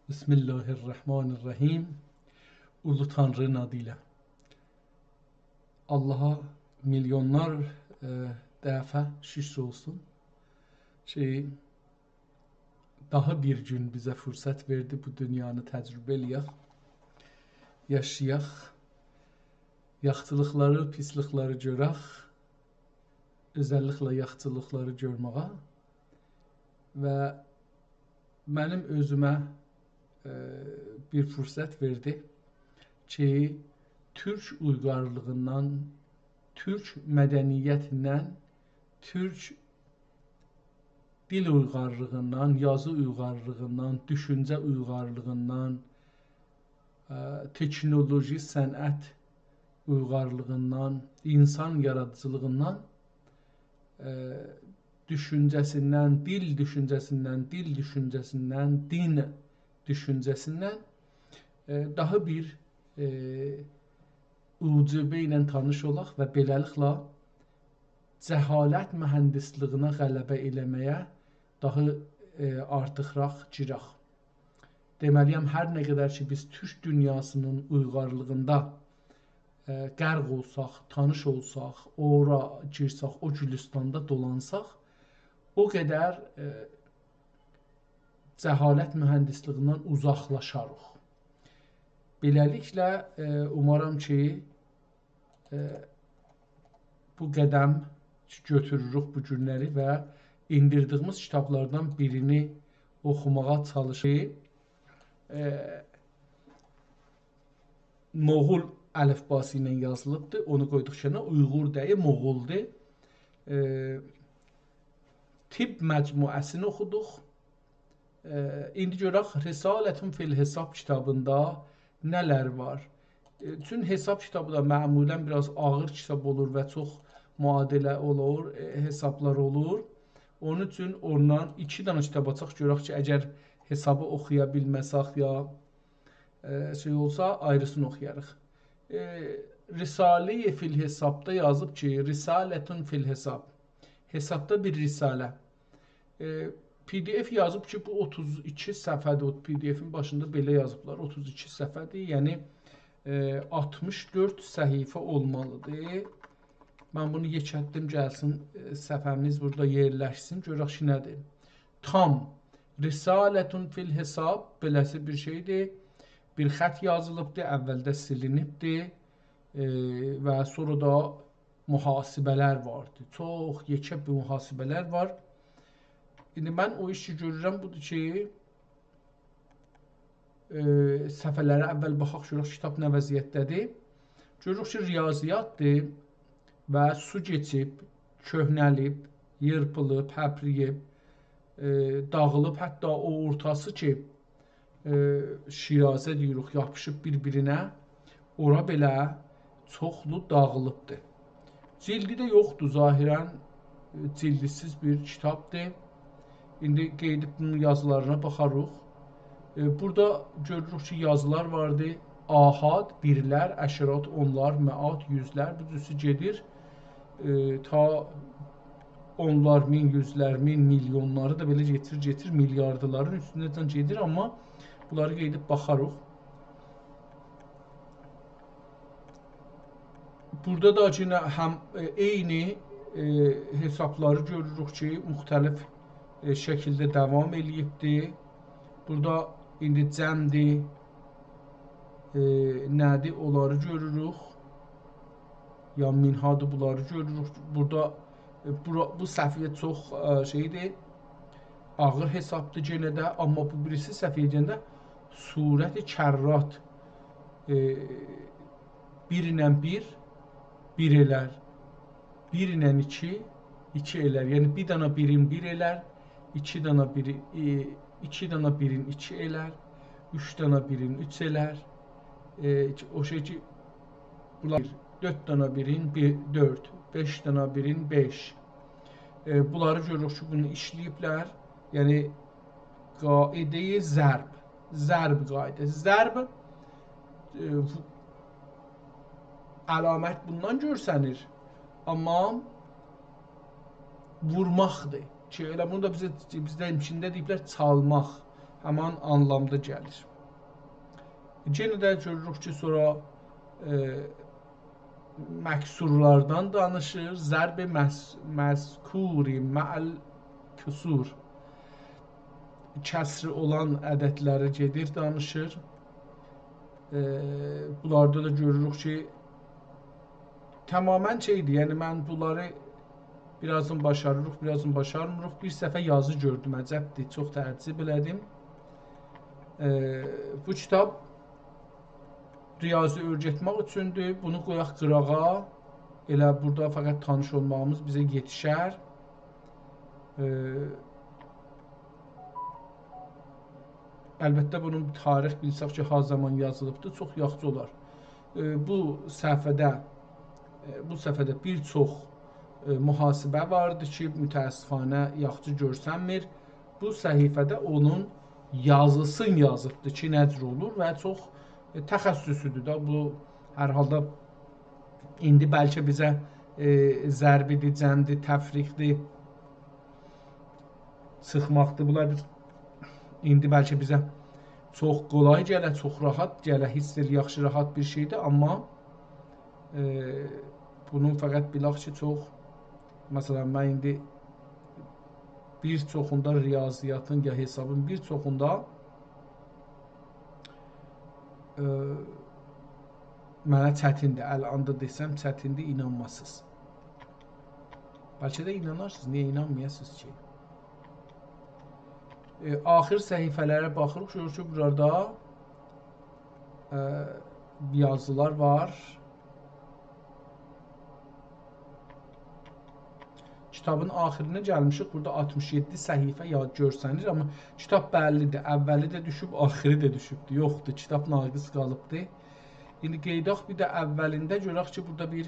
Bismillahirrahmanirrahim. Ulu Tanrı'nın adıyla. Allah'a milyonlar dəfə şükür olsun. Daha bir gün bizə fürsət verdi bu dünyanı təcrübə eləyək, yaşayaq, yaxçılıqları, pislikləri görək, özəlliklə yaxçılıqları görməyə və mənim özümə bir fürsət verdi ki, Türk uygarlığından, Türk mədəniyyətindən, Türk dil uygarlığından, yazı uygarlığından, düşüncə uygarlığından, teknoloji, sənət uygarlığından, insan yaradıcılığından, düşüncəsindən, dil düşüncəsindən, din düşüncəsindən daha bir ucubə ilə tanış olaq və beləliklə cəhalət mühəndisliyinə qələbə eləməyə daha artıqraq girək. Deməliyəm, hər nə qədər ki, biz Türk dünyasının uygarlığında qərq olsaq, tanış olsaq, ora girsək, o Gülüstanda dolansaq, o qədər cəhalət mühəndisliyindən uzaqlaşarıq. Beləliklə, umaram ki, bu qədəm götürürük bu günləri və indirdiyimiz kitablardan birini oxumağa çalışırıq. Moğol əlifbası ilə yazılıbdır. Onu qoyduq kənara. Uyğur deyil, Moğoldur. Tibb məcmuəsini oxuduq. İndi görək Risalətun fil Hesab kitabında nələr var. Çünki hesab kitabı da məmulən biraz ağır kitab olur və çox müadilə olur, hesablar olur. Onun üçün ondan 2 dənə kitab açaq, görək ki, əgər hesabı oxuya bilməsək ya olsa, ayrısını oxuyarıq. Risale-i fil Hesabda yazıb ki, Risalətun fil Hesab. Hesabda bir risalə. PDF yazıb ki, bu 32 səhifədir. O PDF-in başında belə yazıblar, 32 səhifədir. Yəni 64 səhifə olmalıdır. Mən bunu yekətdim, gəlsin səhifəmiz burada yerləşsin. Görək ki, nədir? Tam. Risalətun fil Hesab beləsi bir şeydir. Bir xət yazılıbdır, əvvəldə silinibdir və sonra da mühasibələr vardır. Çox yekə bir mühasibələr var. İndi mən o işi görürəm, budur ki, səhifələrə əvvəl baxaq, görək kitab nə vəziyyətdədir. Görürük ki, riyaziyyatdır və su geçib, köhnəlib, yırpılıb, həpriyib, dağılıb, hətta o ortası ki, şirazə deyirik, yapışıb bir-birinə, ora belə çoxlu dağılıbdır. Cildi də yoxdur, zahirən cildisiz bir kitabdır. İndi qeydib bunun yazılarına baxarıq. Burada görürük ki, yazılar vardı. Ahad, birlər, əşirat, onlar, məat, yüzlər, bu cüsü gedir. Ta onlar, min, yüzlər, min, milyonları da belə getir, milyardıların üstündən gedir, amma bunları qeydib baxarıq. Burada da yine həm eyni hesabları görürük ki, müxtəlif şəkildə davam eləyibdir. Burada indi cəmdir, nədir, onları görürük. Ya minhadır, bunları görürük. Burada bu səhviyyə çox şeydir, ağır hesabdır yenə də, amma bu birisi səhviyyə deyəndə surəti kərrat, bir ilə bir elər, bir ilə iki elər. Yəni bir dana birin bir elər, iki dana birin iki elər, üç dana birin üç elər. O şey ki, bunlar 4 dana birin 4, 5 dana birin 5. Bunları görürük ki, bunu işləyiblər. Yəni qaidə-i zərb qaidəsi. Zərb əlamət bundan görsənir. Amma vurmaqdır. Ki, elə bunu da bizdə içində deyiblər çalmaq. həman anlamda gəlir. Yenə də görürük ki, sonra məksurlardan danışır. Zərb-i məzkuri mə'al küsur. Kəsri olan ədədləri gedir, danışır. Bunlarda da görürük ki, tamamən şeydir. Yəni, mən bunları birazını başarırıq, birazını başarmırıq. Bir səfə yazı gördüm, əcəbdir, çox təəccüb elədim. Bu kitab riyazi öyrətmək üçündür. Bunu qoyaq qırağa. Elə burada fəqət tanış olmağımız bizə yetişər. Əlbəttə, bunun tarix bilsək ki, ha zaman yazılıbdır, çox yaxşı olar. Bu səfədə bir çox mühasibə vardı ki, mütəəssifanə yaxşı görsənmir. Bu səhifədə onun yazısını yazıbdır ki, necə olur və çox təxəssüsüdür da. Bu, hər halda indi bəlkə bizə zərbidir, cəmdir, təfriqdir, sıxmaqdır. Bunlar indi bəlkə bizə çox qolay gələ, çox rahat gələ, hiss el, yaxşı, rahat bir şeydir. Amma bunu fəqət bilaq ki, çox, məsələn, mən indi bir çoxunda riyaziyyatın ya hesabın bir çoxunda mənə çətindir. Əl-anda desəm çətindir, inanmasız. Bəlkə də inanarsınız, niyə inanmayasınız ki? Axır səhifələrə baxırıq, görürük ki, burada yazılar var. Kitabın axirinə gəlmişik, burada 67 səhifə görsənir, amma kitab bəllidir, əvvəli də düşüb, axiri də düşübdür, yoxdur, kitab naqis qalıbdır. İndi qeydaq bir də əvvəlində görək ki, burada bir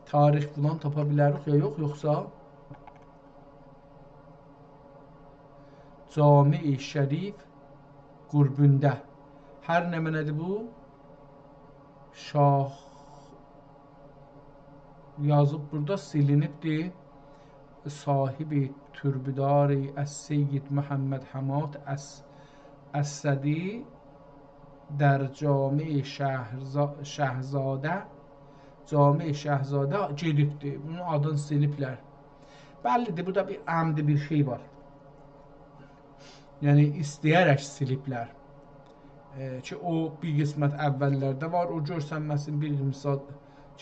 tarix falan tapa bilərik ya yox, yoxsa Cami-i Şərif qurbündə. Hər nə mənədir bu? Şah yazıb burada silinibdir. Sahibi türbidari Əs-Seyyid Məhəmməd Həmad Əs-Sədi در جامع Şəhzadə gedibdir. Bunun adını siliblər. Bəllidir, burada bir əmdi bir şey var. Yəni, istəyərək siliblər. Ki, o bir qismət əvvəllərdə var, o görsənməsin, bir misal,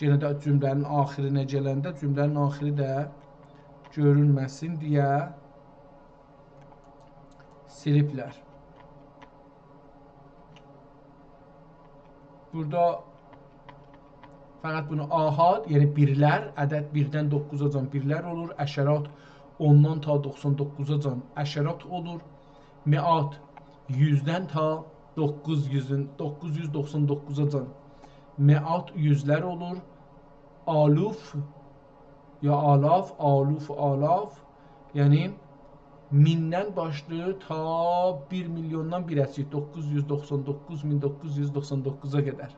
yenə də cümlənin axirinə gələndə, cümlənin axiri də görünməsin deyə siliblər. Burada fəqət bunu ahad, yəni birlər, ədəd 1-dən 9-acan birlər olur, əşərat 10-dan ta 99-acan əşərat olur, meat 100-dən ta 999-acan meat yüzlər olur, aluf ya alaf, alaf, yəni mindən başlayır ta 1 milyondan bir əsik 999.999-a qədər.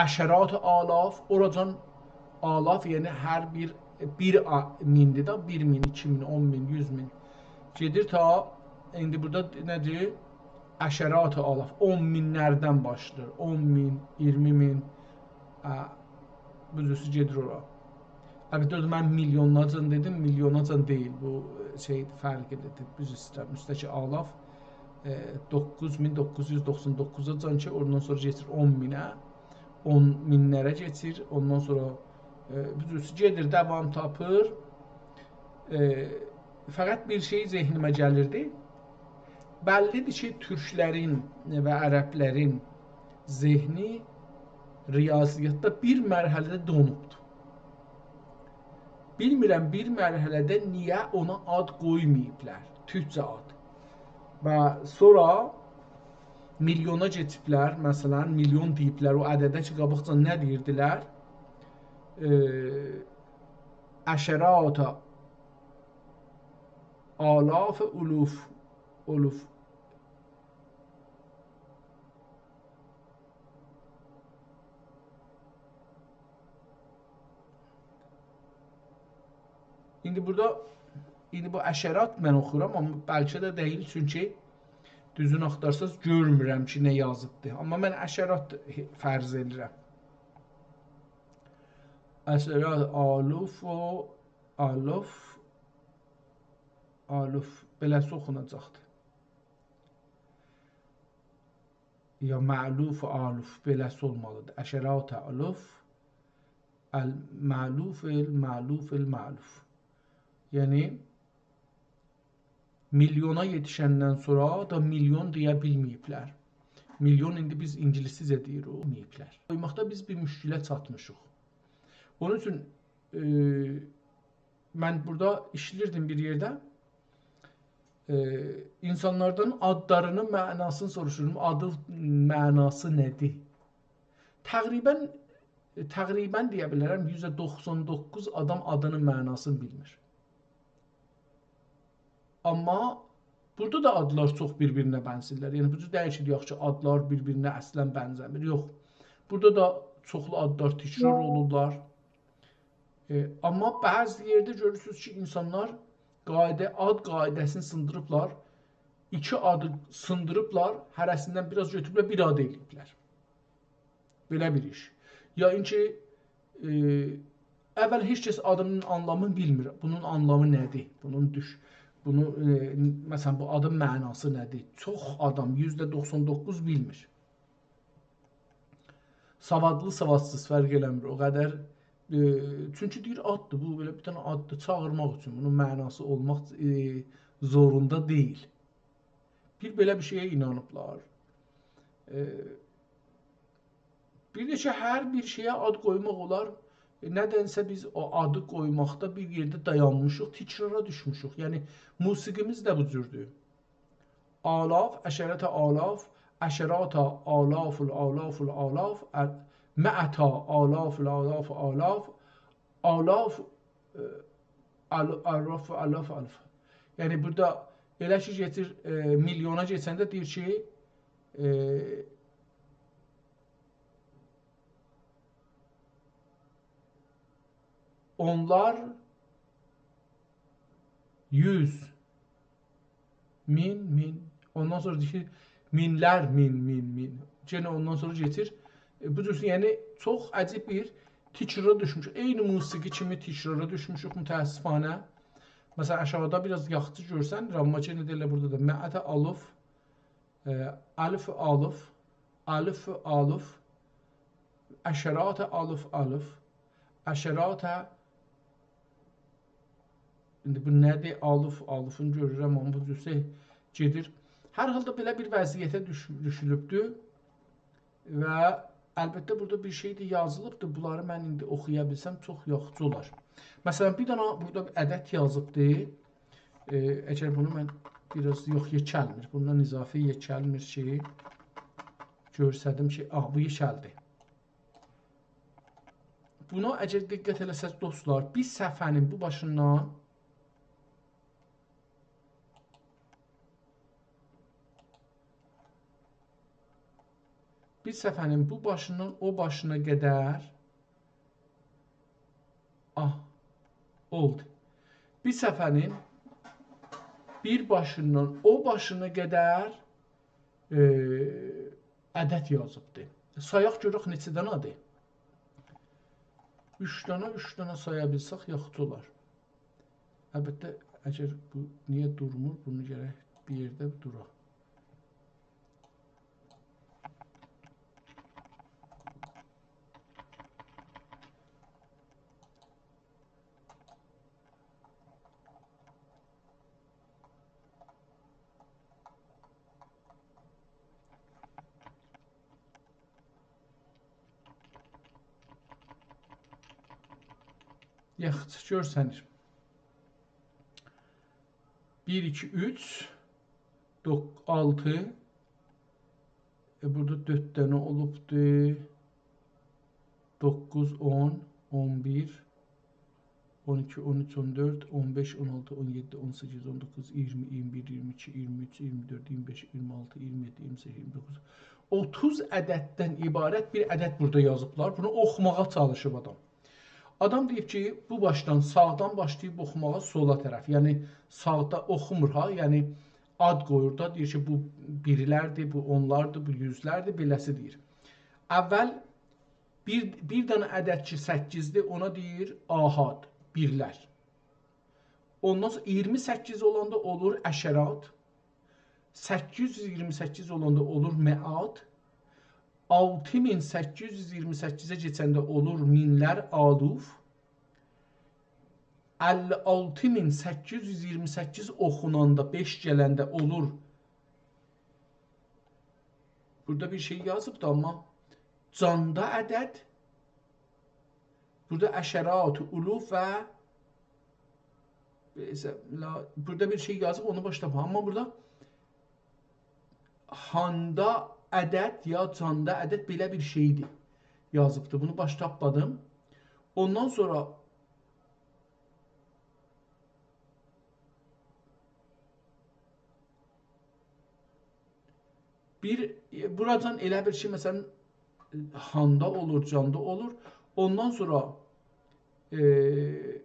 Əşərat-ı alaf, oracan alaf, yəni hər bir mindir da, 1 min, 2 min, 10 min, 100 min gedir ta, indi burada nədir? Əşərat-ı alaf, 10 minlərdən başlayır, 10 min, 20 min, bu cüsü gedir ora. Əlbəttə, mən milyonlarcan dedim, milyonacan deyil, bu şey fərq edir, biz istəyir, üstəki alaf 9999-acan ki, oradan sonra geçir 10 minə, 10 minlərə geçir, ondan sonra bu cüsü gedir, dəvam tapır. Fəqət bir şey zehnimə gəlirdi, bəllidir ki, türklərin və ərəblərin zehni riyaziyyatda bir mərhələdə donubdur. Bilmirəm, bir mərhələdə niyə ona ad qoymayıblər, türkcə ad. Və sonra milyona geçiblər, məsələn, milyon deyiblər, o ədədə ki, qabaqca nə deyirdilər? Əşərata alaf uluf. İndi burada İndi bu əşərat mən oxuram, amma bəlkə də deyil, çünki düzün axtarsaz görmürəm ki, nə yazıbdır. Amma mən əşərat fərz edirəm. Əşərat aluf o aluf beləsi oxunacaqdır. Ya ma'luf aluf beləsi olmalıdır. Əşərat aluf el-ma'luf el-ma'luf el-ma'luf. Yəni milyona yetişəndən sonra da milyon deyə bilməyiblər. Milyon indi biz ingiliscə deyirik, olmayıblar. Qoymaqda biz bir müşkilə çatmışıq. Onun üçün mən burada işləyirdim bir yerdə. İnsanlardan adlarının mənasını soruşurum. Adı mənası nədir? Təqribən deyə bilərəm, %99 adam adının mənasını bilmir. Amma burada da adlar çox bir-birinə bənzirlər. Yəni bu cür dəyişir yox ki, adlar bir-birinə əslən bənzəmir. Yox. Burada da çoxlu adlar təkrar olurlar. Amma bəzi yerdə görürsünüz ki, insanlar ad qaidəsini sındırıblar. İki adı sındırıblar, hərəsindən biraz götürüblər, bir adı eləyiblər. Belə bir iş. Yəni ki, əvvəl heç kəs adının anlamını bilmir. Bunun anlamı nədir? Məsələn, bu adın mənası nədir? Çox adam, %99 bilmir. Savadlı, savadsız fərq eləmir. O qədər. Çünki deyir, addır. Bu belə bir dənə addır çağırmaq üçün. Bunun mənası olmaq zorunda deyil. Belə bir şeyə inanıblar. Bir də ki, hər bir şeyə ad qoymaq olar. Nədənsə biz o adı qoymaqda bir yerdə dayanmışıq, tikrara düşmüşük. Yəni, musiqimiz də bu cürdür. Alaf, əşərətə alaf, əşərata alaful alaful alaf, mə'ətə alaful alaful alaf, alaf, alaf, alaf, alaf. Yəni, burada elə ki, getir, milyona geçəndə deyir ki, onlar 100 min ondan sonra deyir ki minlər min gene ondan sonra getir bu cür yəni çox əcib bir tikrara düşmüş. Eyni musiqi kimi tikrara düşmüşük mütəəssifanə. Məsələn aşağıda biraz yaxşı görsən Rammaca nə deyirlər burada da mə'ətə aluf alif aluf alif aluf əşəratə aluf aluf əşəratə. İndi bu nədir? Alufun görürəm, amma bu cürsə gedir. Hər halda belə bir vəziyyətə düşülübdür və əlbəttə burada bir şey də yazılıbdır. Bunları mən indi oxuya bilsəm çox yaxşı olar. Məsələn, bir dənə burada bir ədəd yazıbdır. Əgər bunu mən biraz yox yekəlmir. Bundan izafi yekəlmir ki, görsədim ki, bu yekəldir. Buna əgər diqqət eləsəz dostlar, bir səhifənin bu başından bir səhifənin bu başından o başına qədər oldu. Bir səhifənin bir başından o başına qədər ədəd yazıbdır. Sayaq görək neçə dənədir? 3 dənə saya bilsək yaxşı olar. Əlbəttə, əgər bu niyə durmur, bunu gərək bir yerdə duraq. Yaxşı görsənir. 1, 2, 3, 6. Burada 4 dənə olubdur. 9, 10, 11, 12, 13, 14, 15, 16, 17, 18, 19, 20, 21, 22, 23, 24, 25, 26, 27, 28, 29. 30 ədəddən ibarət bir ədəd burada yazıblar. Bunu oxumağa çalışıb adam. Adam deyib ki, bu başdan sağdan başlayıb oxumağa sola tərəf. Yəni sağda oxumur ha, yəni ad qoyur da, deyir ki, bu birlərdir, bu onlardır, bu yüzlərdir, beləsi deyir. Əvvəl bir dənə ədəd ki 8-dir, ona deyir ahad, birlər. Ondan sonra 28 olanda olur əşərat, 828 olanda olur məad, 6828-ə keçəndə olur minlər aluf, 56828 oxunanda 5 gələndə olur. Burada bir şey yazıbdı amma canda ədəd, burada əşərat, uluf və burada bir şey yazıb onu başlama. Amma burada handa ədəd ya canda ədəd belə bir şeydir yazıbdı. Bunu baş tapmadım. Ondan sonra buradan elə bir şey məsələn handa olur, canda olur. Ondan sonra 1,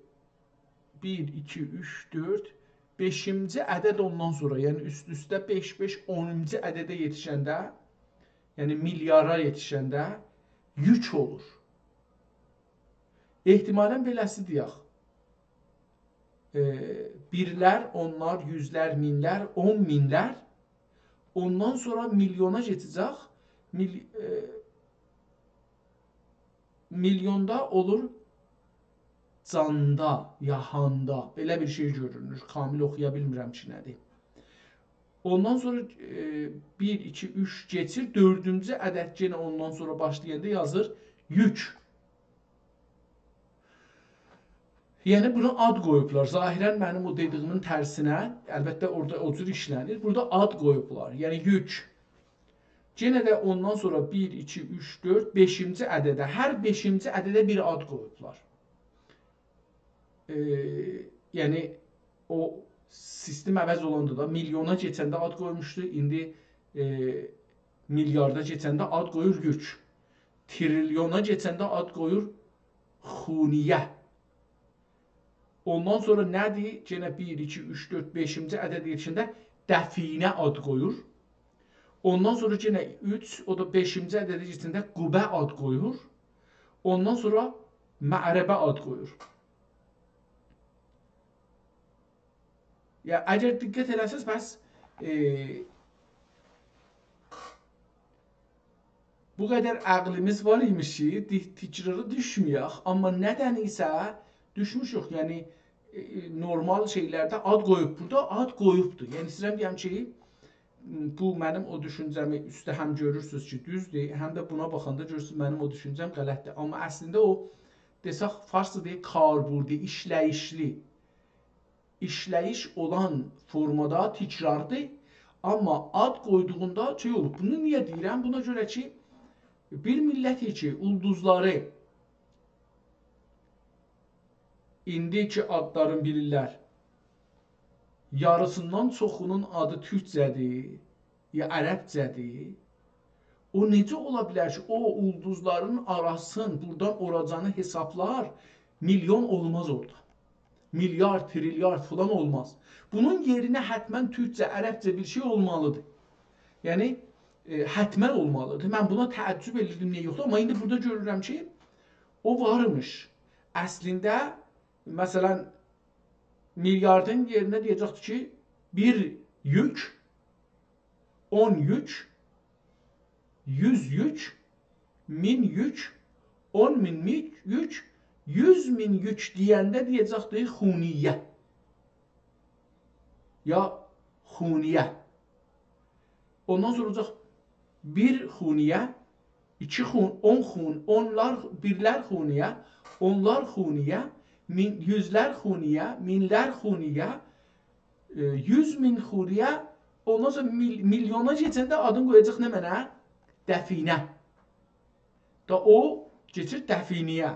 2, 3, 4, 5-ci ədəd ondan sonra, yəni üst-üstə 5, 5, 10-cu ədədə yetişəndə, yəni milyara yetişəndə yük olur. Ehtimalən beləsi deyək. Birlər, onlar, yüzlər, minlər, 10 minlər, ondan sonra milyona geçəcək. Milyonda olur canda, yahanda, belə bir şey görünür. Kamil oxuya bilmirəm ki, nədir. Ondan sonra 1, 2, 3 geçir. 4-cü ədəd yenə ondan sonra başlayanda yazır yük. Yəni buna ad qoyublar. Zahirən mənim o dediğimin tərsinə, əlbəttə orada o cür işlənir. Burada ad qoyublar. Yəni yük. Yenə də ondan sonra 1, 2, 3, 4, 5-ci ədədə, hər 5-ci ədədə bir ad qoyublar. Yəni o sistem əvəz olanda da milyona keçəndə ad qoymuşdu. İndi milyarda keçəndə ad qoyur yük. Trilyona keçəndə ad qoyur xuniyə. Ondan sonra nədir? Yenə 1, 2, 3, 4, 5-ci ədəd yetişəndə dəfinə ad qoyur. Ondan sonra yenə 3, o da 5-ci ədədə yetişəndə qubə ad qoyur. Ondan sonra mə'rəbə ad qoyur. Ya əgər diqqət eləsəz, bəs bu qədər əqlimiz var imiş ki, tikrara düşməyək, amma nədən isə düşmüşük. Yəni normal şeylərdə ad qoyub, burada ad qoyubdur. Yəni sizə deyəm ki, bu mənim o düşüncəmi üstə həm görürsünüz ki, düzdür, həm də buna baxanda görürsünüz mənim o düşüncəm qələtdir. Amma əslində o desək farsça deyək karburdi, işləyişli. İşləyiş olan formada tikrardır. Amma ad qoyduğunda şey olur. Bunu niyə deyirəm? Buna görə ki, bir millət ki, ulduzları indiki adların bilirlər. Yarısından çoxunun adı türkcədir, ya ərəbcədir. O necə ola bilər ki, o ulduzların arasın buradan oracanı hesablar, milyon olmaz orada. Milyar, trilyar falan olmaz. Bunun yerinə hətmən türkcə, ərəbcə bir şey olmalıdır. Yəni, hətmən olmalıdır. Mən buna təəccüb edirdim, niyə yoxdur? Amma indi burada görürəm ki, o varmış. Əslində, məsələn, milyardın yerinə deyəcəkdir ki, 1 yük, 10 yük, 100 yük, 1000 yük, 10.000 yük, 100.000 yük deyəndə deyəcəkdir xuniyyə. Ya xuniyyə. Ondan sonra olacaq 1 xuniyyə, 2 xun, 10 xun, onlar, birlər xuniyyə, onlar xuniyyə, yüzlər xuniyyə, minlər xuniyyə, 100.000 xuniyyə, ondan sonra milyona keçəndə adını qoyacaq nə mənə? Dəfinə. Da o keçir dəfiniyə.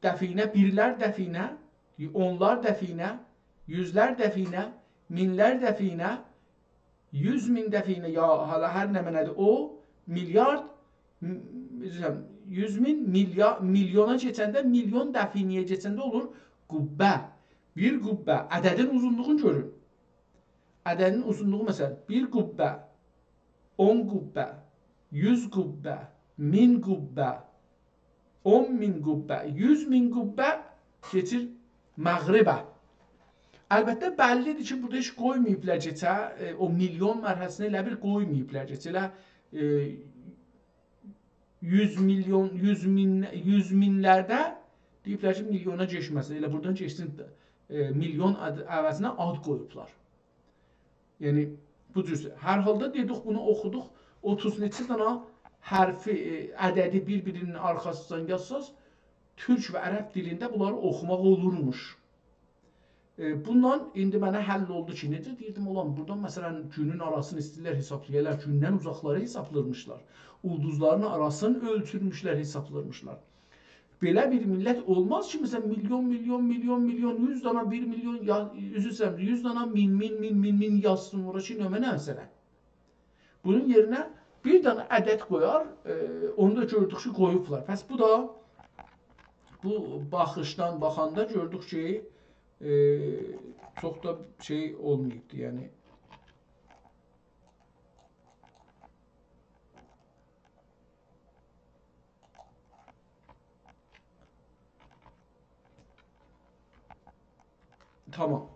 Dəfinə, birlər dəfinə, onlar dəfinə, yüzlər dəfinə, minlər dəfinə, 100.000 dəfinə, ya hala hər nə mənədir o, milyard, 100 min milyona keçəndə, milyon dəfiniyə keçəndə olur qubbə. Bir qubbə. Ədədin uzunluğunu görün. Ədədin uzunluğu məsələn 1 qubbə, 10 qubbə, 100 qubbə, 1000 qubbə, 10.000 qubbə, 100.000 qubbə keçir məğribə. Əlbəttə bəllidir ki, burada heç qoymayıblar keçə, o milyon mərhələsinə elə bir qoymayıblar keçə. Elə 100 milyon, 100 minlərdə deyiblər ki, milyona keçməsin. Elə buradan keçsin, milyon əvəzinə ad qoyublar. Yəni, bu cür. Hər halda dedik, bunu oxuduq. 30 neçə dana hərfi, ədədi bir-birinin arxasından yazsaz, türk və ərəb dilində bunları oxumaq olurmuş. Bundan indi mənə həll oldu ki, necə deyirdim, olan buradan məsələn günün arasını istəyirlər hesablayırlar, gündən uzaqları hesablırmışlar, ulduzların arasını ölçürmüşlər, hesablırmışlar. Belə bir millət olmaz ki, məsələn milyon, 100 dana 1 milyon, üzrsən 100 dana min yazsın ora ki, nömə nə məsələ. Bunun yerinə bir dana ədəd qoyar, onu da gördük ki, qoyublar. Pəs bu da, bu baxışdan baxanda gördük ki, çox da şey olmayıbdı, yəni. Tamam.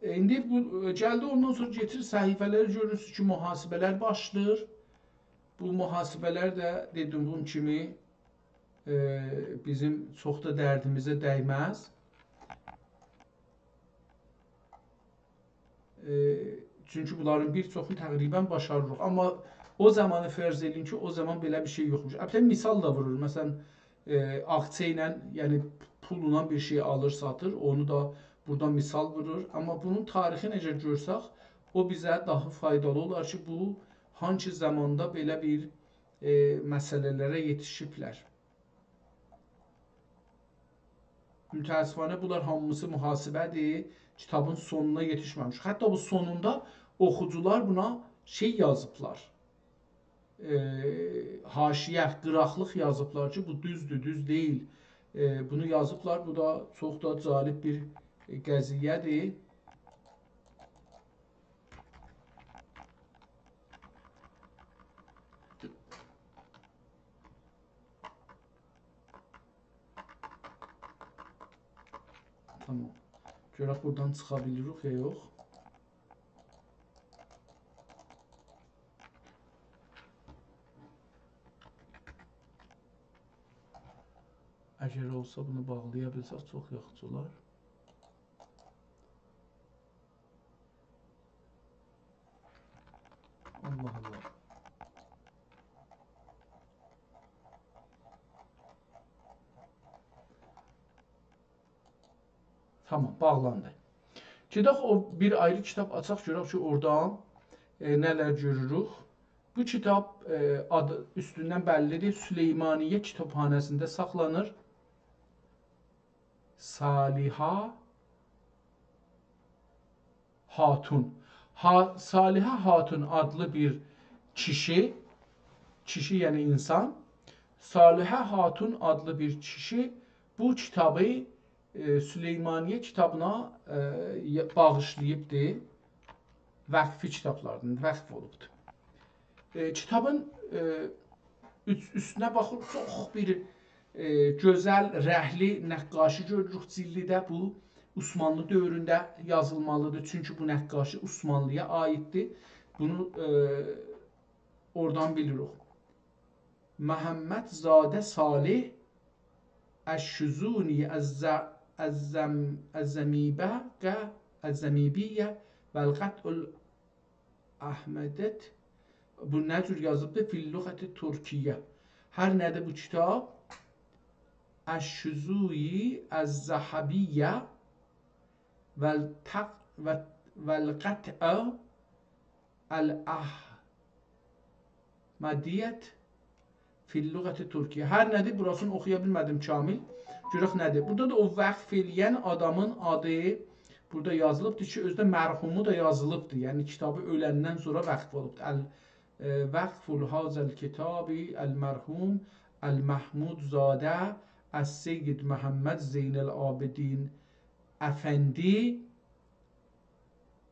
İndi bu gəldi, ondan sonra getir səhifələri görürsünüz ki, mühasibələr başlayır. Bu mühasibələr də dedim bunun kimi bizim çox da dərdimizə dəyməz. Çünki bunların bir çoxunu təqribən başarırıq. Amma o zamanı fərz edin ki, o zaman belə bir şey yoxmuş. Əlbəttə misal da vurur. Məsələn, aksiya ilə, yəni pulla bir şey alır, satır. Onu da buradan misal vurur. Amma bunun tarixi necə görsək, o bizə daha faydalı olar ki, bu hangi zamanda belə bir məsələlərə yetişiblər. Mütəəssifanə bunlar hamısı mühasibədir. Kitabın sonuna yetişməmiş. Hətta bu sonunda oxucular buna şey yazıblar. Haşiyə, qıraqlıq yazıblar ki, bu düzdür, düz deyil. Bunu yazıblar. Bu da çox da cəlib bir qəziyyədir. Tamam. Görək buradan çıxa bilirik ya yox. Əgər olsa bunu bağlaya bilsək çox yaxşı olar. Allah Allah. Tamam, bağlandı. Gedək o bir ayrı kitab açaq, görək ki, oradan nələr görürük. Bu kitab adı üstündən bəllidir. Süleymaniyyə kitabxanasında saxlanır. Salihə Hatun. Salihə Hatun adlı bir kişi, yəni insan, Salihə Hatun adlı bir kişi bu kitabı Süleymaniyyə kitabına bağışlayıbdır. Vəqfi kitablardan vəqf olubdur. Kitabın üstünə baxır, çox bir gözəl, rəhli nəqqaşı görürük cillidə. Bu Osmanlı dövründə yazılmalıdır. Çünki bu nəqqaşı Osmanlıya aiddir. Bunu oradan bilirik. Məhəmməd Zadə Salih Əş-Şuzuni Əz-Zəmibiyyə Vəl-Qət'ül Əhmədət. Bu nə cür yazıbdır? Fil-Lüğəti Türkiyyə. Hər nədir bu kitab? Əş-Şuzuni Əz-Zəhabiyyə Vəl-Qət'ə Əl-Əhmədiyyət Fil-Lüğəti Türkiyyə. Hər nədir? Burasını oxuya bilmədim kamil. Görək nədir? Burada da o vəqf eləyən adamın adı burada yazılıbdır ki, özdə mərhumu da yazılıbdır. Yəni kitabı öləndən sonra vəqf olubdur. Vəqful hazəl kitabi əl-mərhum المحمود زاده از سید محمد زین العابدین افندی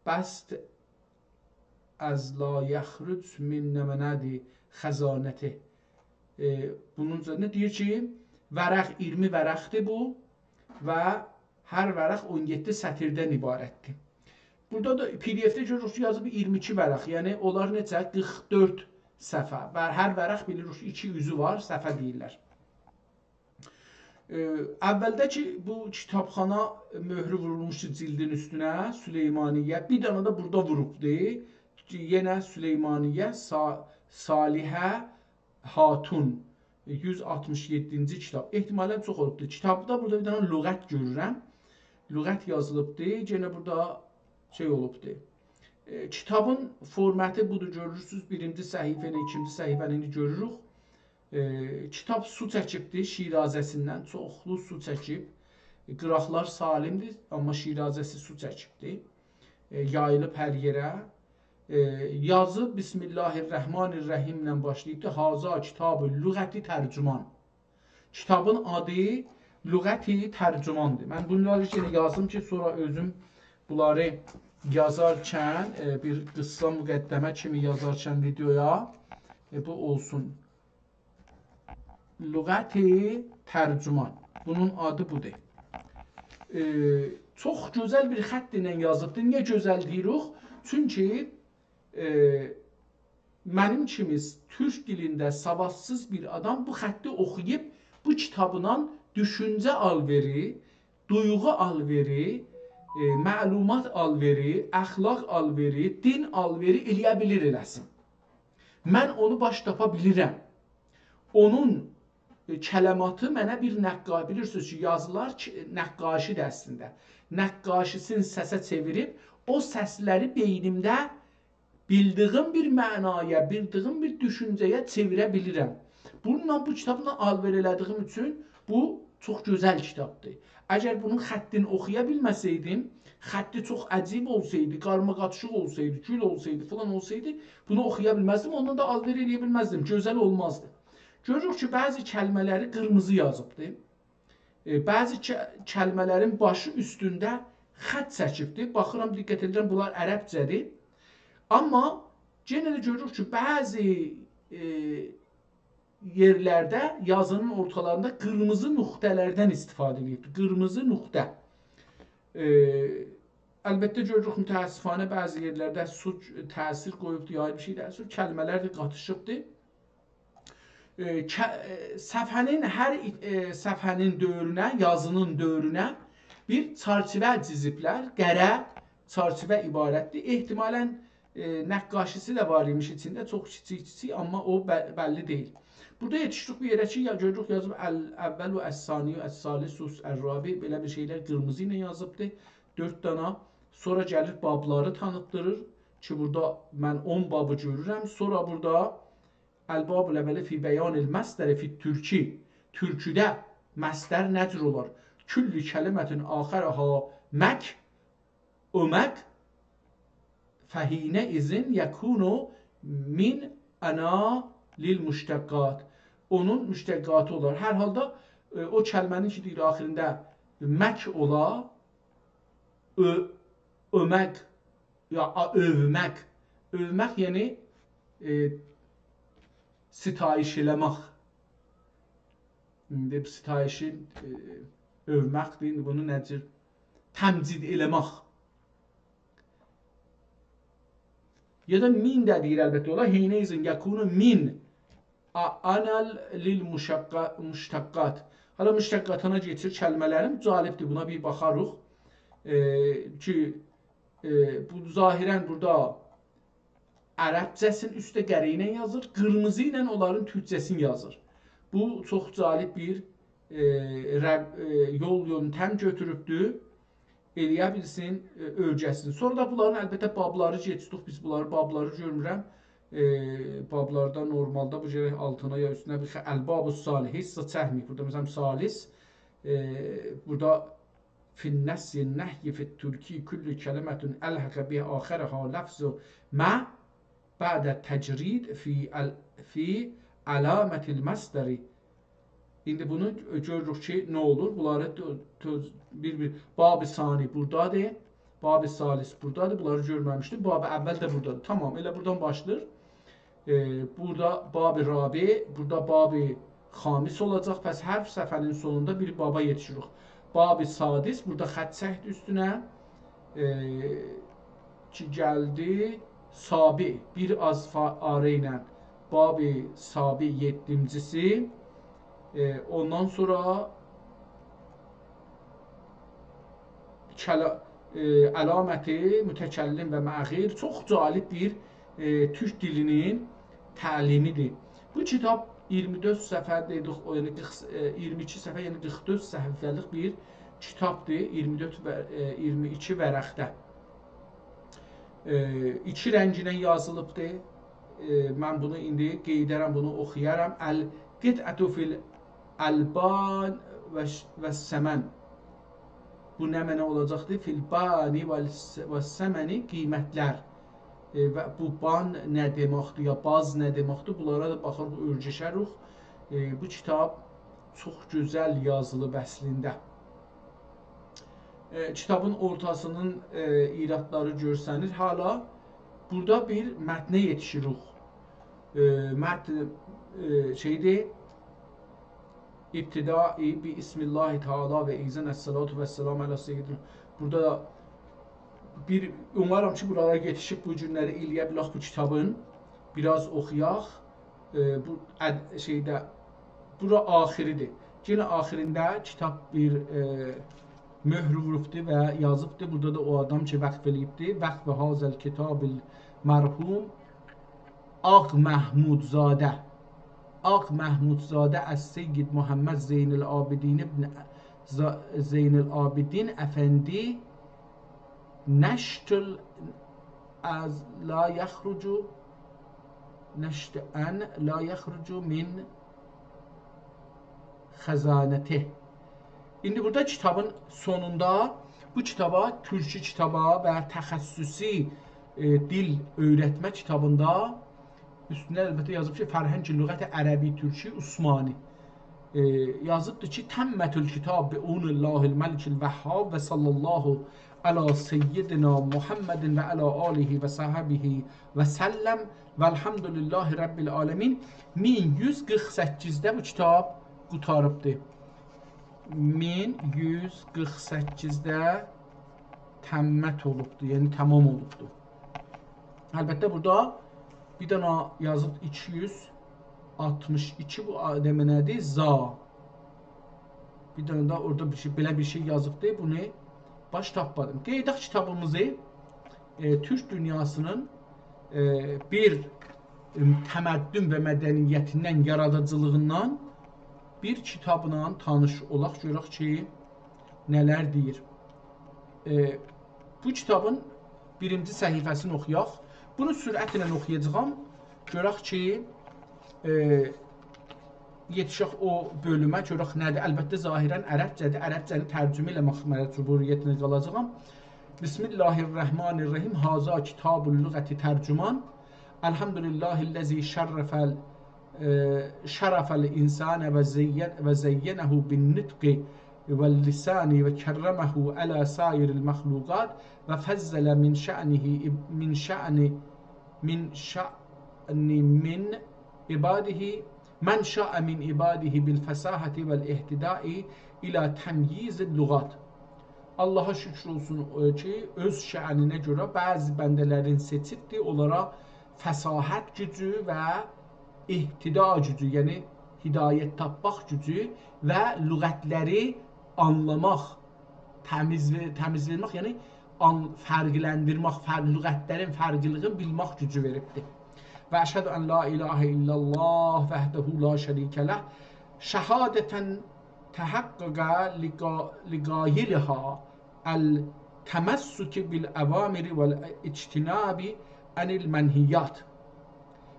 bast az la yaxruc min nəmənədi xəzanəti. Bunun üzerine deyir ki, vərəq 20 vərəqdir bu və hər vərəq 17 sətirdən ibarətdir. Burada da PDF-də görürük ki, yazıb 22 vərəq, yəni onlar necə 44 səhifə və hər vərəq bilirik 2 üzü var, səhifə deyirlər. Əvvəldə ki, bu kitabxana möhrü vurulmuşdu cildin üstünə, Süleymaniyyə, bir dənə də burada vurubdur. Yenə Süleymaniyyə, Salihə Hatun, 167-ci kitab. Ehtimalən çox olubdur. Kitabda burada bir dənə lüğət görürəm. Lüğət yazılıbdır. Yenə burada şey olubdur. Kitabın formatı budur, görürsünüz. Birinci səhifəni, ikinci səhifəni görürük. Kitab su çəkibdir Şirazəsindən, çoxlu su çəkib. Qıraqlar salimdir, amma Şirazəsi su çəkibdir. Yayılıb hər yerə. Yazı Bismillahirrahmanirrahim ilə başlayıbdır. Haza kitab-ı lüğəti tərcüman. Kitabın adı lüğəti tərcümandır. Mən bunları yenə yazdım ki, sonra özüm bunları yazarkən, bir qıssa müqəddəmə kimi yazarkən videoya bu olsun. Lüğəti tərcüman. Bunun adı budur. Çox gözəl bir xətt ilə yazıbdır. Niyə gözəl deyirik? Çünki mənim kimi türk dilində savadsız bir adam bu xətti oxuyub bu kitabından düşüncə alveri, duyğu alveri, məlumat alveri, əxlaq alveri, din alveri eləyə bilir eləsin. Mən onu baş tapa bilirəm. Onun kələmatı mənə bir nəqqaşi, bilirsiniz ki, yazılar nəqqaşidir əslində. Nəqqaşisini səsə çevirib, o səsləri beynimdə bildiyim bir mənaya, bildiyim bir düşüncəyə çevirə bilirəm. Bununla bu kitabla alver elədiyim üçün bu çox gözəl kitabdır. Əgər bunun xəttini oxuya bilməsəydim, xətti çox əcib olsaydı, qarmaqatışıq olsaydı, gül olsaydı, falan olsaydı, bunu oxuya bilməzdim, ondan da alver eləyə bilməzdim, gözəl olmazdı. Görürük ki, bəzi kəlmələri qırmızı yazıbdır. Bəzi kəlmələrin başı üstündə xətt çəkibdir. Baxıram, diqqət edirəm, bunlar ərəbcədir. Amma yenə də görürük ki, bəzi yerlərdə yazının ortalarında qırmızı nöqtələrdən istifadə edilibdir. Qırmızı nöqtə. Əlbəttə görürük, mütəəssifانə bəzi yerlərdə su təsir qoyubdur, ya bir şey təsir, kəlmələr də qatışıbdır. Səfhənin hər səfhənin dövrünə, yazının dövrünə bir çərçivə ciziblər. Qərə çərçivə ibarətdir. Ehtimalən nəqqaşisi də var imiş içində, çox kiçik, amma o bəlli deyil. Burada yetişdik bir yerə ki, görürük yazıb əvvəl və əs-sani, əs-salisus, ər-rabi, belə bir şeylər qırmızı ilə yazıbdır. 4 dana. Sonra gəlir babları tanıtdırır ki, burada mən 10 babı görürəm. Sonra burada Əl-Babul əvvəli fi bəyanil məsdəri fi türki. Türküdə məsdər nəcr olar? Küllü kəlimətin axərəha mək, ömək, fəhinə izin yəkunu min əna lil müştəqqat. Onun müştəqqatı olar. Hər halda o kəlmənin ki, deyir, axirində mək ola, ömək, ya övmək. Övmək, yəni sitayiş eləmək. İndi sitayişi övməkdir. İndi bunu necə? Təmcid eləmək. Ya da min də deyir əlbəttə ola. Hinə izin yəkunu min anal lil müştəqqat. Hala müştəqqatına geçir kəlmələrim. Calibdir. Buna bir baxarıq. Ki bu zahirən burada ərəbcəsinin üstə qəri ilə yazır, qırmızı ilə onların türkcəsini yazır. Bu çox cəlib bir yol yöntəm götürübdür, eləyə bilsin ölcəsini. Sonra da bunların əlbəttə babları geçdik, biz bunları babları görmürəm. Bablarda normalda bu cərək altına ya üstünə bir əl-babus salih, heç çəkməyib. Burada məsələn salis, burada finnəssi nəhyi fit-türki küllü kəlimətün əlhəqə bi axərəha ləfzu mə بعد التجريد في علامة المصدر İndi bunu görürük ki, nə olur? Bunları bir Bab-ı Sani buradadır. Bab-ı Salis buradadır. Bunları görməmişdik. Bab-ı Əvvəl də buradadır. Tamam, elə buradan başlayır. Burada Bab-ı Rabi, burada Bab-ı Xamis olacaq. Pəs hər səfərin sonunda bir baba yetişirik. Bab-ı Sadis, burada xətt çəkdi üstünə. Ki gəldi Sabi, bir az arə ilə Bab-ı Sabi 7-cisi. Ondan sonra əlaməti mütəkəllim və məğir çox cəlib bir türk dilinin təlimidir. Bu kitab 24 səfərdir, yəni 22 səfər, yəni 44 səhifəlik bir kitabdır, 24 və 22 vərəqdə. İki rənginə yazılıbdır. Mən bunu indi qeyd edərəm, bunu oxuyaram. Əl-qid'atu fil Əlban və səmən. Bu nə mənə olacaqdır? Filbani və səməni qiymətlər. Və bu ban nə deməkdir, ya baz nə deməkdir? Bunlara da baxarıq, örgəşərik. Bu kitab çox gözəl yazılıb əslində. Kitabın ortasının iradları görsənir. Hala burada bir mətnə yetişirik. Mətn şeydir. İbtidai bi ismillahi taala və izən əssalatu və səlam ələ seyyidina. Burada bir umaram ki, buralara yetişib bu günləri eləyə bilək bu kitabın. Biraz oxuyaq. Bu şeydə bura axiridir. Yenə axirində kitab bir möhr vurubdur və yazıbdır. Burada da o adam ki, vəqf eləyibdir. Vəqf və hazəl kitabil mərhum Ağ Məhmudzadə. Ağ Məhmudzadə Əs-Seyyid Muhammed Zeynəl Abidin ibn Zeynəl Abidin Əfəndi nəştül az la yaxrucu nəştən la yaxrucu min xəzanətih. İndi burada kitabın sonunda bu kitaba, türkçü kitaba və təxəssüsi dil öyrətmə kitabında üstündə əlbəttə yazıb ki, Fərhəng-i Lüğət-i Ərəbi Türki Usmani. Yazıbdır ki, Təmmətül kitab bi unillahil məlikil vəhhab və sallallahu əla seyyidina Muhammedin və əla alihi və sahəbihi və səlləm və elhamdülillahi rabbil aləmin. 1148-də bu kitab qutarıbdır. 1148-də təmmət olubdur, yəni tamam olubdur. Əlbəttə burada bir dənə yazıb 262, bu demə nədir? Za. Bir dənə də orada bir şey, belə bir şey yazıbdır. Bunu baş tapmadım. Qeydaq kitabımızı Türk dünyasının bir təməddün və mədəniyyətindən, yaradıcılığından bir kitabla tanış olaq, görək ki, nələr deyir. Bu kitabın birinci səhifəsini oxuyaq. Bunu sürətlə oxuyacağam. Görək ki, yetişək o bölümə, görək nədir? Əlbəttə, zahirən ərəbcədir. Ərəbcəni tərcümə eləmək məcburiyyətinə qalacağam. Bismillahirrahmanirrahim. Haza kitabul lüğəti tərcüman. Elhamdülillahilləzi şərəfəl insanə və zeyyənəhu bin nitqi və lisani və kərrəməhu ələ sairil məxluqat və fəzzələ min şə'ni ibadihi mən şə'ə min ibadihi bil fəsahəti vəl ihtidai ilə təmyizil lüğat. Allaha şükür olsun ki, öz şə'ninə görə bəzi bəndələrin seçibdir, onlara fəsahət gücü və ihtida gücü, yəni hidayət tapmaq gücü və lüğətləri anlamaq, təmiz vermək, yəni fərqləndirmək, lüğətlərin fərqliliğini bilmək gücü veribdir. Və əşhədü ən la ilahə illallah vəhdəhu la şərikə ləh şəhadətən təhəqqəqə liqayiliha əl-təməssüki bil-əvamiri vəl-ictinabi ənil mənhiyyat.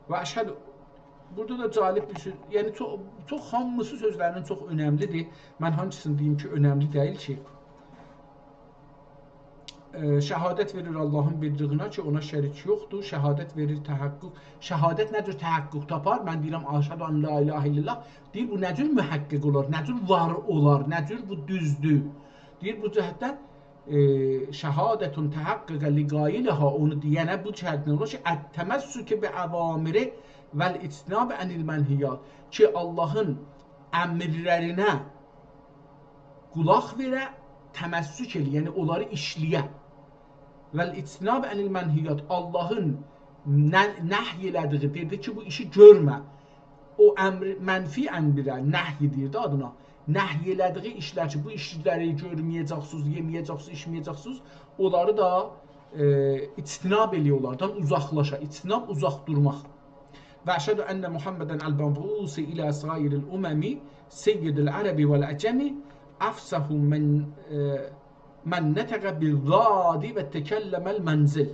Və əşhədü, burada da calib bir söz, yəni çox hamısı sözlərinin çox önəmlidir. Mən hangisini deyim ki, önəmli deyil ki. şəhadət verir Allahın birliyinə ki, ona şərik yoxdur. Şəhadət verir təhəqqüq. Şəhadət nə cür təhəqqüq tapar? Mən deyirəm əşhədü an la ilahə illallah. Deyir bu nə cür mühəqqqiq olar? Nə cür var olar? Nə cür bu düzdür? Deyir bu cəhətdən şəhadətun təhəqqüqə liqayiliha onu deyənə bu cəhətdən olur ki, ət-təməssükü bi əvamiri vəl-ictinab anil mənhiyat ki, Allahın əmrlərinə qulaq verə, təməssük elə, yəni onları işləyə. Vəl-ictinab anil mənhiyat Allahın nəhy elədiyi dedi ki, bu işi görmə. O əmr, mənfi əmrə nəhy deyirdi adına. Nəhy elədiyi işlər ki, bu işləri görməyəcəksiniz, yeməyəcəksiniz, içməyəcəksiniz, onları da ictinab eləyorlardan uzaqlaşa. İctinab uzaq durmaq. Və əşhədü ənə Muhammedən əl-məbuusi ilə əsrairil uməmi seyyidil ərəbi vəl-əcəmi əfsəhu mən nətəqə bil-zadi və təkəlləməl mənzil.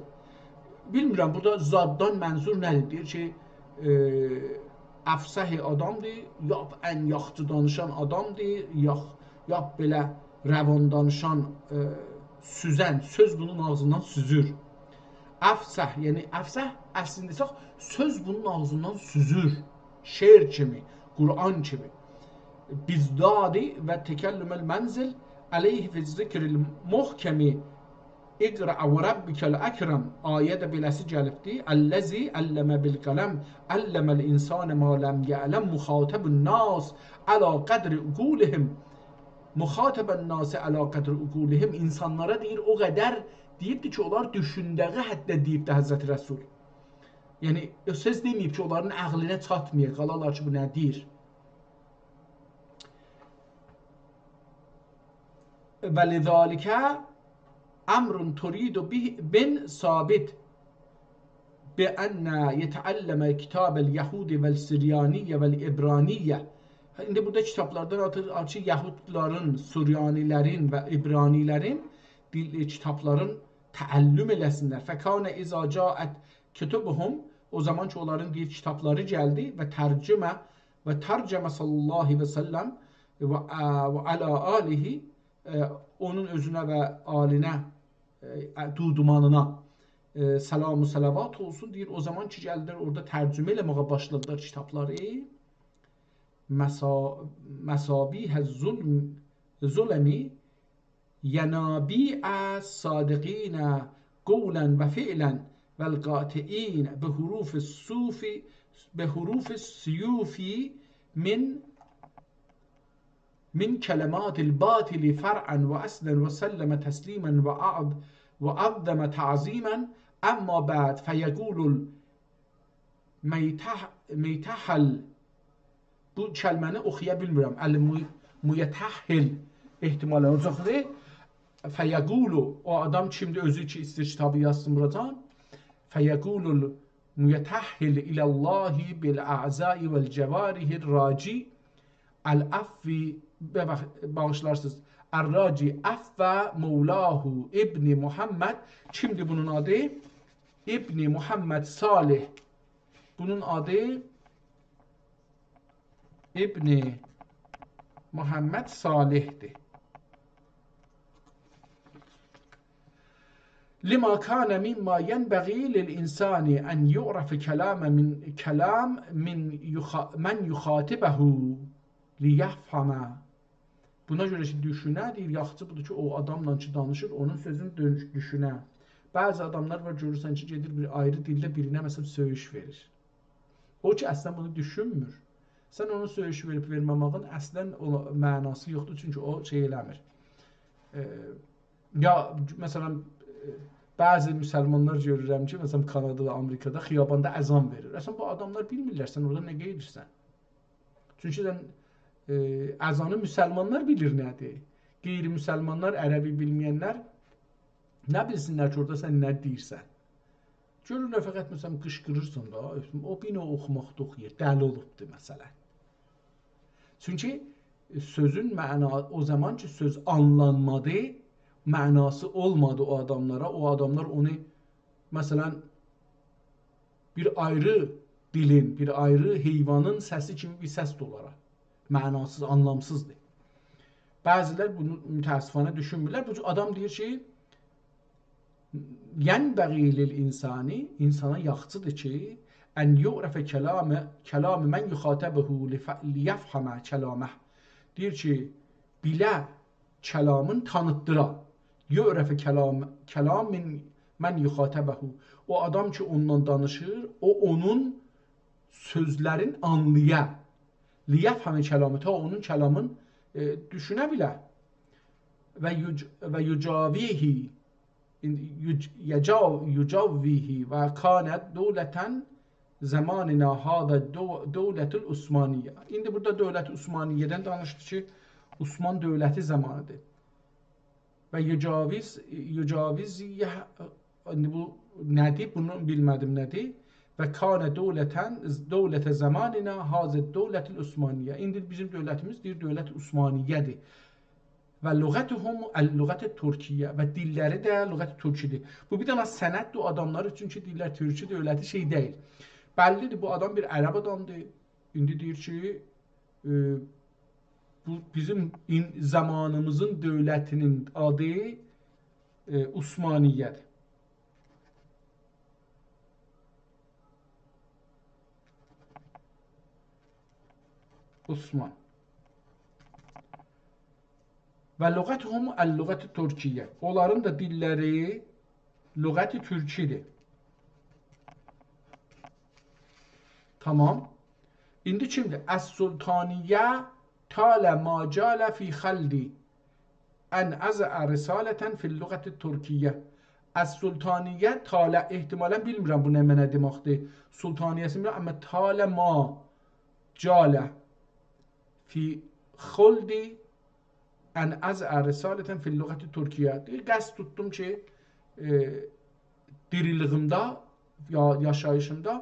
Bilmirəm, burada zaddan mənzur nədir? Deyir ki, əfsəhi adamdır, yap ən yaxçı danışan adamdır, yap belə rəvan danışan, süzən, söz bunun ağzından süzür. Əfsəh, yəni əfsəh, əslində isə söz bunun ağzından süzür. Şeir kimi, Qur'an kimi. Bizdadi və təkəllüməl mənzil əleyhi fi zikril muhkəmi İqra və rabbikəl əkrəm ayədə beləsi gəlibdi. Əlləzi əlləmə bil qələm əlləməl insanə ma ləm yələm müxatəbun nas əla qədri uqulihim. Müxatəbən nası əla qədri uqulihim. İnsanlara deyir, o qədər deyibdi ki, onlar düşündəği həddə deyibdi Həzrəti Rəsul. Yəni, söz deməyib ki, onların əqlinə çatmayır, qalarlar ki, bu nə deyir? Və lidəlikə əmrun turidu bin sabit bi'ənə yetəəlləmə kitab-el Yahudi vəl-Siryaniyyə vəl-İbraniyyə. İndi burada kitablardan atır ki, Yahudların, Suryanilərin və İbranilərin kitabların təəllüm eləsinlər. Fəkânə izə caət kütübuhum, o zaman ki, onların deyir kitabları gəldi və tərcəmə sallallahu aleyhi və səlləm və alə alihi, onun özünə və alinə, dudumanına salam-ı salavat olsun deyir. O zaman ki, gəldilər orada tərcümə eləməyə başladılar kitabları. Məsabihə zulmi yənabiə sadiqinə qovlən və fi'lən vəl-qati'in bihuruf siyufi min kələmatil batili fər'ən və əslən və səlləmə təslimən və əzzəmə ta'zimən əmmə bəd fəyəqulul meytəhəl. Bu kəlməni oxuya bilmirəm. Əl-müyətəhhil ehtimalən olacaqdır. Fəyəqulu, o adam kimdir özü ki, istir kitabı yazsın buradan. Fəyəqulul müyətəhhil iləllahi bil-ə'zai vəl-cəvarihir raci əl-əfvi, bağışlarsınız, Ər-Raci əffə Mevlahu İbni Muhammed. Kimdir bunun adı? İbni Muhammed Salih. Bunun adı İbni Muhammed Salih'dir. Lima kana mimma yenbəği lil insani en yu'rafi kelame min kelam men yuxatibəhu liyəfhəmə. Buna görə ki, düşünə, deyir, yaxçı budur ki, o adamla ki, danışır, onun sözünü düşünə. Bəzi adamlar var, görürsən ki, gedir bir ayrı dildə birinə məsələn söyüş verir. O ki, əslən bunu düşünmür. Sən onun söyüş verib verməmağın əslən mənası yoxdur, çünki o şey eləmir. Ya, məsələn, bəzi müsəlmanlar görürəm ki, məsələn, Kanadada, Amerikada xiyabanda əzan verir. Əslən, bu adamlar bilmirlər, sən orada nə qeydirsən. Çünki sən əzanı müsəlmanlar bilir nədir. Qeyri-müsəlmanlar, ərəbi bilməyənlər nə bilsinlər ki, orada sən nə deyirsən. Görürlər, fəqət məsələn, qışqırırsan da, o bina oxumaqda oxuyur, dəli olubdur məsələn. Çünki sözün mənası, o zaman ki, söz anlanmadı, mənası olmadı o adamlara, o adamlar onu, məsələn, bir ayrı dilin, bir ayrı heyvanın səsi kimi bir səs dolara. Mənasız, anlamsızdır. Bəzilər bunu mütəəssifانə düşünmürlər. Bu adam deyir ki, Yenbəği lil insani, insana yaxşıdır ki, ən yu'rafə kəlamı mən yuxatəbəhu liyəfhamə kəlaməh. Deyir ki, bilə kəlamın tanıtdıra. Yu'rafə kəlam mən yuxatəbəhu. O adam ki, ondan danışır, o onun sözlərin anlaya. Liyəfhamə kəlamı, ta onun kəlamın düşünə bilə. Və yücavihi yücavvihi və kanət dövlətən zamanina hada dövlətül Osmaniyyə. İndi burada dövlət-i Osmaniyyədən danışdı ki, Osman dövləti zamanıdır. Və yücaviziyyə, indi bu nədir? Bunu bilmədim nədir? Və kanə dövlətə zamanina hada dövlətül Osmaniyyə. İndi bizim dövlətimiz deyir, dövlət Osmaniyyədir. Və lüğətuhum əl-lüğət-i Türkiyyə və dilləri də lüğət-i Türkidir. Bu bir dənə sənəddir adamlar üçün ki, dillər Türkçü dövləti şey deyil. Bəllidir, bu adam bir ərəb adamdır. İndi deyir ki, bu bizim zamanımızın dövlətinin adı Osmaniyyədir. Osman. Və lüğətuhum əl-lüğət-i Türkiyyə. Onların da dilləri lüğət-i Türkidir. Tamam. İndi kimdir? Əs-Sultaniyyə talə macalə fi xəldi ən əzə risalətən fil-lüğət-i Türkiyyə. Əs-Sultaniyyə talə, ehtimalən bilmirəm bu nə mənə deməkdir. Sultaniyyəsi bilmirəm, amma talə macalə fi xəldi ən əzə risalətən fil-lüğət-i Türkiyyə. Qəsd tutdum ki, diriliyimdə, yaşayışımda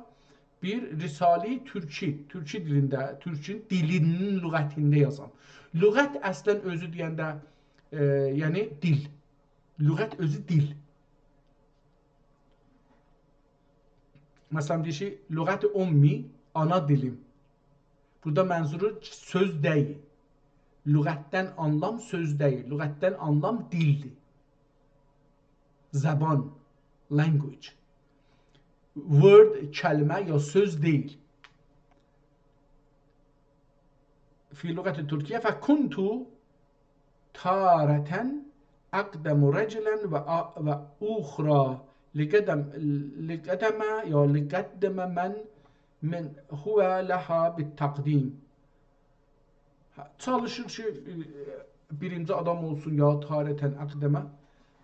bir Risale-i Türki dilində, Türkün dilinin lüğətində yazam. Lüğət əslən özü deyəndə, yəni dil. Lüğət özü dil. Məsələn, deyir ki, lüğət-i ummi, ana dilim. Burada mənzuru söz deyil. Lüğətdən anlam söz deyil. Lüğətdən anlam dildir. Zəban, language. Word, kəlmə ya söz deyil. Fi lüğət-i Türkiyyə fəkuntu tarətən əqdəmu rəcilən və uxra liqədəmə ya liqəddəmə mən huvə ləhə bittəqdim. Çalışır ki, birinci adam olsun ya tarətən əqdəmə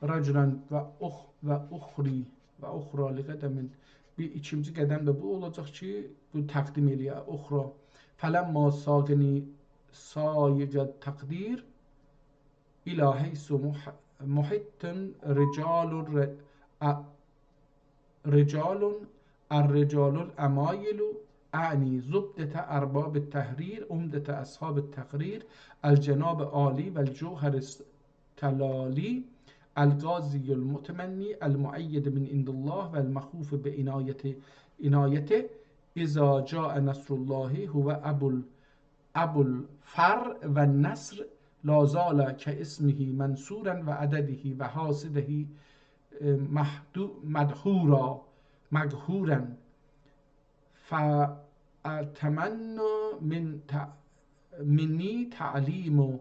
rəcilən və uxri və uxra liqədəmin. Bir ikinci qədəm də bu olacaq ki, bu təqdim eləyə, uxra. Fələmmə saqini sayiqə təqdir ilə heysu muhittun ricalun ər-ricalul əmayilu أعني زبدة أرباب التحرير أمدة أصحاب التقرير الجناب عالي والجوهر التلالي الغازي المتمني المؤيد من عند الله والمخوف بعنايته إذا جاء نصر الله هو أبو الفر والنصر لا زال كاسمه منصورا وعدده وحاسده مدحورا فأتمنى مني تعليم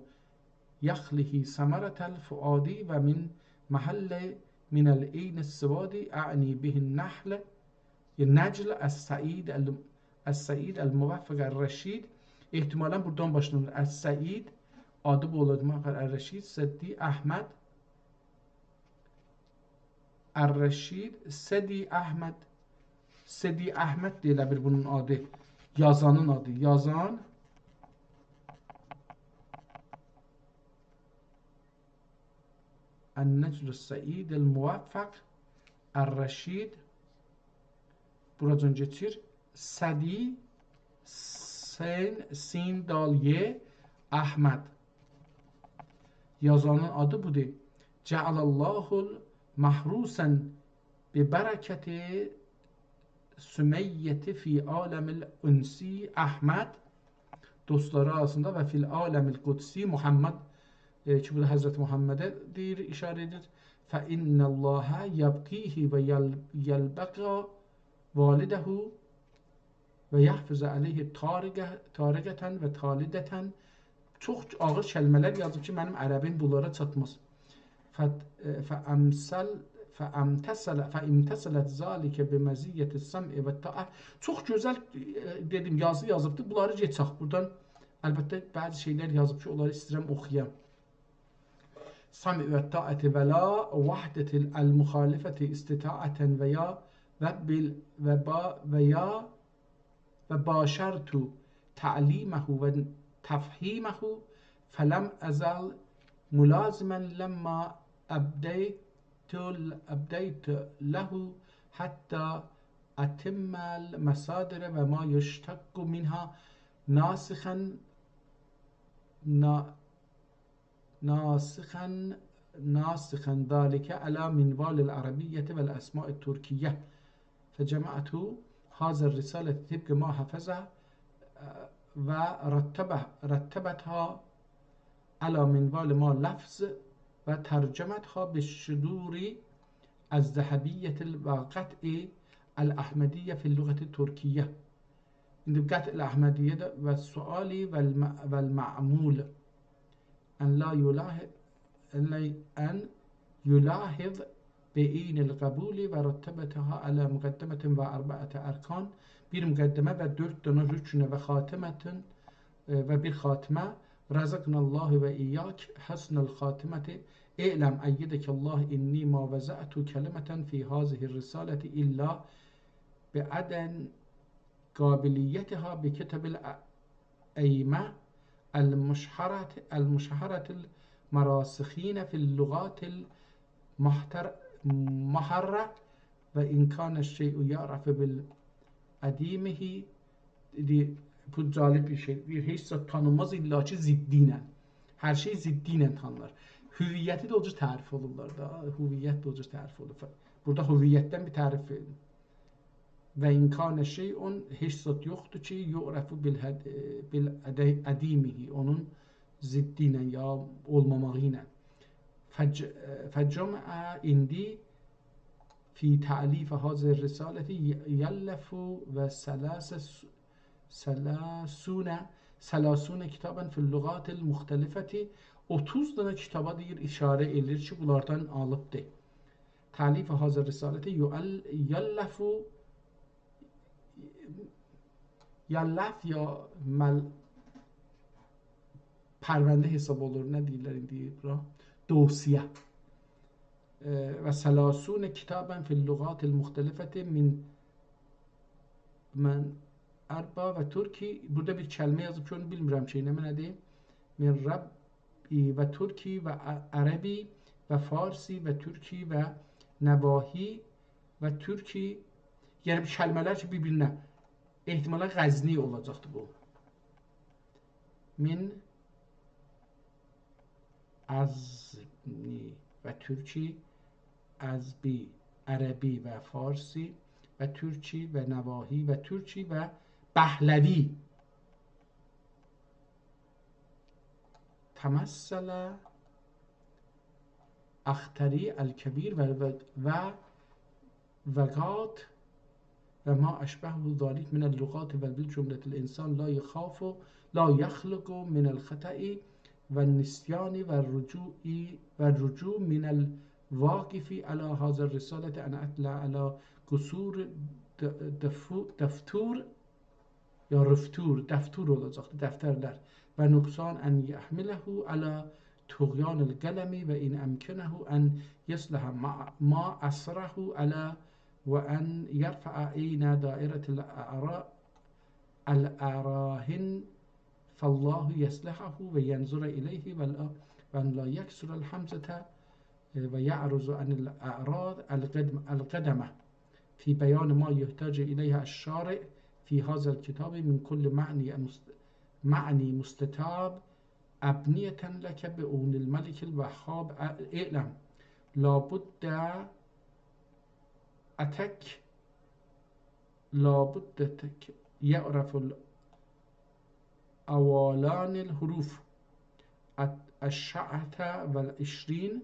يخله ثمرة الفؤاد ومن محل من العين السواد أعني به النجل السعيد الموفق الرشيد. İhtimalən buradan başlanır. Əs-Səid adı bu olacaq. Ər-Rəşid, Səddi Əhməd. Ər-Rəşid, Səddi Əhməd. Səddi Əhməd deyilə bir bunun adı. Yazanın adı. Yazan Ən-Nəcl Səid el-Muvaffaq Ər-Rəşid. Buradan geçir. Səddi Sin Dalye Ahmed. Yazanın adı budur. Cealallahul mahrusen bi bereketi Sümeyyeti fi alemil unsi Ahmed. Dostları arasında ve fil alemil kudsi Muhammed ki bu da Hazreti Muhammed'e deyir, işare edir. فإن الله يبقيه ويلبقى والده و yahfız aleyhi tarigeten ve talideten. Çox ağır kəlmələr yazıb ki, mənim ərəbim bunlara çatmaz. فَاِمْتَسَلَتْ ذَٰلِكَ بِمَزِيَّةِ السَّمْءِ وَالتَّاءَ. Çox gözəl dedim, yazı yazıbdır. Bunları geçək. Buradan əlbəttə bəzi şeylər yazıb ki, onları istəyirəm oxuyam. Sami və taati və la vahdetil el-muhalifeti istitaaten və ya və başartu ta'limehu və tafhimehu felem ezal mulazimen lemma أبديت له حتى أتم المصادر وما يشتق منها ناسخا ذلك على منوال العربية والأسماء التركية فجمعت هذا الرسالة طبق ما حفظه ورتبتها على منوال ما لفظ و ترجمتها بالشذور الذهبية وقطع الأحمدية في اللغة التركية. عند قطع الأحمدية والسؤال والمعمول أن يلاحظ بعين القبول ورتبتها على مقدمة وأربعة أركان. bir müqəddimə və 4 dənə rüknə və xatimətən və bir xatimə. Razaqnallahu və iyyək hasnal xatimati. İ'lem eyyidəkallah inni ma vəzə'tu kəlimətən fi hazihi risaleti illa bi'adən qabiliyyətiha bi kitabil əymə el-müşaharatil marasixine fil lugatil maharra ve inkâne şey'u ya'rafu bil adimihi. Bu cəlib bir şey. Heç zat tanınmaz illa ki ziddiyle. Her şey ziddiyle tanınır. Hüviyyəti də o cür tərif olurlar da. Hüviyyət də o cür tərif olur. Burada hüviyyətdən bir tərif verin. Və inkâne şey'un, heç zat yoxdur ki yu'rafu bil adimihi. Onun ziddiyle ya olmamağı ilə. Fəcəmə indi fi ta'lif hazır risaleti yellefu ve selasune kitaben fil lugatil muhtelifeti. 30 tane kitaba deyir, işarə edilir ki, bunlardan alıbdır. Ta'lif hazır risaleti yellefu yellef ya pərvəndə hesab olur. Nə deyirlər indi bura? Dosya. Və selasune kitaben fil lugatil muhtelifeti min Arba və Türki. Burada bir kəlmə yazıb ki, onu bilmirəm ki, nədir? Min Rabbi və Türki və Ərəbi və Farsi və Türki və Nəvahi və Türki. Yəni bir kəlmələr ki, bir-birinə ehtimala Qəzni olacaqdır bu. Min Azmi və Türki, Azbi, Ərəbi və Farsi və Türki və Nəvahi və Türki və Pəhləvi. Təməssələ Əxtəri Əl-Kəbir və vəqat və ma əşbəhu zalik minəl lüqat və bil cümlətil insan la yaxluqu minəl xətəi və nisyani və rücu minəl vaqifi alə hazır risaleti ən ətlə alə qusur dəftur ya rüftur, dəftur olacaqdır, dəftərlər və nüqsan ən yəhmiləhu alə tuğyanil qələmi və in əmkənəhu ən yesləhə ma əsrəhu alə və ən yərfəə eynə dairətil əl-ərahin fəllahu yesləhəhu və yənzurə iləyhi və ən la yəksürəl həmzətə və ya'ruzu anil a'rad el-qədəmə fi beyan ma yuhtacu ileyha eş-şari fi hazal kitabı min kulli ma'ni mustatab abniyeten leke bi unil melikil vehhab i'lem labudde ya'raful awalanil huruf eş-şa'ate vel işrin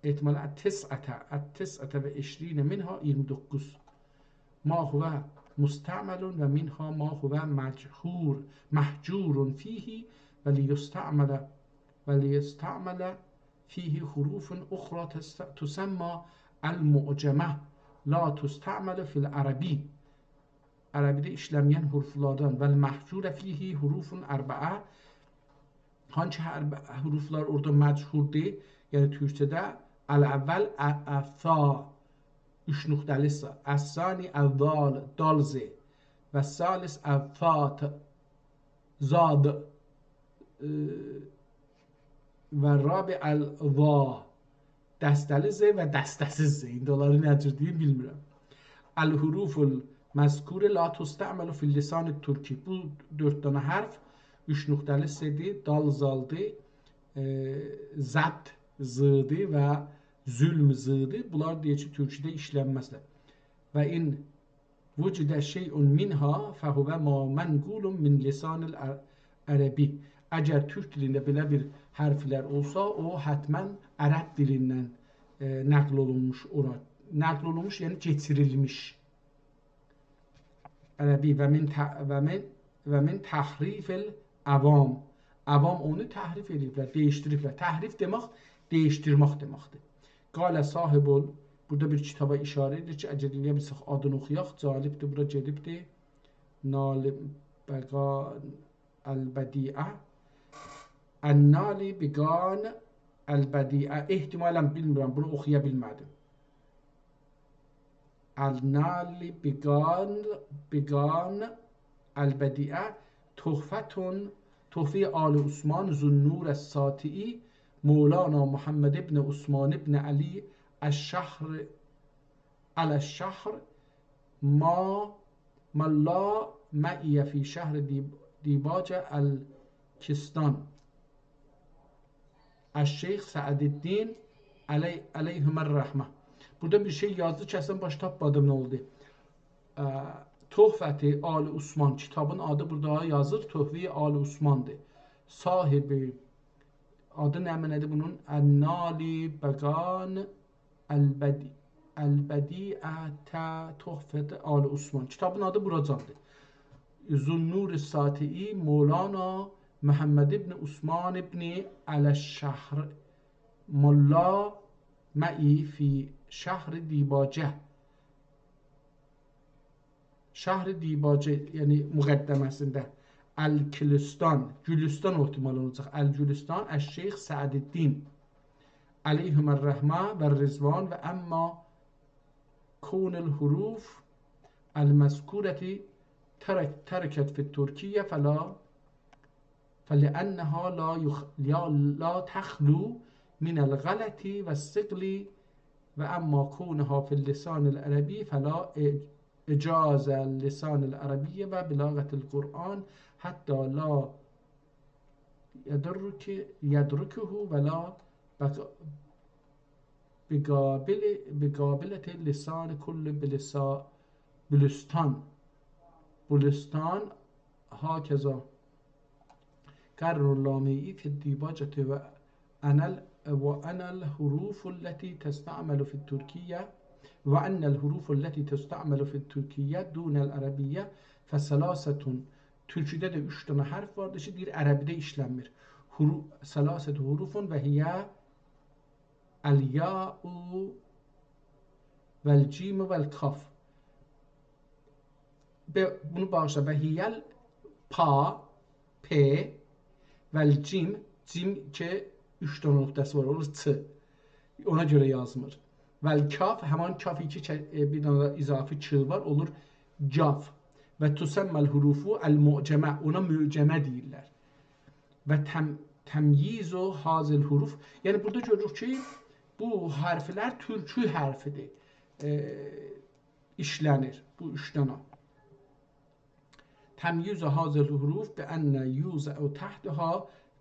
ehtimal at-tis'ate ve 20 minha 29 ma huve musta'melun ve minha ma huve mahcurun fihi ve liyusta'mele fihi hurufun ukhra tusemma el-mu'cemeh la tusta'melu fil arabi. Ərəbidə işləməyən huruflardan və mahcure fihi hurufun ərbəə, hangi huruflar orada məchurdur, yəni türkçədə əl-əvvəl əffa 3 nöqtəli, əs-sani əl-zal dal-z və salis əl-fat zad və rabi əl-va dəstəli z və dəstəsiz z. İndi onları nə cür deyim bilmirəm. Əl-huruful məzkure la tusta'melu fil lisan türki. Bu 4 dənə hərf 3 nöqtəli s'dir, dal zaldır, zət z'dir və zülm z'dir. Bunlar deyək ki, türkçədə işlənməzlər. Və in vücidə şey'un minha fəhuvə ma mənqulun min lisanil ərəbi. Əgər türk dilində belə bir hərflər olsa, o həttəmən ərəb dilindən nəql olunmuş ora. Nəql olunmuş, yəni keçirilmiş. Ərəbi və min təhrifil əvam. Əvam onu təhrif ediblər, değişdiriblər. Təhrif demək, değişdirmək deməkdir. Qalə sahibul, burada bir kitaba işarə edir ki, əgər eləyə bilsək adını oxuyaq, calibdir, bura gedibdir. Nali bəqan əl-bədiə. Ən-nali bəqan əl-bədiə. Ehtimalən bilmirəm, bunu oxuya bilmədim. Ən-nali bəqan əl-bədiə tuhfətun tuhfi Ali Osman Zunnur Es-Sati'i Mevlana Muhammed ibn Osman ibn Ali Eş-Şahr Al-Şahr Malla Ma'iyye fi şehr Dibace El-Kistan Eş-Şeyh Sa'deddin Aleyhümerrahmeh. Burada bir şey yazdı ki, əslən baş tapmadım, nə oldu? Tuhfəti Ali Osman, kitabın adı burada yazır, Tuhfi Ali Osman'dır. Sahibi, adı nədir bunun? Ən-nali bəqan əl-bədiətə Tuhfəti Ali Osman. Kitabın adı buracaqdır. Zunnur Es-Sati'i Mevlana Muhammed ibn Osman ibn Al-Şahr Molla Ma'i fi şehr Dibace. Şəhr Dibace, yəni müqəddəməsində Əl-Kilistan, Gülüstan ehtimal olacaq. Əl-Gülüstan, Əş-Şeyx Sa'deddin Aleyhümerrahmə və Rizvan və əmma kunul huruf el-məzkurəti tərəkət fit-Türkiyyə fəliənnəhə la təxlu minəl-qələti və s-siqli və əmma kunəhə fil-lisanil ərəbi fəla إجاز اللسان العربية وبلاغة القرآن حتى لا يدركه ولا بقابلة اللسان كل بلستان هكذا كرر اللامئي في الديباجة وأنا الحروف التي تستعمل في التركية وأن الحروف التي تستعمل في التركية دون العربية فثلاثة. Türkçədə də 3 dənə hərf vardır ki, deyir ərəbidə işlənmir. Salasət hurufun və hiyə əl-ya'u vəl-cimu vəl-kaf. Bunu bağışla. Və hiyəl pa, p vəl-cim, cim ki 3 dənə nöqtəsi var, olur ç. Ona görə yazmır. Vəl-kaf, həman kaf 2 bir dənə izafi ç var, olur caf. Və tusəmməl hurufu əl-mu'cəmə, ona mü'cəmə deyirlər. Və təmyizu hazil huruf, yəni burada görürük ki, bu hərflər türkü hərfidir, işlənir, bu 3 dənə. Təmyizu hazil huruf bi ənə yuzəu təhdəha,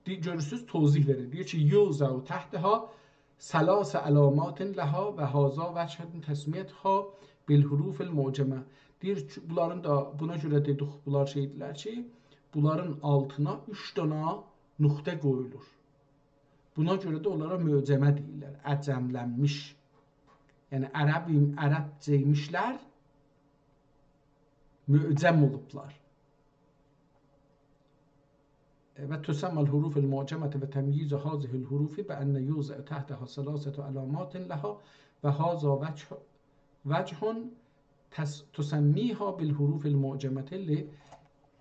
görürsünüz, tozih verir, deyir ki, yuzəu təhdəha ثلاث علامات لها və haza vəchətun təsmiyyətha bil hurufil mu'cəmə. Deyir ki, bunların da buna görə dedik, bunlar şeydirlər ki, bunların altına 3 dənə nöqtə qoyulur. Buna görə də onlara möcəmə deyirlər, əcəmlənmiş. Yəni ərəbcəymişlər, möcəm olublar. Və tüsəmməl hurufil mu'cəmətə və təmyizə hazihil hurufi bə ənə yuzə təhtəhə səlasətə əlamatın ləhə və hazə vəchun tüsəmmiha bil hurufil mu'cəmətə li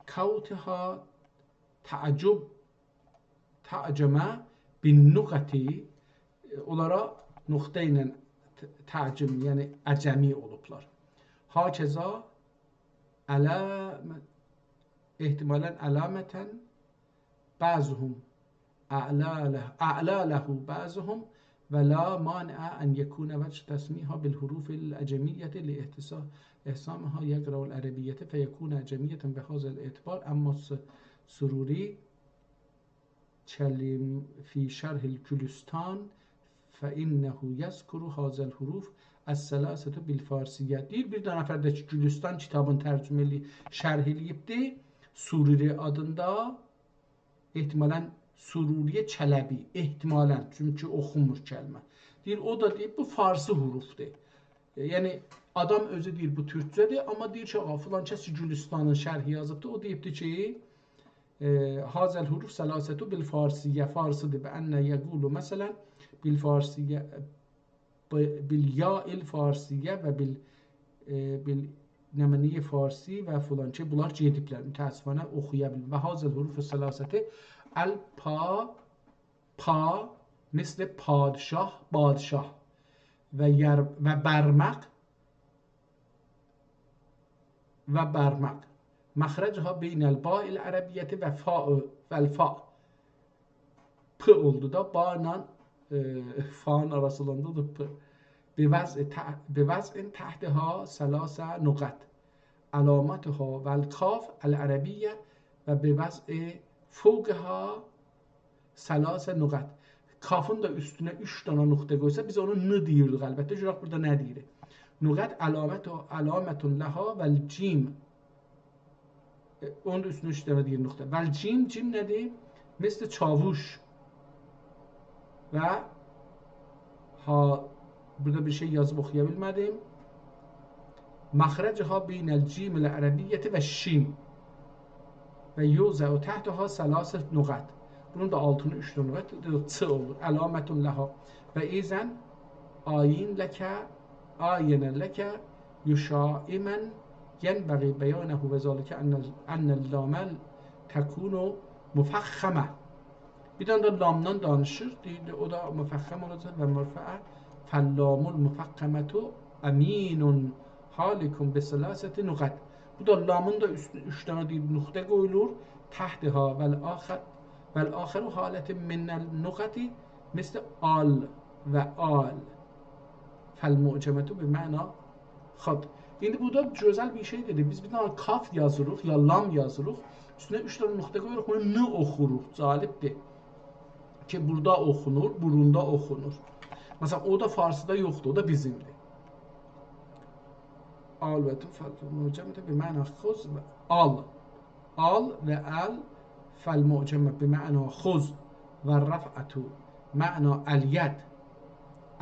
kavtihə tə'cəmə bin nüqəti, onlara nöqtə ilə tə'cim, yəni əcəmi olublar. Hakeza ehtimalən əlamətən bəzuhum ə'laləhu bəzuhum və la maniə ən yekунə vəcə təsmiha bil hurufil əcəmiyyəti li ihsamha yəqrəul ərəbiyyəti fəyəkunə əcəmiyyətən bəhazəl etibar əmma sururi fi şərhil Gülistan fəinnəhu yəzkuru hazəl huruf əs-sələsətü bil farsiyyə. Deyir, bir nəfər də ki, Gülistan kitabını tərcüməli şərh eləyibdir, Sururi adında, ehtimalən Sururiyə Çələbi, ehtimalən, çünki oxunmur kəlmə. Deyir, o da deyib, bu farsı hurufdur. Yəni, adam özü deyir, bu türkcədir, amma deyir ki, filan kəsi Gülistanın şərhi yazıbdır, o deyibdir ki, hazəl huruf sələsətü bil farsiyyə, farsıdır. Və ənə yəqulu, məsələn, bil farsiyyə, bil ya'il farsiyyə və bil nəməniyyə farsi və filan ki, bunlar gediblər, mütəəssifənə oxuya bilir. Və hazəl huruf sələsəti pa, misli padişah, badişah və bərmək və bərmək. Məxrəcəha beynəl ba'il ərəbiyyəti və fəl-fa. P oldu da, ba ilə fa'nın arasında da p. Bivəz'in təhtihə sələsə nüqət. Əlamətihə vəl-kaf əl-ərəbiyyə və bivəz'i fəvqihə sələsə nüqət. Kafın da üstünə 3 dənə nöqtə qoysa, biz onu n deyirdik, əlbəttə, görək burada nə deyirik. Nüqət əlamətun ləhə vəl-cim. Onun da üstünə 3 dənə deyir nöqtə. Vəl-cim, cim nədir? Misli çavuş. Və burada bir şey yazıb oxuya bilmədim. Məxrəcəha beynəl cimil ərəbiyyəti və şin. Və yuzəu təhtəhə sələsə nüqət. Bunun da altını 3 dənə nüqət, ç olur. Əlamətun ləhə. Və izən ayin ləkə, ayinə ləkə, yuşaimən yenbəği bəyanəhu və zalikə ənəl ləməl təkunu müfəxxəmə. Bir dənə də lamdan danışır, deyir, o da müfəxxəm olacaq və mürfəə fəllamul müfəxxəmətu əminun halikun bisələsəti nüqət. Bu da lamın da üstünə 3 dənə deyir, nüqtə qoyulur, təhtihə vəl-axəru halətin minnəl nüqəti misli al və al fəl-mu'cəmətu bi məna xad. İndi burada gözəl bir şey dedi. Biz bir dənə kaf yazırıq, ya lam yazırıq, üstünə 3 dənə nüqtə qoyuruq, bunu n oxuruq, calibdir. Ki, burada oxunur, burunda oxunur. Məsələn, o da farsıda yoxdur, o da bizimdir. Al və fəl-mu'cəmətu bi məna xuz və al. Al və əl fəl-mu'cəmə bi məna xuz və rəf'ətu məna əl-yəd.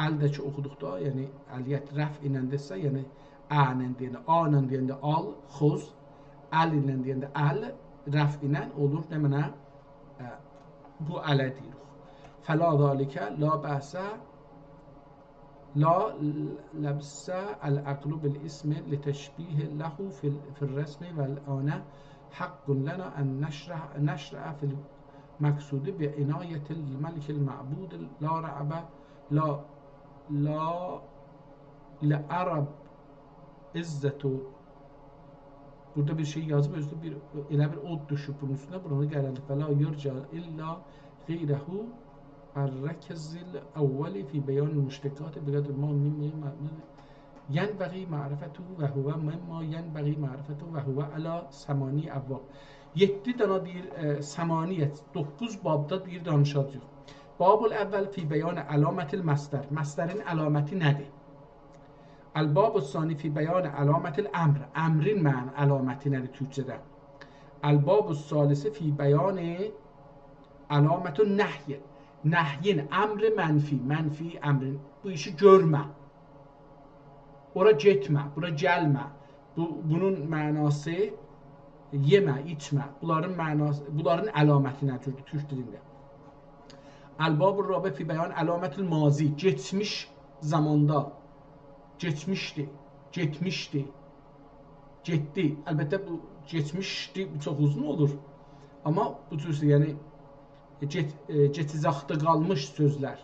Əl də ki, oxuduqda, yəni əl-yəd rəf ilə desə, yəni ənlə deyəndə, anlə deyəndə al, xuz, əl ilə deyəndə əl, rəf ilə olur, nə mənə? Bu ələ deyirik. Fəla zalikə, la bəsə, la ləbsə əl-əqlu bil-ismi li-təşbih ləhu fil-rəsmi vəl-ənə haqqun lənə ən nəşrə fil-məqsudi bi-inayətil-məlikil-mə'bud la rə'bə la lə'ərəb İzzətu. Burada bir şey yazıb, özdə elə bir od düşüb bunun üstünə, buranı qərəndik. Və la yurca illa qeyrəhu ər-rəkəzil əvvəli fi bəyanil müştəqatı biqədr ma yənbəği ma'rifətu və huvə məmmə yənbəği ma'rifətu və huvə ələ səmani əvvəb. 7 dənə deyir, səmaniyyət, 9 babda deyir, danışacaq. Babul əvvəl fi bəyanə əlamətil məstər. Məstərin əlaməti nədir? Əl-babul sani fi bəyanə əlamətil əmr. Əmrin əlaməti nədir türkçədə? Əl-babul salisi fi bəyanə əlamətun nəhyə. Nəhyin, əmri mənfi, mənfi əmrin. Bu işi görmə. Ora getmə, bura gəlmə. Bunun mənası yemə, içmə. Bunların əlaməti nədir türk dilində? Əl-babur rabi fi bəyan əlamətil mazi, geçmiş zamanda, geçmişdi, getmişdi, getdi. Əlbəttə bu geçmişdi çox uzun olur. Amma bu cür yəni getizaqda qalmış sözlər.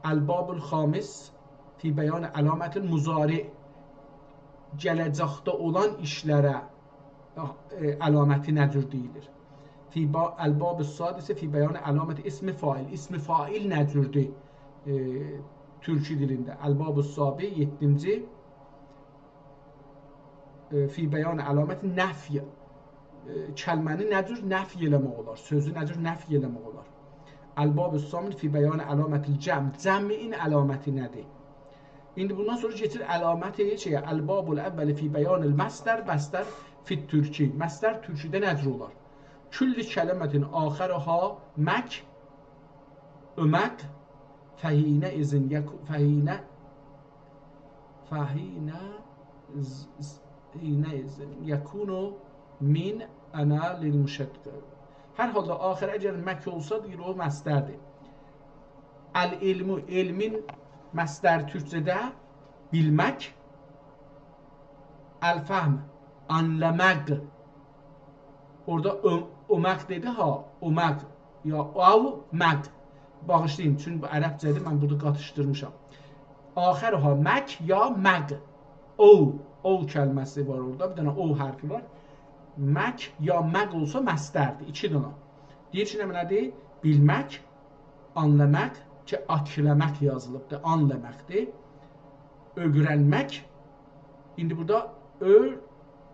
Əl-babul xamis fi bəyan əlamətil muzari, gələcəkdə olan işlərə əlaməti nədir deyilir. Əl-babul sadisi fi bəyan əlaməti ismi fail. İsmi fail nədirdir türkü dilində? Əl-babul sabi 7-ci fi bəyan əlaməti nəfy. Kəlməni nədir? Nəfy eləmək olar. Sözü nədir? Nəfy eləmək olar. Əl-babul samin fi bəyan əlamətil cəm. Cəmin əlaməti nədir? İndi bundan sonra keçir əlaməti şeyə. Əl-babul əvvəli fi bəyanil məsdər, məsdər fit türki. Məsdər türküdə nədir olar? Külli kələmətin axərəha mək, ömək, fəhinə izin yəkunu min ənə lil müşəddəd. Hər halda axir əgər mək olsa deyir o məsdərdir. Əl-ilmu, elmin məsdər türkcədə bilmək, əl-fəhm, anlamaq. Orada ömək dedi ha, ömək ya məq. Bağışlayın, çünki bu ərəbcədir, mən burada qatışdırmışam. Axir ha mək ya məq. O kəlməsi var orada, bir dənə o hərfi var. Mək ya məq olsa məsdərdir, iki dənə. Deyir ki, nədir? Bilmək, anlamaq ki, akləmək yazılıbdır, anlamaqdır. Öyrənmək, indi burada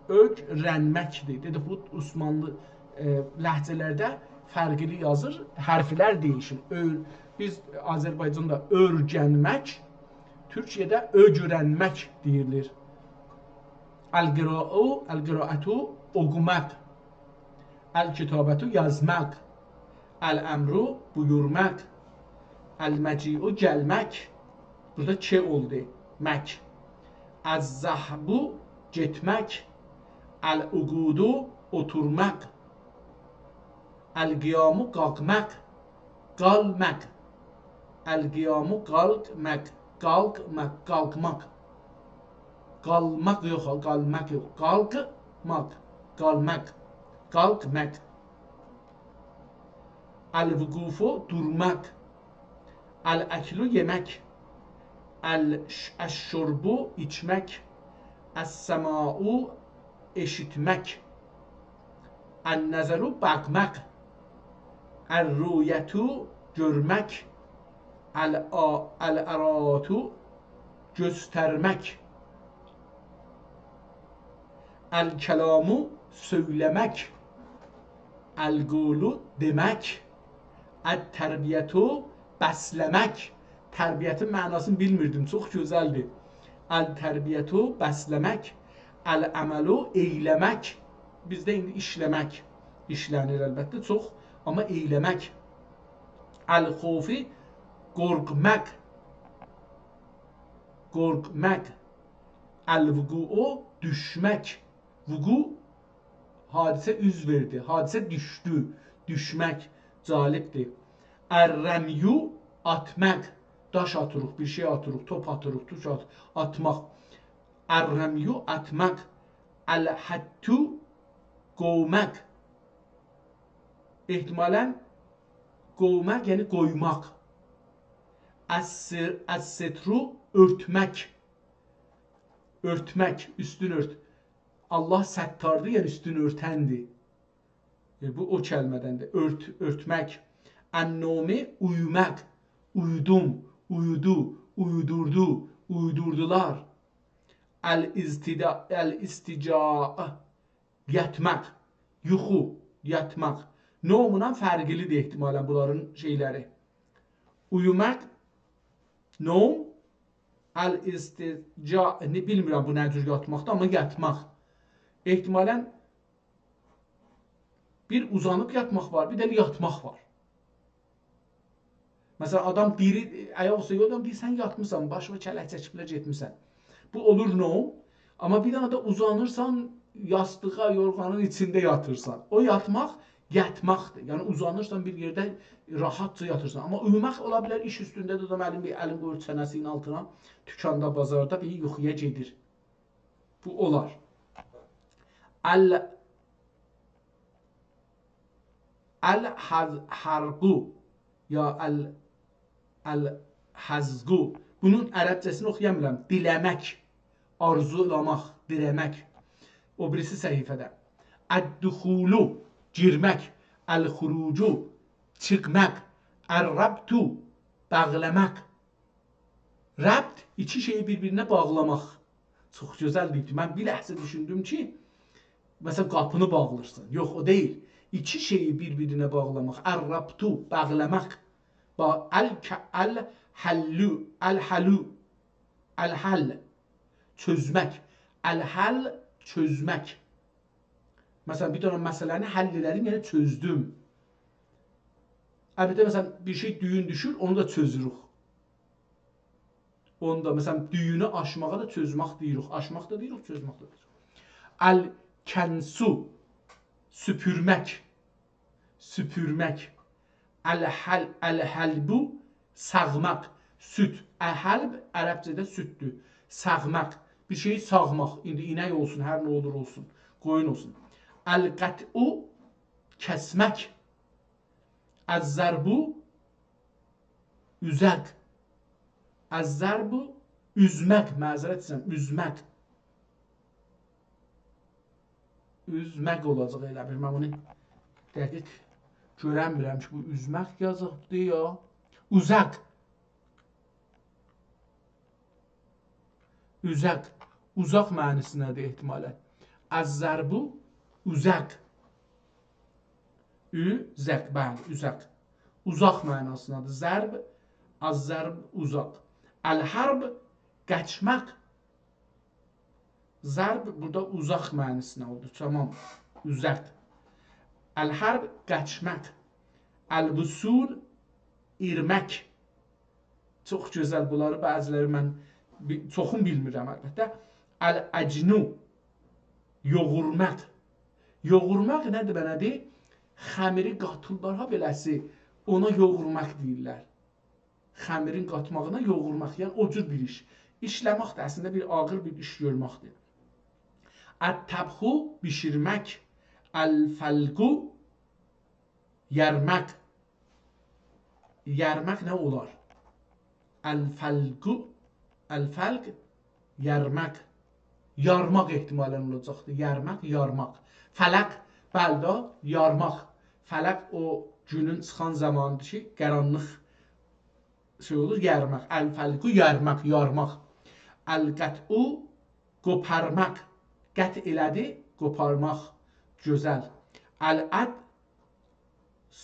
öyrənməkdir. Dedi, bu Osmanlı ləhcələrdə fərqli yazır, hərflər deyişir. Biz Azərbaycanda öyrənmək, Türkiyədə öyrənmək deyilir. Əl-qiraətu oxumaq, əl-kitabətu yazmaq, əl-əmru buyurmaq, əl-məciu gəlmək. Burada K oldu, mək. Əz-zəhbu getmək, əl-uqudu oturmaq, əl-qiyamu qalxmaq, qalmaq, əl-qiyamu qalxmaq, qalxmaq, qalxmaq, qalmaq yox, qalmaq yox, qalxmaq, qalmaq, qalxmaq, əl-vuqufu durmaq, əl-əklu yemək, əş-şurbu içmək, əs-səma'u eşitmək, ən-nəzəru baxmaq, ər-ruyətu görmək, əl-əratu göstərmək, əl-kəlamu söyləmək, əl-qulu demək, əl-tərbiyyətu bəsləmək. Tərbiyyətin mənasını bilmirdim, çox gözəldir. Əl-tərbiyyətu bəsləmək, əl-əməlu eyləmək. Bizdə indi işləmək, işlənir əlbəttə çox, amma eyləmək. Əl-xofi qorxmaq, qorxmaq. Əl-vuquu düşmək. Vuqu hadisə üz verdi, hadisə düşdü, düşmək. Calibdir. Ər-rəmyu atmaq. Daş atırıq, bir şey atırıq, top atırıq, tuş atmaq. Ər-rəmyu atmaq. Əl-həttu qovmaq. Ehtimalən qovmaq, yəni qoymaq. Əs-sitru örtmək. Örtmək, üstün ört. Allah səttardır, yəni üstün örtəndir. Bu o kəlmədəndir. Örtmək. Ən-nomi uyumaq. Uyudum, uyudu, uyudurdu, uyudurdular. Əl-istica yatmaq. Yuxu, yatmaq. Nomundan fərqlidir ehtimalən bunların şeyləri. Uyumaq, nom, əl-istica, bilmirəm bu nə cür yatmaqdır, amma yatmaq. Ehtimalən bir uzanıb yatmaq var, bir də yatmaq var. Məsələn, adam biri ayaq üstə yoldan deyir, sən yatmısan, başına kələk çəkiblər getmisən. Bu olur no. Amma bir dənə də uzanırsan, yastığa, yorğanın içində yatırsan. O yatmaq yatmaqdır. Yəni uzanırsan bir yerdə rahatca yatırsan. Amma uyumaq ola bilər iş üstündə də adam əlin qoyur çənəsinin altına, dükanda, bazarda bir yuxuya gedir. Bu olar. Əl-harqu ya əl-həzqu. Bunun ərəbcəsini oxuyamıram. Diləmək, arzulamaq, diləmək. O birisi səhifədə. Əd-duxulu, girmək. Əl-xurucu, çıxmaq. Ər-rabtu, bağlamaq. Rabt, iki şeyi bir-birinə bağlamaq. Çox gözəl deyibdir. Mən bir ləhsə düşündüm ki, məsələn, qapını bağlayırsan. Yox, o deyil. İki şeyi bir-birinə bağlamaq. Ər-rabtu, bağlamaq. Əl-həllu, əl-həll, çözmək. Əl-həll, çözmək. Məsələn, bir dənə məsələni həll elədim, yəni çözdüm. Əlbəttə, məsələn, bir şey düyün düşür, onu da çözürük. Onu da, məsələn, düyünü aşmağa da çözmək deyirik. Aşmaq da deyirik, çözmək da deyirik. Əl-kənsu, süpürmək. Süpürmək. Əl-həlbu, sağmaq. Süt. Əl-həlb ərəbcədə süddür. Sağmaq. Bir şeyi sağmaq. İndi inək olsun, hər nə olur olsun. Qoyun olsun. Əl-qət'u, kəsmək. Əz-zərbu, üzək. Əz-zərbu, üzmək. Məzərət etsən, üzmək. Üzmək olacaq elə bir. Mən bunu dəqiq görənmirəm ki, bu üzmək yazıqdır ya. Uzaq. Uzaq. Uzaq mənisinədir ehtimalən. Əz-zərbu, uzaq. Üzaq, bəli, uzaq. Uzaq mənasındadır. Zərb, az-zərb, uzaq. Əl-hərb, qaçmaq. Zərb burada uzaq mənisinə oldu. Tamam, uzaq. Əl-hərb, qaçmaq. Əl-busul, irmək. Çox gözəl bunları, bəziləri mən çoxun bilmirəm əlbəttə. Əl-əcnu, yoğurmaq. Yoğurmaq nədir belədir? Xəmiri qatırlar ha beləsi, ona yoğurmaq deyirlər. Xəmirin qatmağına yoğurmaq, yəni o cür bir iş. İşləmək də əslində bir ağır bir iş görməkdir. Ət-təbxu, bişirmək. Əl-fəlqu, yərmək. Yərmək nə olar? Əl-fəlqu, əl-fəlq, yərmək. Yarmaq ehtimalən olacaqdır. Yərmək, yarmaq. Fələq, bəldə, yarmaq. Fələq o günün çıxan zamanıdır ki, qaranlıq şey olur, yarmaq. Əl-fəlqu, yarmaq, yarmaq. Əl-qət'u, qoparmaq. Qət elədi, qoparmaq. Gözəl. Əl-əd,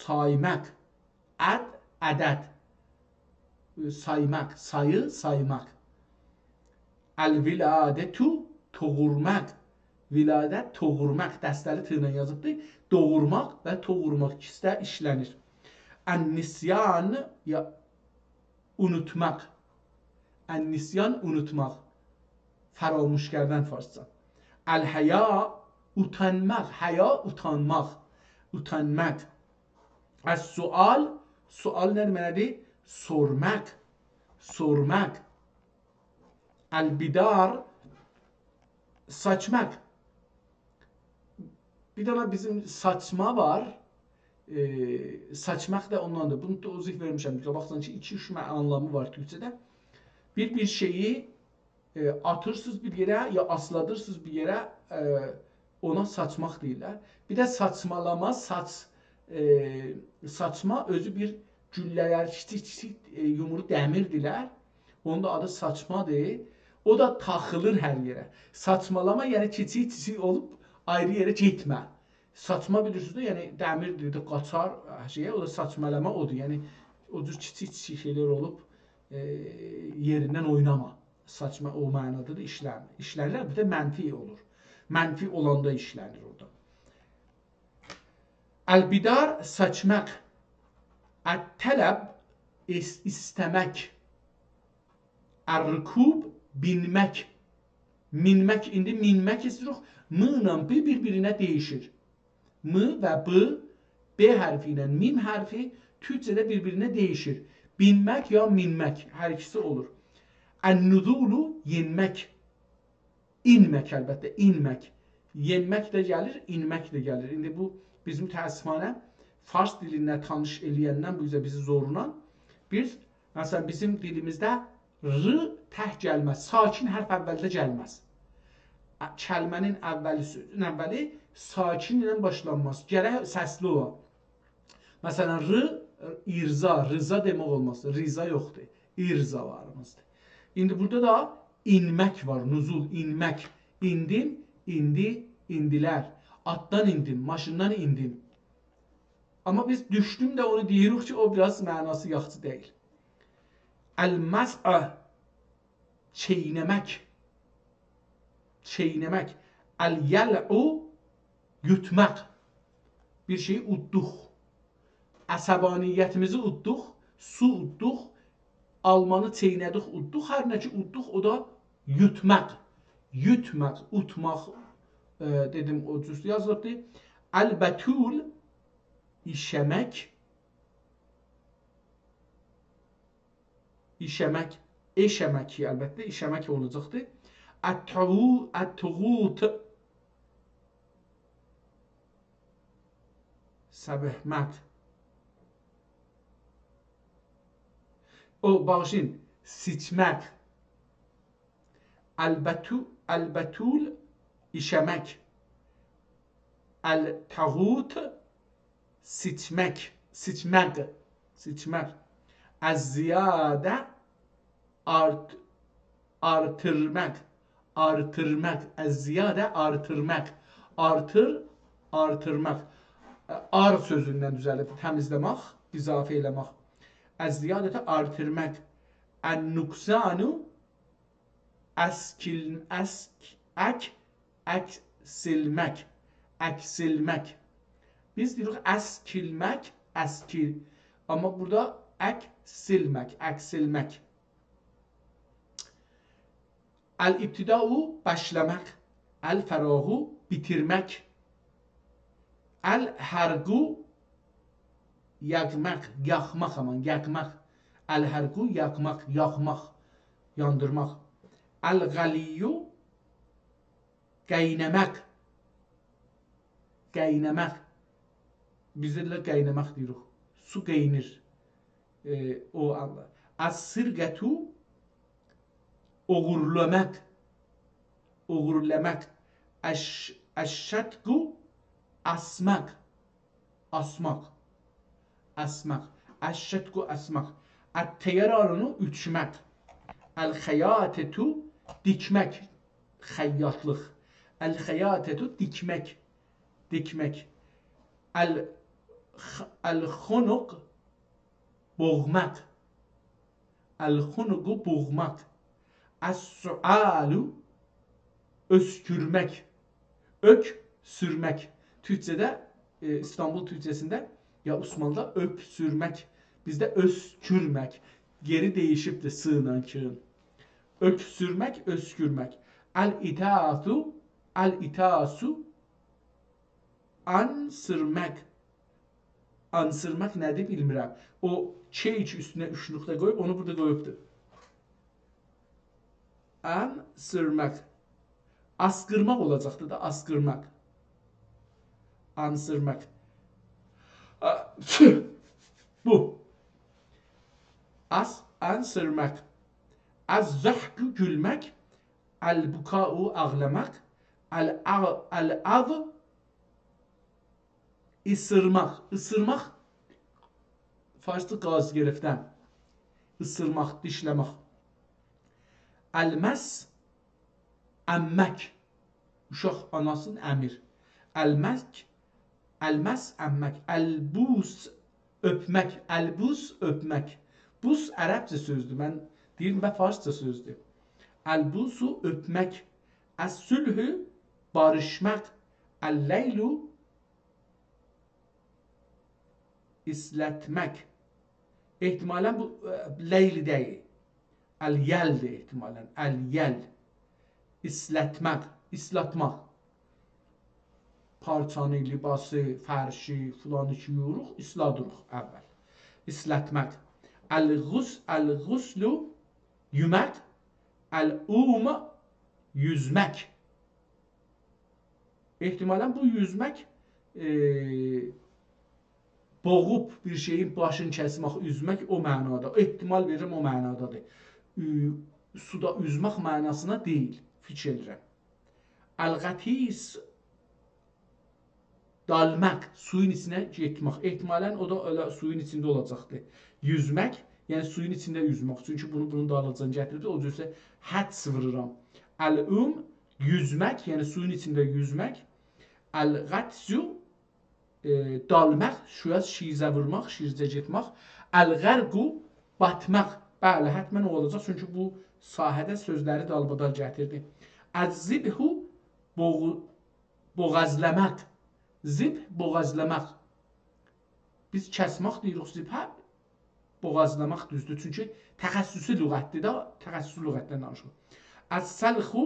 saymaq. Əd, ədəd. Saymaq, sayı, saymaq. Əl-viladətu, toğurmaq. Viladət, toğurmaq. Dəstəli tığla yazıbdır. Doğurmaq və toğurmaq ikisi də işlənir. Ən-nisyan, ya unutmaq. Ən-nisyan, unutmaq. Faramuş kərdən farsça. Əl-həya, utanmaq. Həya, utanmaq. Utanmaq. Əs-sual, sual nə deməkdir? Sormaq. Sormaq. Əl-bidar, saçmaq. Bir dənə bizim saçma var. Saçmaq da ondandır. Bunu da uzaq vermişəm. Baxsan ki, 2-3 anlamı var Türkçədə. Bir şeyi atırsınız bir yerə, ya asladırsınız bir yerə, ona saçmaq deyirlər. Bir də saçmalama, saçma özü bir güllələr, kiçik yumru dəmirdirlər. Onun da adı saçmadır. O da taxılır hər yerə. Saçmalama, yəni kiçik olub ayrı yerə getmə. Saçma bilirsiniz də, yəni dəmirdir də qaçar şeyə, o da saçmalama odur. Yəni o cür kiçik şeylər olub yerindən oynama. Saçma o mənadadır, işlənir. İşlənir, bir də mənfi olur. Mənfi olanda işlənir orada. Əl-bidar, saçmaq. Ət-tələb, istəmək. Ər-rükub binmək. Minmək, indi minmək istəyirik. M ilə B bir-birinə dəyişir. M və B hərfi ilə mim hərfi Türkçədə bir-birinə dəyişir. Binmək ya minmək, hər ikisi olur. Ən-nuzulu yenmək. İnmək əlbəttə, inmək. Yenmək də gəlir, inmək də gəlir. İndi bu bizim təəssüfənə fars dilindən tanış eləyəndən bu bizi zorunan məsələn bizim dilimizdə r təh gəlməz, sakin hərf əvvəldə gəlməz. Kəlmənin əvvəli, sözün əvvəli sakin ilə başlanmaz. Gərək səsli ola. Məsələn, irza, rıza demək olmaz. Riza yoxdur. İrza varımızdır. İndi burada da inmək var. Nuzul, inmək. İndim, indi, indilər. Atdan indim, maşından indim. Amma biz düşdüm də onu deyirik ki, o biraz mənası yaxşı deyil. Əl-məz'ə çeynəmək. Çeynəmək. Əl-yəl'u yutmaq. Bir şeyi udduq. Əsəbaniyyətimizi udduq, su udduq, almanı çeynədik, udduq. Hər nə ki udduq, o da yutmaq. Yutmaq, utmaq dedim, o cüzdür yazılıbdır. Əl-bətul işəmək. İşəmək, eşəmək əlbəttə, işəmək olacaqdır. Ət-tuğut səbihmək. O, bağışlayın, siçmək. Əl-bətul işəmək. Əl-tuğut siçmək. Siçmək. Siçmək. Az-ziyadə artırmaq. Artırmaq. Az-ziyadə artırmaq. Artır, artırmaq. Ar sözündən düzəlib təmizləmək, izafə eləmək. Az-ziyadətə artırmaq. Ən-nuqsanu əksilmək. Əksilmək. Biz deyirik əskilmək, əskil. Amma burada əksilmək, əksilmək. Əl-ibtidau başlamaq. Əl-fərahu bitirmək. Əl-hərqu yakmaq, yaxmaq aman, yakmaq. Əl-hərqu yakmaq, yaxmaq, yandırmaq. Əl-qaliyu qaynəmək. Qaynəmək. Bizdə də qaynəmək deyirik. Su qaynır. O anlar. Əs-sirqətu oğurlamaq. Oğurlamaq. Əş-şətqu asmaq. Asmaq. Asmaq. Əş-şətqu asmaq. Ət-təyərarunu ütüşmək. Əl-xəyatətu dikmək. Xəyyatlıq. Əl-xəyatətu dikmək. Dikmək. Əl-xunuq boğmaq. Əl-xunuqu boğmaq. Əs-sualu öskürmək. Ök sürmək. Türkçədə, İstanbul Türkçəsində ya Osmanlıda ök sürmək. Bizdə öskürmək. Geri dəyişibdir sığla kığın. Ök sürmək, öskürmək. Əl-itaasu, əl-itaasu ansırmaq. Ansırmaq nədir bilmirəm. O K üstünə 3 nöqtə qoyub, onu burada qoyubdur. Ansırmaq. Asqırmaq olacaqdır da, asqırmaq. Ansırmaq. Bu. Ansırmaq. Az-zahku gülmək. Əl-bukau ağlamaq. Əl-av ısırmaq. Isırmaq farsda qaz gerəkdən. Isırmaq, dişləmək. Əl-məs əmmək. Uşaq anasının əmir. Əl-məs əmmək. Əl-bus öpmək. Əl-bus öpmək. Bus ərəbcə sözdür. Mən deyirəm və farsça sözdür. Əl-busu öpmək. Əs-sülhü barışmaq. Əl-leylu İsletmek. ehtimalən bu leyli deyil. Əl-yəldir ehtimalən. Əl-yəl. İslətmək, islatmaq. Parçanı, libası, fərşi, filanı ki yoruq, isladırıq əvvəl. İslətmək. Əl-ğuslu yümək. Əl-umə yüzmək. Ehtimalən bu yüzmək boğub bir şeyin başını kəsmək, üzmək o mənada. Ehtimal verirəm o mənadadır. Suda üzmək mənasına deyil, fikir edirəm. Əl-qətis dalmaq, suyun içinə getmək. Ehtimalən o da öyle suyun içində olacaqdır. Yüzmək, yəni suyun içində yüzmək. Çünki bunun dalacağını gətirdi. O cürsə həds vırıram. Əl-um yüzmək, yəni suyun içində yüzmək. Əl-qətsu dalmaq, şüyə şizə vurmaq, şizə getmək. Əl-qərqu batmaq. Bəli, hətmən o olacaq. Çünki bu sahədə sözləri dalbadal gətirdi. Əz-zibhu boğazlamaq. Zib boğazlamaq. Biz kəsmək deyirik zibhə. Boğazlamaq düzdür. Çünki təxəssüsü lüğətdir da, təxəssüsü lüğətdən danışır. Əz-səlxu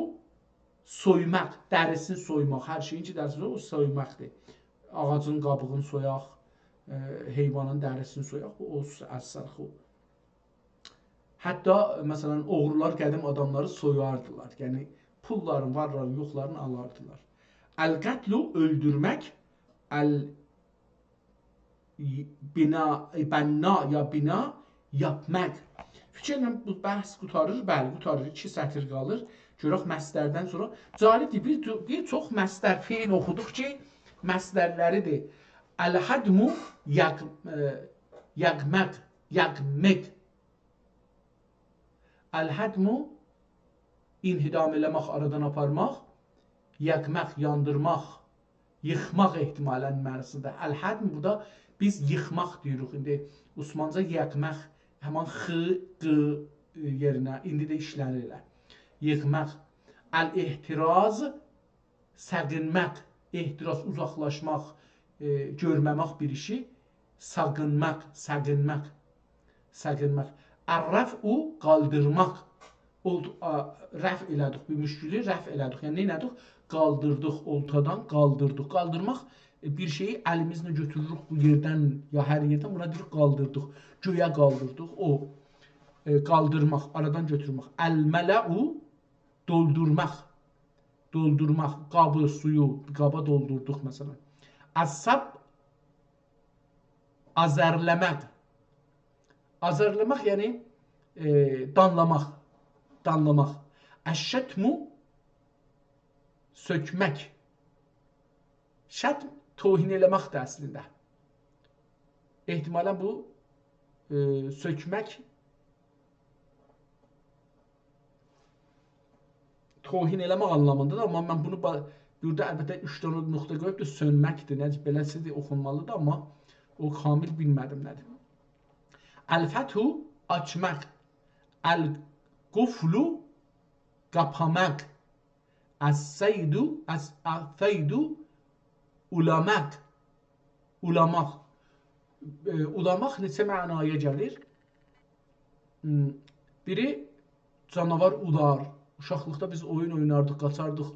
soymaq, dərisini soymaq. Hər şeyin ki dərisi o soymaqdır. Ağacın qabığını soyaq, heyvanın dərisini soyaq. O əz-səlxu. Hətta məsələn oğrular qədim adamları soyardılar. Yəni pulların, varların, yoxlarını alardılar. Əl-qətlu öldürmək, bənna ya bina yapmaq. Fikirlə bu bəhs qutarır, bəli qutarır. 2 sətir qalır. Görək məstərdən sonra. Calidir, bir çox məstər feil oxuduq ki, məstərləridir. Əl-hədmu yaqmaq, yaqmaq. Əl-hədmu inhidam eləmək, aradan aparmaq. Yaqmaq, yandırmaq, yıxmaq ehtimalən mənasında. Əl-hədm burada biz yıxmaq deyirik. İndi Osmanca yaqmaq, həman x, q yerinə indi də işlənir elə. Yıxmaq. Əl-ehtiraz səqinmək, ehtiraz uzaqlaşmaq, görməmək bir işi. Saqınmaq, səqinmək, səqinmək. Əl-rəf'u qaldırmaq. Rəf elədik, bir müşkülü rəf elədik. Yəni, nə elədik? Qaldırdıq, oltadan qaldırdıq. Qaldırmaq, bir şeyi əlimizlə götürürük bu yerdən, ya hər yerdən, buna deyirik qaldırdıq. Göyə qaldırdıq, o qaldırmaq, aradan götürmək. Əl-mələ'u doldurmaq, doldurmaq, qabı, suyu, qaba doldurduq məsələn. Əz-səb azərləmək. Azərləmək, yəni danlamaq. Danlamaq. Əş-şətmu sökmək. Şətm tohin eləməkdir əslində. Ehtimalən bu sökmək tohin eləmək anlamındadır. Amma mən bunu burada əlbəttə 3 dənə nöqtə qoyub da sönməkdir. Necə beləsidir oxunmalıdır, amma o kamil bilmədim nədir. Əl-fəthu açmaq. Əl-quflu qapamaq. Əz-seydu ulamaq. Ulamaq. Ulamaq neçə mənaya gəlir? Biri canavar ular. Uşaqlıqda biz oyun oynardıq, qaçardıq,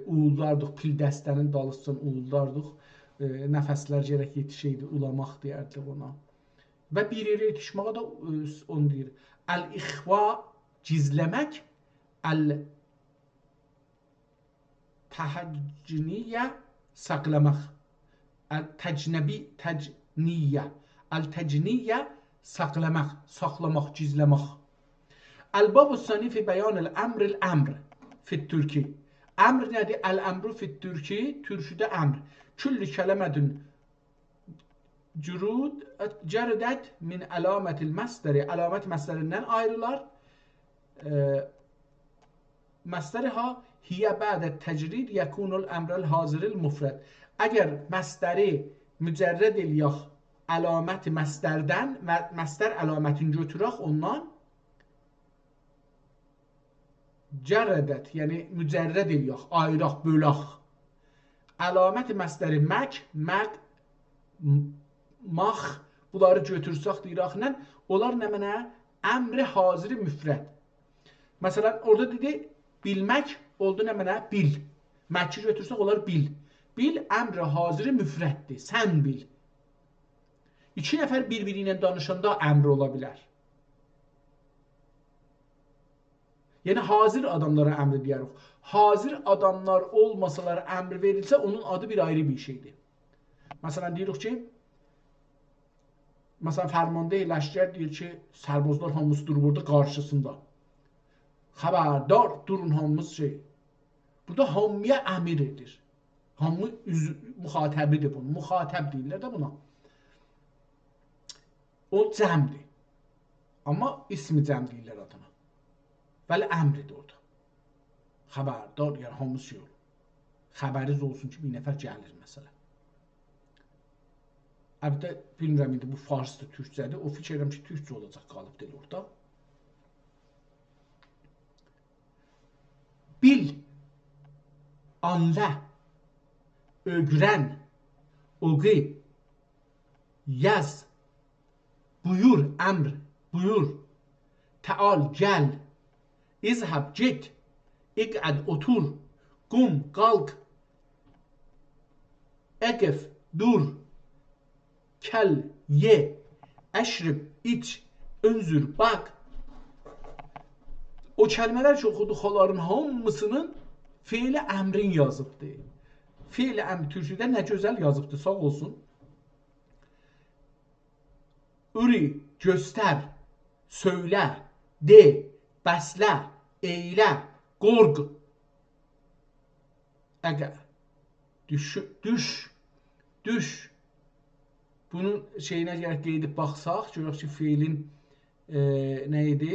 uğuldardıq, pil dəstənin dalısından uğuldardıq. Nəfəslər gərək yetişəydi, ulamaq deyərdik ona. Və bir yerə yetişməyə də onu deyir. Əl-ixva gizləmək. Əl-təcniyyə saklamaq. Əl-təcniyyə. Əl-təcniyyə saklamaq, saxlamaq, gizləmək. Əl-babu-sani fi bəyan əl-əmr fit-türki. Əmr nədir? Əl-əmru fit-türki, türküdə əmr. Küllü kələmədün cürud cərdət min əlamətil məsdəri. Əlamət məsdərindən ayrılar. Məsdəriha hiyə bədə təcrid yəkunul əmrəl haziril mufrəd. Əgər məsdəri mücərrəd eləyək əlaməti məsdərdən, məsdər əlamətini götürək ondan, cərdət, yəni mücərrəd eləyək, ayıraq, bölək. Əlaməti məsdəri məq, max, Bunları götürsək deyirəklə, onlar nə mənə? Əmri haziri müfrəd. Məsələn, orada dedi, bilmək oldu nə mənə? Bil. Məkki götürsək, onlar bil. Bil, əmri haziri müfrəddir. Sən bil. İki nəfər bir-biri ilə danışanda əmr ola bilər. Yəni, hazır adamlara əmr deyərik. Hazır adamlar olmasalar əmr verilsə, onun adı bir ayrı bir şeydir. Məsələn, deyirik ki, məsələn, fərmanda ləşkər deyir ki, sərbozlar hamısı durur burada qarşısında. Xəbərdar, durun hamımız şey. Burada hamıya əmir edir. Hamı müxatəbidir bunu. Müxatəb deyirlər də buna. O cəmdir. Amma ismi cəm deyirlər adına. Bəli, əmridir orada. Xəbərdar, yəni hamısı şey olur. Xəbəriz olsun ki, bir nəfər gəlir məsələn. Əlbəttə, bilmirəm indi bu farsdır, türkcədir. O fikir edirəm ki, türkcə olacaq qalıb deyil orada. Bil, anlə, ögrən, oqi, yaz, buyur, əmr, buyur, təal, gəl, izhəb, get, iqəd, otur, qum, qalq, əqif, dur, kəl, ye, əşrib, iç, önzür, bak. O kəlmələr ki, oxuduqların hamısının fiili əmrin yazıbdır. Fiili əmr türküdə nə gözəl yazıbdır, sağ olsun. Üri, göstər, söylə, de, bəslə, eylə, qorq, əqə, düş. Bunun şeyinə gələk qeydib baxsaq, görək ki, fiilin nə idi?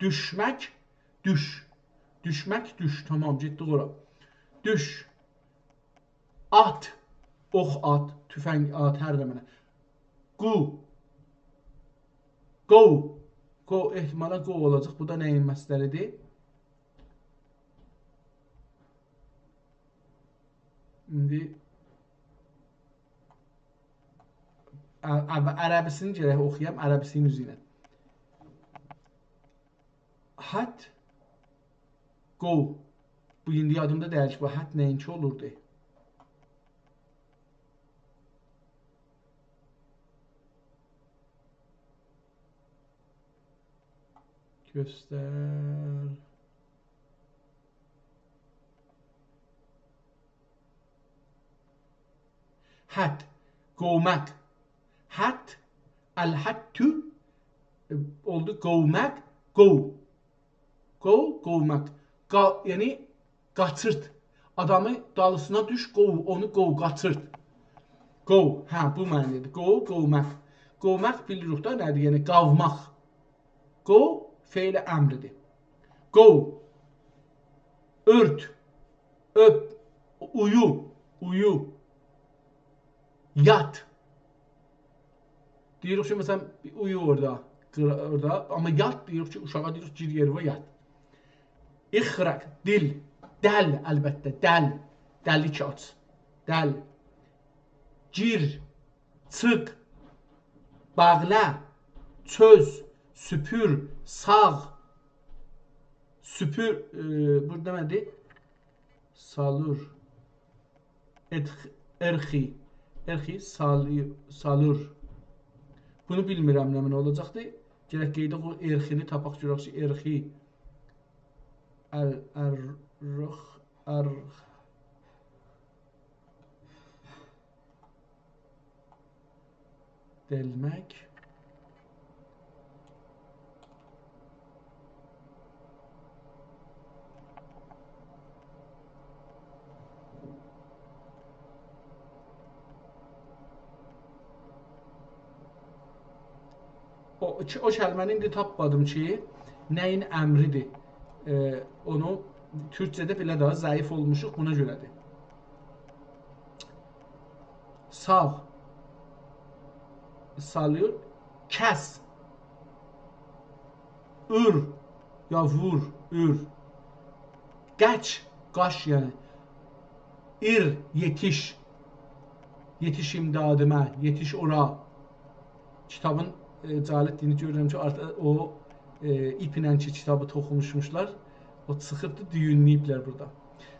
Düşmək, düş. Düşmək, düş. Tamam, getdik ora. Düş. At. Ox at. Tüfəng at. Hər də mənə. Qu. Go. Go. Ehtimala go olacaq. Bu da nəyin məsələridir? İndi ərəbisini gələk oxuyam. Ərəbisinin üzü ilə. Hət, go. Bu indi yadımda deyil ki, bu hət nəyinki olurdu? Göstər. Hət, qovmək. Hət, əl-həttü oldu qovmək, qov. Qov, qovmaq. Yəni, qaçırt. Adamı dalısına düş, qov, onu qov, qaçırt. Qov, hə, bu mənidir. Qov, qovmaq. Qovmaq bilirik da nədir? Yəni, qavmaq. Qov, feili əmridir. Qov, ört, öp, uyu, yat. Deyirik ki, məsələn, uyu orada, amma yat deyirik ki, uşağa deyirik, gir yeri və yat. İxraq, dil, dəl, əlbəttə, dəl, dəlik aç, dəl, gir, çıx, bağla, çöz, süpür, sağ, süpür, burada nədir? Salur, erxi, salur. Bunu bilmirəm nə mənə olacaqdır. Gələk qeydək o erxini tapaq görək ki, erxi, delmək. O kəlməni indi tapmadım ki, nəyin əmridir. Onu türkçədə belə daha zəif olmuşuq, buna görədir. Sağ, salıyor, kəs, ür, ya vur, ür, Qəç, qaş yəni. Yetiş. Yetiş imdadıma, yetiş ora. Kitabın cələtdiyini görürəm ki, artıq o iplə ki kitabı toxumuşmuşlar. O çıxıbdı, düyünləyiblər burada.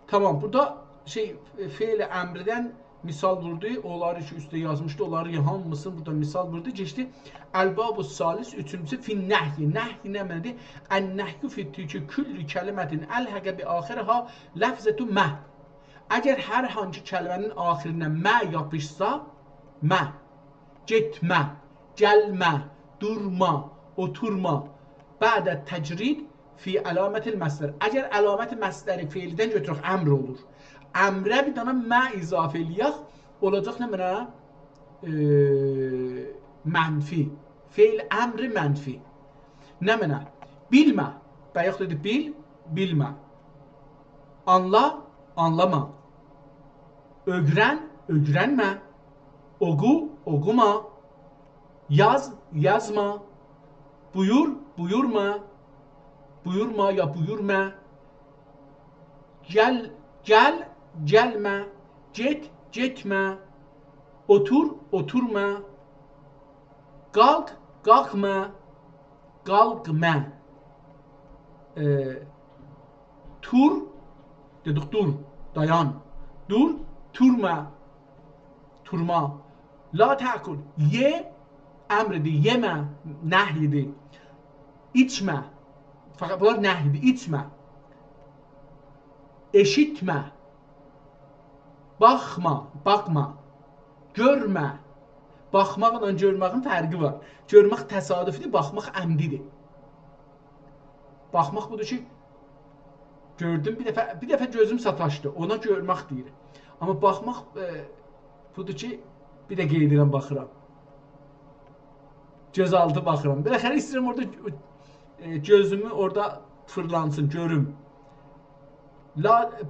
Tamam, burada fe'l əmrdən misal vurdu. Onları ki üstə yazmışdı. Onları hamısını burada misal vurdu. Geçdi. Əl-babu salis, üçüncüsü fin-nəhyi. Nəhyi nə mənədir? Ən-nəhyu fi-tiki külli kəlimətin əlhəqə bi axirha ləfzətu mə. Əgər hər hansı kəlmənin axirinə mə yapışsa, mə, getmə, gəlmə, durma, oturma, bədə təcrid fi əlamətil məsdər. Əgər əlaməti məsdəri feildən götürək, əmr olur. Əmrə bir dana mə izafə eləyək, olacaq nə mənə? Mənfi. Feil əmri mənfi. Nə mənə? Bilmə. Bayaq dedi bil, bilmə. Anla, anlama. Öğren, öğrenmə. Oqu, oquma. Yaz, yazma. Buyur, buyurma. Buyurma ya buyurma. Gel, gel, gelmə. Get, getmə. Otur, oturma. Qalq, qalxma. Qalqmə. Tur, dedik dur, dayan. Dur, turma. Turma. La ta'kul. Ye, əmridir. Yemə, nəhyidir. İçmə. Fakat bunlar nəhyidir. İçmə. Eşitmə. Baxma, baxma. Görmə. Baxmaqla görməyin fərqi var. Görmək təsadüfidir, baxmaq əmridir. Baxmaq budur ki, gördüm, bir dəfə gözüm sataşdı, ona görmək deyir. Amma baxmaq budur ki, bir də qeyd edirəm, baxıram. Göz altı baxıram. Bir dəfə istəyirəm orada gözümü orada fırlansın, görüm.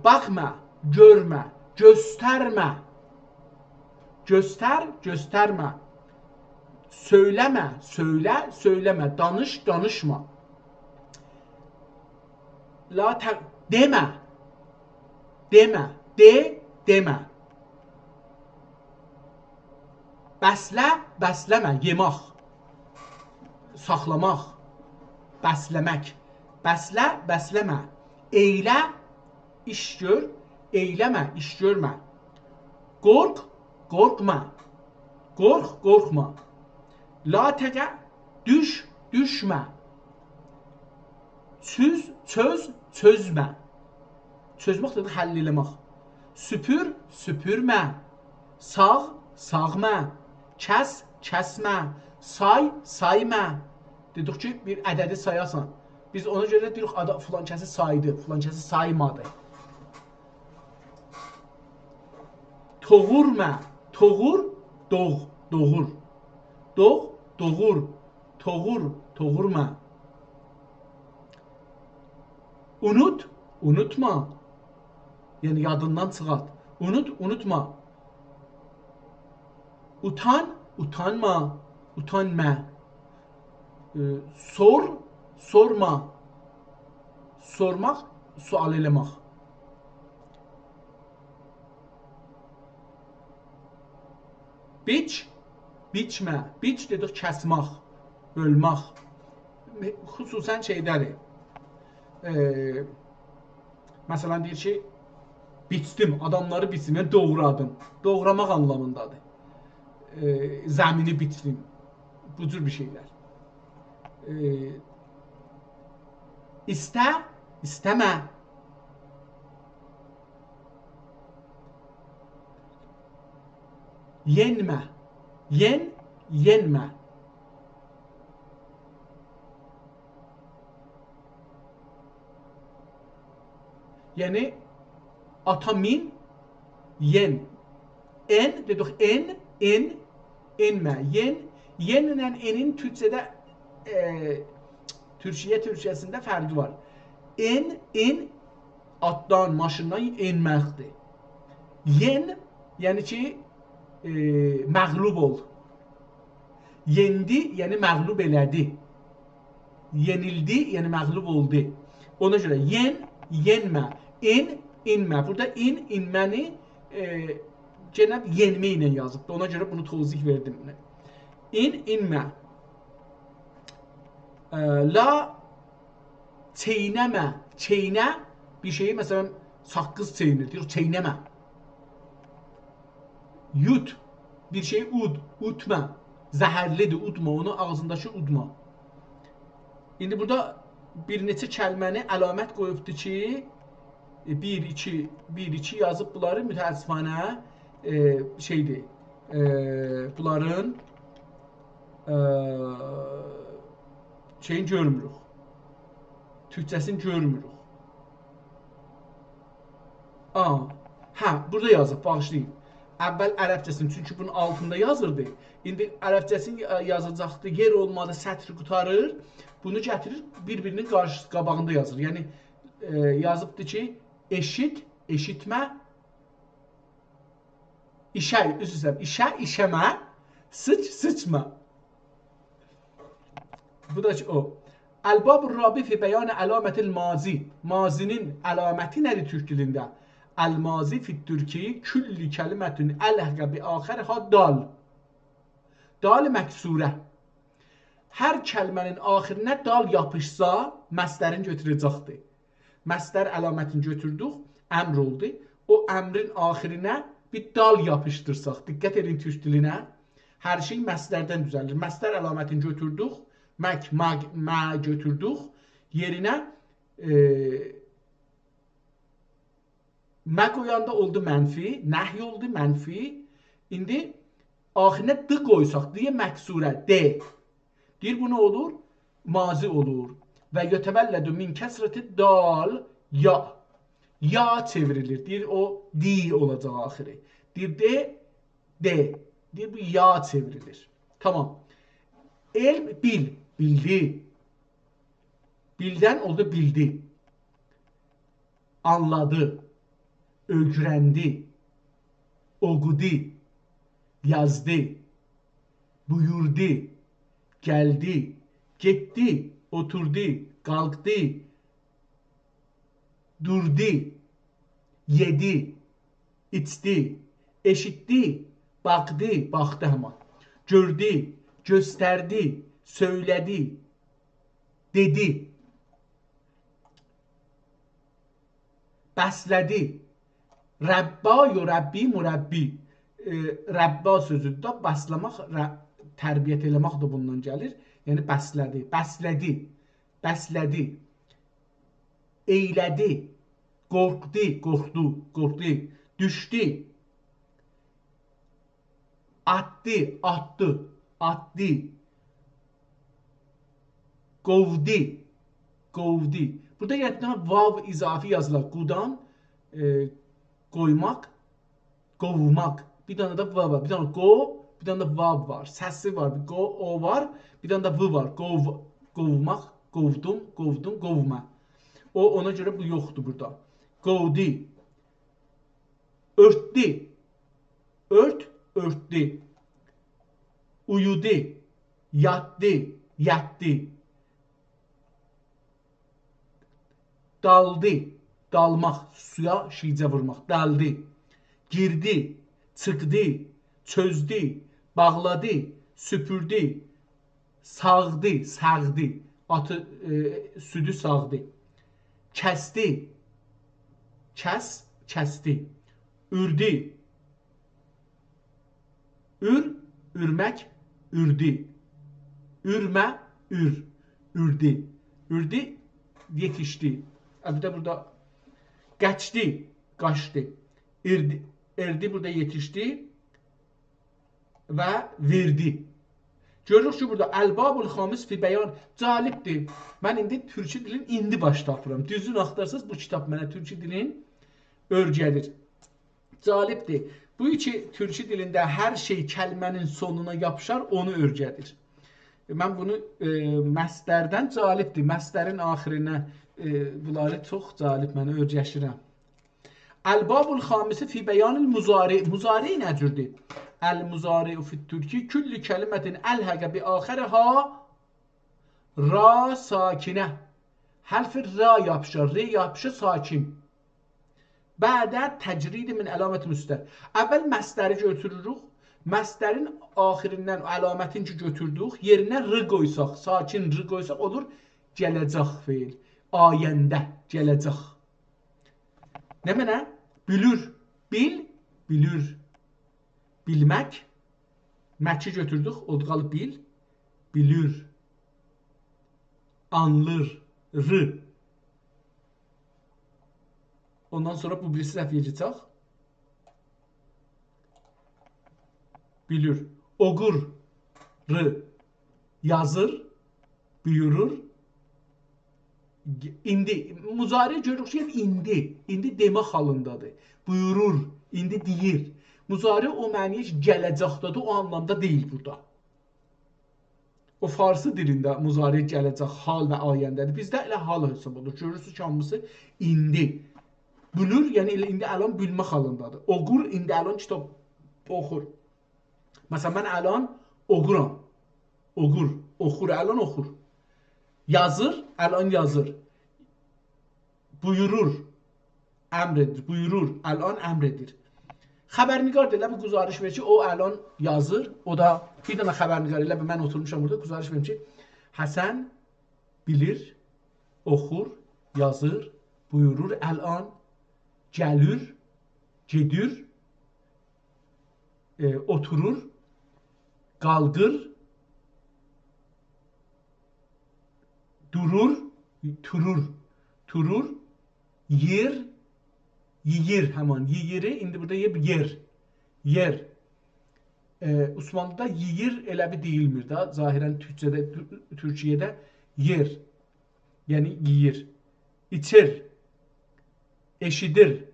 Baxma, görmə, göstərmə. Göstər, göstərmə. Söyləmə, söylə, söyləmə. Danış, danışma. Demə. Demə. Demə. Bəslə, bəsləmə. Yemək. Saxlamaq. Bəsləmək. Bəslə, bəsləmə. Eylə, iş gör. Eyləmə, iş görmə. Qorx, qorxma. Qorx, qorxma. La təqə, düş, düşmə. Çöz, çöz, çözmə. Çözmək dedik, həll eləmək. Süpür, süpürmə. Sağ, sağmə. Kəs, kəsmə. Say, saymə. Dedik ki, bir ədədi sayasan. Biz ona görə dedik, filan kəsi saydı, filan kəsi saymadı. Toğurmə. Toğur, doğ, doğur. Doğ, doğur. Toğur, toğurma. Unut, unutma. Yəni yadından çıxart. Unut, unutma. Utan, utanma. Utanma. Sor, sorma. Sormaq, sual eləmək. Biç, biçmə. Biç dedik, kəsmək, bölmək. Xüsusən şeydədir. Məsələn, deyir ki, biçdim, adamları biçdim, yəni doğradım. Doğramaq anlamındadır. Zəmini biçdim. Bu cür bir şeylər. İstə, istəmə. Yenmə. Yen, yenmə. Yəni ata min, yen. En dedik, en, enmə. Yen, yenlə enin türkçədə Türkçəsində fərqi var. En atdan, maşından enməkdir. Yen, yəni ki, məğlub ol. Yendi, yəni məğlub elədi. Yenildi, yəni məğlub oldu. Ona görə yen, yenmə. inmə. Burada inməni genə yenmə ilə yazıbdır. Ona görə bunu tozih verdim. İnmə. La çeynəmə. Çeynə bir şeyi məsələn saqqız çeynir. Deyir çeynəmə. Yut. Bir şeyi utma. Zəhərlidir, udma. Onu ağzındakı udma. İndi burada bir neçə kəlməni əlamət qoyubdur ki, 1-2 yazıb bunları mütəəssifanə şeydir. Bunların şeyini görmürük. Türkçəsini görmürük. Burada yazıb, bağışlayın. Əvvəl ərəbcəsini, çünki bunun altında yazırdı. İndi ərəbcəsini yazacaqdı, yer olmadı, sətri qutarır. Bunu gətirir, bir-birinin qabağında yazır. Yəni, yazıbdır ki, eşit, eşitmə, işə, işəmə, sıçma. Bu da ki, o. Əl-Babur Rabi fi bəyan əlamətil mazi. Mazinin əlaməti nədir türk dilində? Əl-mazi fit-türki külli kəlimətün əlhəqə bi axərhə dal. Dal məqsurə. Hər kəlmənin axirinə dal yapışsa, məslərin götürəcəkdir. Məslər əlamətini götürdük, əmr oldu. O əmrin axirinə bir dal yapışdırsaq, diqqət edin türk dilinə, hər şey məslərdən düzəlir. Məslər əlamətini götürdük, mə götürdük, yerinə mə qoyanda oldu mənfi, nəhy oldu mənfi. İndi axirinə d qoysaq, deyə məqsurə, d. Deyir, bu nə olur? Mazi olur. Və yətəvəllədu min kəsrəti dal, ya. Ya çevrilir. Deyir, o di olacaq axiri. Deyir, de. Deyir, bu ya çevrilir. Tamam. Elm, bildi. Bildən oldu, bildi. Anladı. Öğrendi. Oqudi. Yazdı. Buyurdu. Geldi, gitti, oturdu, kalktı, durdu, yedi, içti, eşitti, baktı ama, gördü, gösterdi, söyledi, dedi, bəslədi, Rabbi, murabbi. Rabba sözündə bəsləmək, tərbiyyət eləmək də bundan gəlir. Yəni, bəslədi, eylədi, qorxdu, düşdü, atdı, qovdu. Burada yəqin vav izafi yazılar. Qudan qoymaq, qovmaq. Bir dənə də vav var. Bir dənə bir dənə də vav var. Səsi var. Bir o var. Bir dənə də v var. Qovmaq, qovdum, qovma. Ona görə bu yoxdur burada. Qovdu. Örtdü. Örtdü. Uyudu. Yatdı. Daldı. Dalmaq. Suya şicə vurmaq. Daldı. Girdi. Çıxdı. Çözdü, bağladı, süpürdü, sağdı, südü sağdı, kəsdi, kəsdi, ürdü, ürmək, ürdü, ürmə, ürdü, yetişdi. Bir de burada qaçdı, erdi burada yetişdi. Və verdi. Görürük ki, burada Əl-Babul Xamis fi bəyan cəlibdir. Mən indi türkçü dilin indi baş tapıram. Düzün axtarsınız, bu kitab mənə türkçü dilin örgədir. Cəlibdir. Bu iki türkçü dilində hər şey kəlmənin sonuna yapışar, onu örgədir. Mən bunu məslərdən cəlibdir. Məslərin axirinə bunları çox cəlib mənə örgəşirəm. Əl-Babul Xamisi fi bəyanil muzari. Muzari nə cürdür? El-muzari'u fit-türki külli kelimetin elhəqə bi axərəha ra sakinə. Hərfi ra yapışır, re yapışır sakin. Bədə təcrid min əlamət müstər. Əvvəl məsdəri götürürük. Məsdərin axirindən əlamətin ki götürdük, yerinə r qoysaq, sakin r qoysaq olur gələcək feil. Ayəndə gələcək. Nə mənə? Bülür. Bil, bilür. Bilmək. Məki götürdük, oldu qalıb bil. Bilür. Anlır. R. Ondan sonra bu birisi səhviyə geçək. Bilir. Oqur. R. Yazır. Buyurur. İndi. Muzari görürük ki, indi. İndi demək halındadır. Buyurur. İndi deyir. Muzari o məniyə ki, gələcəkdadır. O anlamda deyil burada. O farsı dilində muzari gələcək hal və ayəndədir. Bizdə elə hal hesab olur. Görürsünüz ki, hamısı indi. Bülür, yəni indi əlan bilmə halındadır. Oqur, indi əlan kitab oxur. Məsələn, mən əlan oquram. Oqur, oxur, əlan oxur. Yazır, əlan yazır. Buyurur, əmr edir. Buyurur, əlan əmr edir. Xəbərnigar deyirlər, bir guzarış verir ki, o əlan yazır. O da bir dənə xəbərnigar deyirlər, mən oturmuşam burada, guzarış verir ki, Həsən bilir, oxur, yazır, buyurur, əlan gəlir, gedir, oturur, qalqır, durur, turur, yer, yiyir həman. Yiyiri, indi burada yer. Yer. Osmanlıda yiyir elə bir deyilmir da. Zahirən Türkiyədə yer. Yəni yiyir. İçir. Eşidir.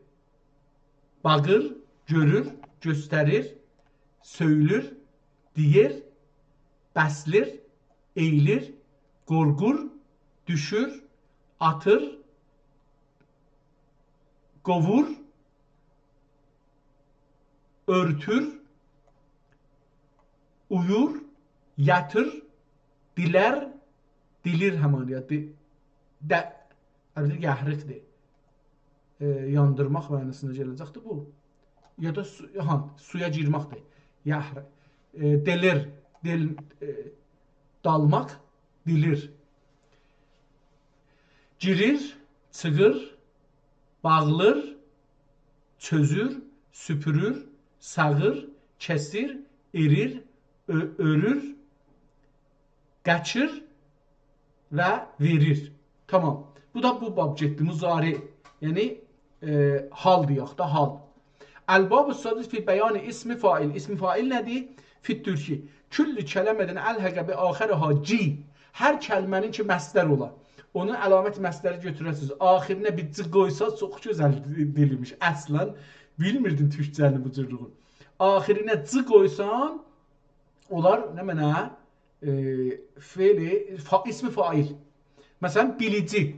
Bağır, görür, göstərir, söylür, deyir, bəslir, eyilir, qorqur, düşür, atır, qovur, örtür, uyur, yatır, dilər, dilir həmaniyyət. Yəhriqdir. Yandırmaq mənasına gələcəkdir bu. Ya da suya girməkdir. Yəhriq. Delir, dalmaq, dilir. Girir, çıxır, bağlır, çözür, süpürür, sağır, kəsir, erir, örür, qaçır və verir. Tamam. Bu da bu bab getdi. Muzari. Yəni hal deyək də hal. Əl-bab-ı sadis fi bəyan ismi fail. İsmi fail nədir? Fit türki. Küllü kələmədən əlhəqə bi axərəha ci. Hər kəlmənin ki məsdər ola. Onun əlamət məsdəri götürəsiniz. Axirinə bir c qoysa çox gözəl dilmiş. Əslən bilmirdin türkcəni bu cürluğu. Axirinə c qoysan onlar nə mənə? Feili, ismi fail. Məsələn, bilici.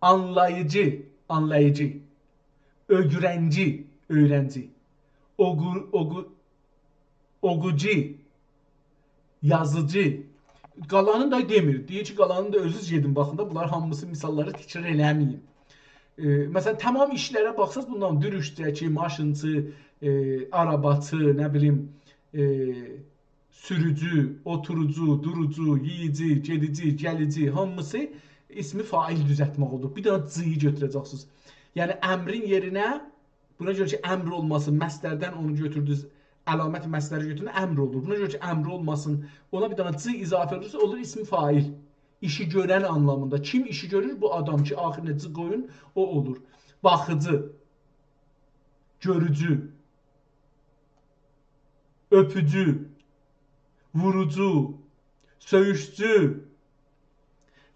Anlayıcı, anlayıcı. Öğrenci, öğrenci. Oğucu, yazıcı. Qalanını da demir. Deyir ki, qalanını da özünüz gedin. Baxın da bunlar hamısı misalları təkrar eləməyim. Məsələn, tamam işlərə baxsaq bundan dürüşçəki, maşınçı, arabaçı, nə bilim, sürücü, oturucu, durucu, yiyici, gedici, gəlici, hamısı ismi fail düzəltmək olur. Bir dənə c-yi götürəcəksiniz. Yəni əmrin yerinə, buna görə ki, əmr olmasın, məsdərdən onu götürdünüz, əlamət məsdəri götürün, əmr olur. Buna görə ki, əmr olmasın, ona bir dənə c izafə edilirsə, olur ismi fail. İşi görən anlamında. Kim işi görür? Bu adam ki, axirinə c qoyun, o olur. Baxıcı, görücü, öpücü, vurucu, söyüşçü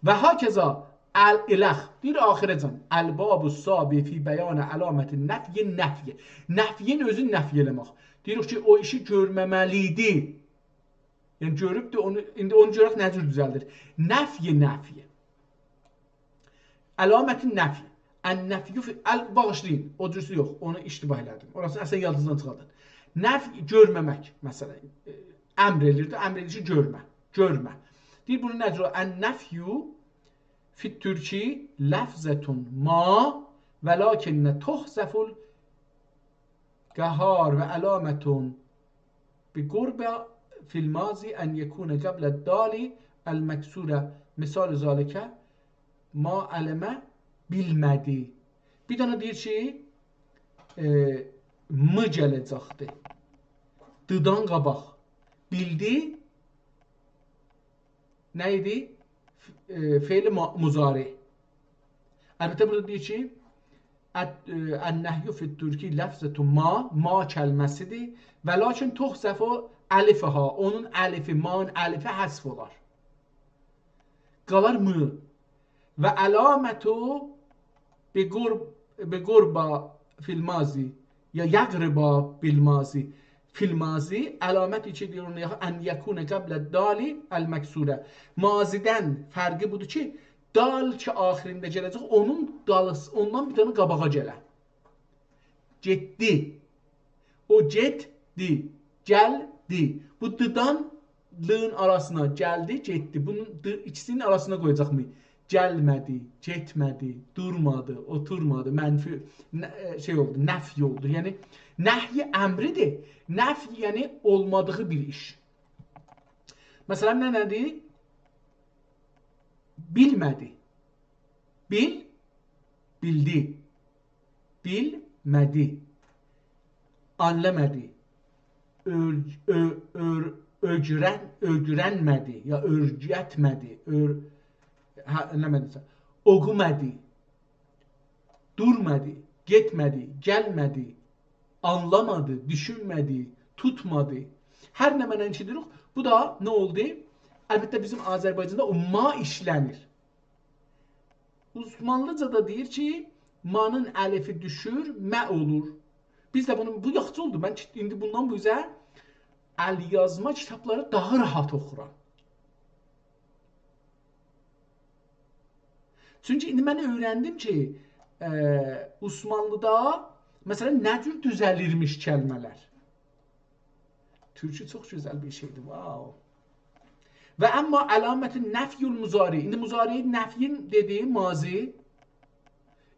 və hakeza əl-iləx. Deyir axirəcən. Əl-babu sabi fi bəyanə əlamətin nəfyi nəfyi. Nəfyin özü nəfy eləmək. Deyirik ki, o işi görməməlidir. Yəni görübdür, indi onu görək nə cür düzəldir. Nəfyi nəfyi. Əlamətin nəfyi. Ən-nəfyi, bağışlayın. O cürsü yox, onu iştibah elədim. Orasını əsən yadınızdan çıxardın. Nəfy görməmək, məsələn. Əmr edirdi, əmr edir ki, görmə. Görmə. Deyir, bunu nə cür? Ən-nəfyu fit Türki lafzetun ma velakinne tuhzeful gahar ve alametun bi gurbe fil mazi en yekune قبل dali el meksure misal zalike ma aleme bilmedi. Bir dana deyir ki mı gələcəkdir. Dıdan qabaq. Bildi nə idi? Fe'li muzari. Əlbəttə burada deyir ki ən-nəhyü fit-türki ləfzətun ma kəlməsidir və lakin tuhzəfu əlifəha, onun əlifi, ma'nın əlifi həsf olar. Qalar mı və əlamətu bi qurba fil mazi ya yaqriba bil mazi fil mazi əlamət içi deyir ən yekune qəblə dali el məksure. Mazidən fərqi budur ki, dal ki axirində gələcək, onun dalısı, ondan bir dənə qabağa gələ. Getdi. O getdi. Gəldi. Bu dıdan lığın arasına gəldi, getdi. Bunun ikisinin arasına qoyacaq mı? Gəlmədi, getmədi, durmadı, oturmadı, mənfi şey oldu, nəfy oldu. Yəni nəhy əmridir. Nəfy yəni olmadığı bir iş. Məsələn nədir? Bilmədi. Bil, bildi. Bilmədi. Anlamadı. Öyrənmədi ya öyrətmədi. Oxumadı. Durmadı. Getmədi. Gəlmədi. Anlamadı. Düşünmədi. Tutmadı. Hər nə mənə deyirik. Bu da nə oldu? Əlbəttə bizim Azərbaycanda o ma işlənir. Osmanlıcada deyir ki, ma'nın əlifi düşür, mə olur. Biz də bunu, bu yaxşı oldu. Mən indi bundan bu üzə əl yazma kitabları daha rahat oxuram. Çünki indi mən öyrəndim ki, Osmanlıda məsələn nə cür düzəlirmiş kəlmələr. Türkçe çox gözəl bir şeydir. Wow. Və amma əlamətin nəfyül muzari. İndi muzari nəfyin dediyi mazi.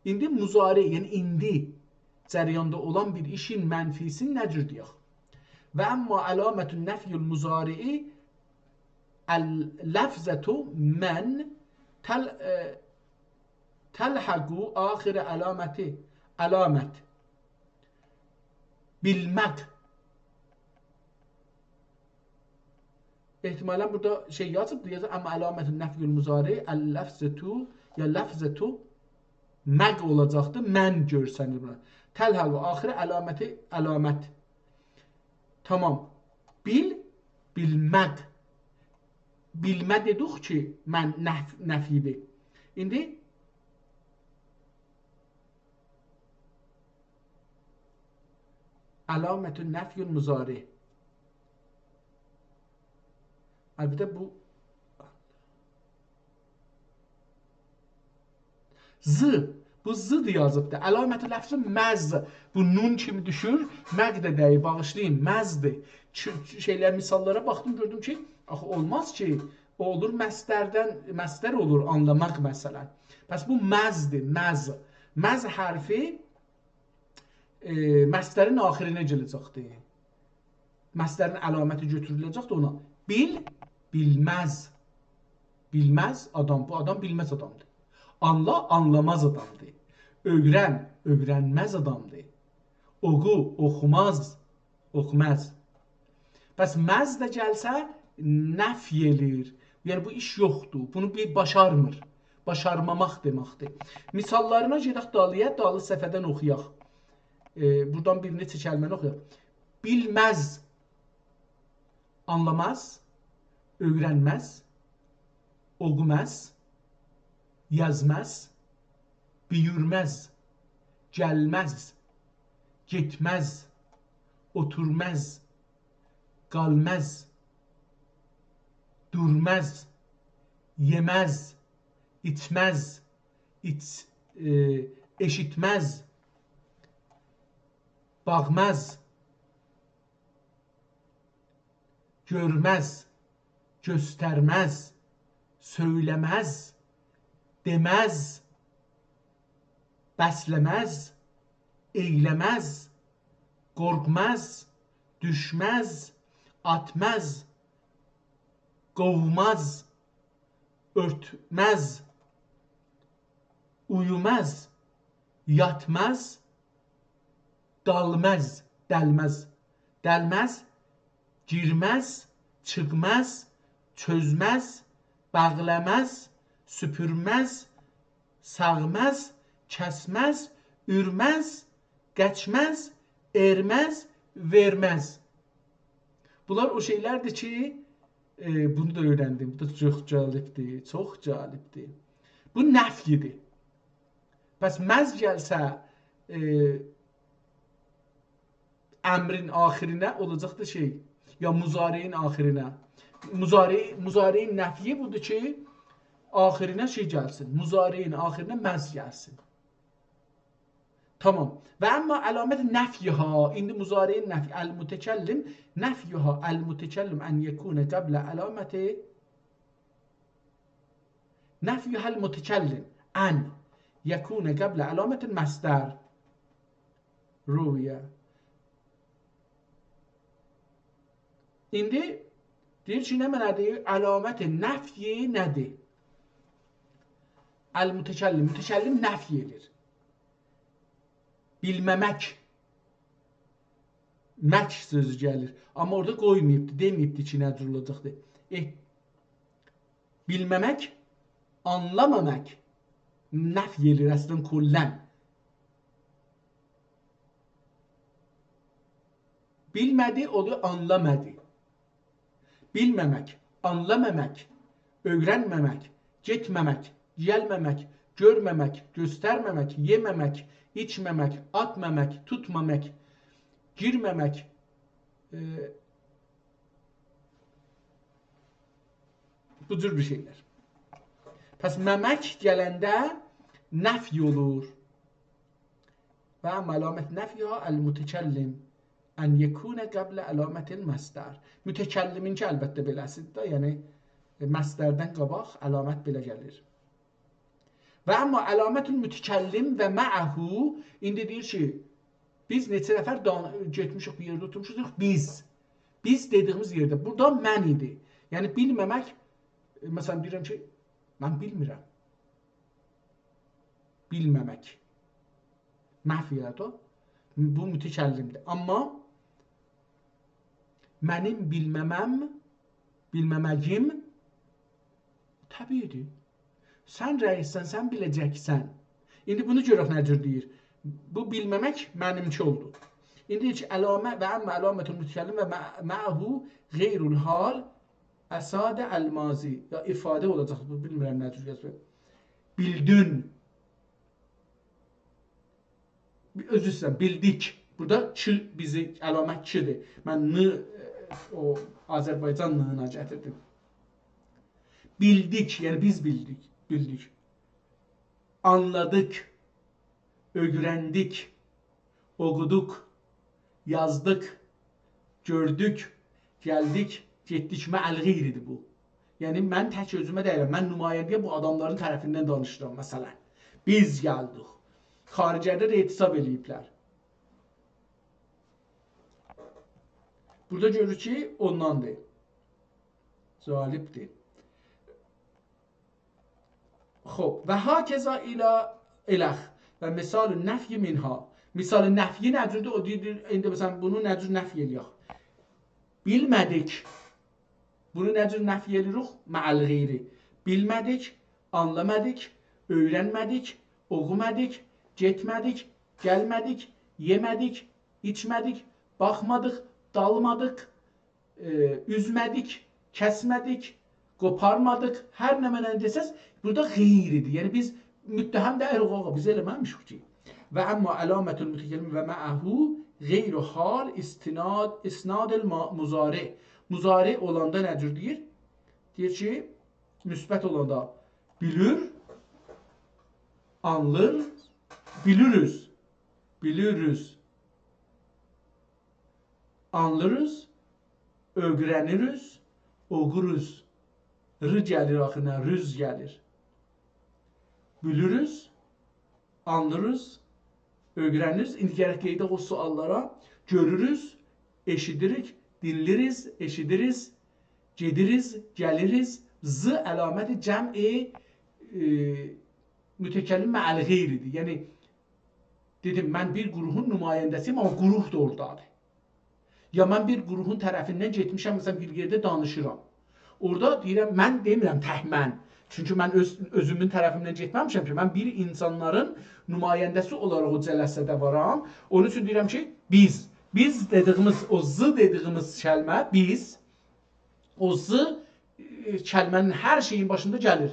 İndi muzari, yəni indi cərəyanda olan bir işin mənfisi nə cür deyək? Və amma əlamətün nəfyül muzari əl-ləfzətu mən təlhəqu axirə əlaməti əlamət bilmək. İhtimalən burada şey yazıb deyəcək, amma əlamətün nəfyül muzari əl-ləfzətu ya ləfzətu məq olacaqdır, mən görsənir buna. Təlhəqu axirə əlaməti əlamət. Tamam. Bil, bilmək. Bilmə dedik ki, mən nəfidir. İndi əlamətün nəfyül muzari. Əlbəttə bu z, bu z'dır yazıbdır. Əlamət-i ləfzi məz. Bu nun kimi düşür, məq də deyib, bağışlayın, məzdir. Şeylər, misallara baxdım, gördüm ki, axı olmaz ki, o olur məstər olur, anlamaq məsələn. Bəs bu məzdir, məz. Məz hərfi məstərin axirinə gələcəkdir. Məstərin əlaməti götürüləcəkdir ona. Bil, bilməz. Bilməz adam, bu adam bilməz adamdır. Anla, anlamaz adamdır. Öğren, öğrenmez adamdır. Oqu, oxumaz, oxumaz. Bəs məz də gəlsə, nəf yelir. Yəni, bu iş yoxdur. Bunu bir başarmır. Başarmamaq deməkdir. Misallarına gedək dalıya, dalı səfədən oxuyaq. Buradan bir neçə kəlməni oxuyaq. Bilməz, anlamaz, öğrenmez, oxumaz, yazmaz, büyürmez, gəlməz, getməz, oturmaz, qalmaz, durmaz, yeməz, içməz, eşitməz, baxmaz, görməz, göstərməz, söyləməz, deməz, bəsləməz, eyləməz, qorxmaz, düşməz, atməz, qovmaz, örtməz, uyumaz, yatmaz, dalməz, dəlməz, girməz, çıxmaz, çözməz, bağləməz, süpürməz, sağmaz, kəsməz, ürməz, qəçməz, erməz, verməz. Bunlar o şeylerdir ki, bunu da öğrendim. Bu da çox cəlibdir, çox cəlibdir. Bu nəfyidir. Bəs məz gəlsə əmrin axirinə olacaqdır şey, ya muzariyin axirinə. Muzariyin nəfyi budur ki, axirinə şey gəlsin. Muzariyin axirinə məz gəlsin. Tamam. Və amma əlamət nəfyiha, indi muzariyin nəfyi, əl-mütəkəllim, nəfyiha, əl-mütəkəllim ən yekune qəblə əlaməti, nəfyiha əl-mütəkəllim ən yekune qəblə əlamətin məsdər, ruviyə. İndi deyir ki, nə mənədir? Əlaməti nəfyi nədir? Əl-mütəkəllim, mütəkəllim nəfy edir. Bilməmək, mək sözü gəlir. Amma orada qoymayıbdır, deməyibdir ki, nə cür olacaqdır. Bilməmək, anlamamaq nəfy edir əslən kullən. Bilmədi, oluyor anlamadı. Bilməmək, anlamamaq, öyrənməmək, getməmək, gəlməmək, görməmək, göstərməmək, yeməmək, içməmək, atmamaq, tutmamaq, girməmək, bu cür bir şeyler. Pəs məmək gələndə nəfy olur. Və əlamət nəfyiha əl-mütəkəllim ən yekunə qəblə əlamətil məsdər. Mütəkəllimin ki, əlbəttə beləsidir da, yəni məsdərdən qabaq əlamət belə gəlir. Və amma əlamətül mütəkəllim və məəhu, indi deyir ki, biz neçə nəfər getmişik bir yerdə oturmuşuq, biz dediyimiz yerdə, burada mən idi. Yəni bilməmək, məsələn deyirəm ki, mən bilmirəm. Bilməmək. Məhfiyyət o. Bu mütəkəllimdir. Amma mənim bilməməyim təbiidir. Sən rəissən, sən biləcəksən. İndi bunu görək nə cür deyir. Bu bilməmək mənimki oldu. İndi deyir ki, əlamə və əmmə əlamətül mütəkəllim və məəhu qeyrul hal əsadə əl-mazi. Ya ifadə olacaq, bilmirəm nə cür yazılır. Bildün. Özü istəyirəm, bildik. Burada ki bizi əlamət kidir. Mən o Azərbaycan nığına gətirdim. Bildik, yəni biz bildik. Anladık, öğrendik, okuduk, yazdık, gördük, geldik, getdik. Məəl qeyridir bu. Yəni mən tək özümə deyirəm. Mən nümayəndəyə bu adamların tərəfindən danışıram məsələn. Biz gəldik. Xaricədə də etisab eləyiblər. Burada görür ki, ondandır. Zalibdir. خب و ها کذا الخ و مثال نفی منها مثال نفی نجورده o indi mesela bunu necür nəfi eləyək? Bilmədik. Bunu necür nəfi eləyirik? Mə'al qeyri. Bilmədik, anlamadik, öyrənmədik, oxumadik, getmədik, gəlmədik, yemədik, içmədik, baxmadıq, dalmadıq, üzmədik, kəsmədik, qoparmadıq, hər nə mənə desəz, burada qeyridir. Yəni biz müttəhəm dəyirik, ağa, biz eləməmişik ki. Və əmmə əlamətül mütəkəllim və məəhu qeyru hal isnadil muzari. Muzari olanda nə cür deyir? Deyir ki, müsbət olanda bilir, anlar, biliriz, anlarız, öğrəniriz, oquruz. Rı gəlir axırına, rüz gəlir. Biliriz, anlarız, öğreniriz. İndi gərək qeydaq o suallara. Görürüz, eşidirik, dinliriz, eşidiriz, gediriz, gəliriz. Z əlaməti cəm'i mütəkəllim mə'al qeyridir. Yəni, dedim, mən bir qruhun nümayəndəsiyim, amma qruh da oradadır. Ya mən bir qruhun tərəfindən getmişəm, məsələn, bir yerdə danışıram. Orada deyirəm, mən demirəm təhmən. Çünki mən özümün tərəfimdən getməmişəm ki, mən bir insanların nümayəndəsi olaraq o cələsədə varam. Onun üçün deyirəm ki, biz dediyimiz, o z dediyimiz kəlmə, biz, o z kəlmənin hər şeyin başında gəlir.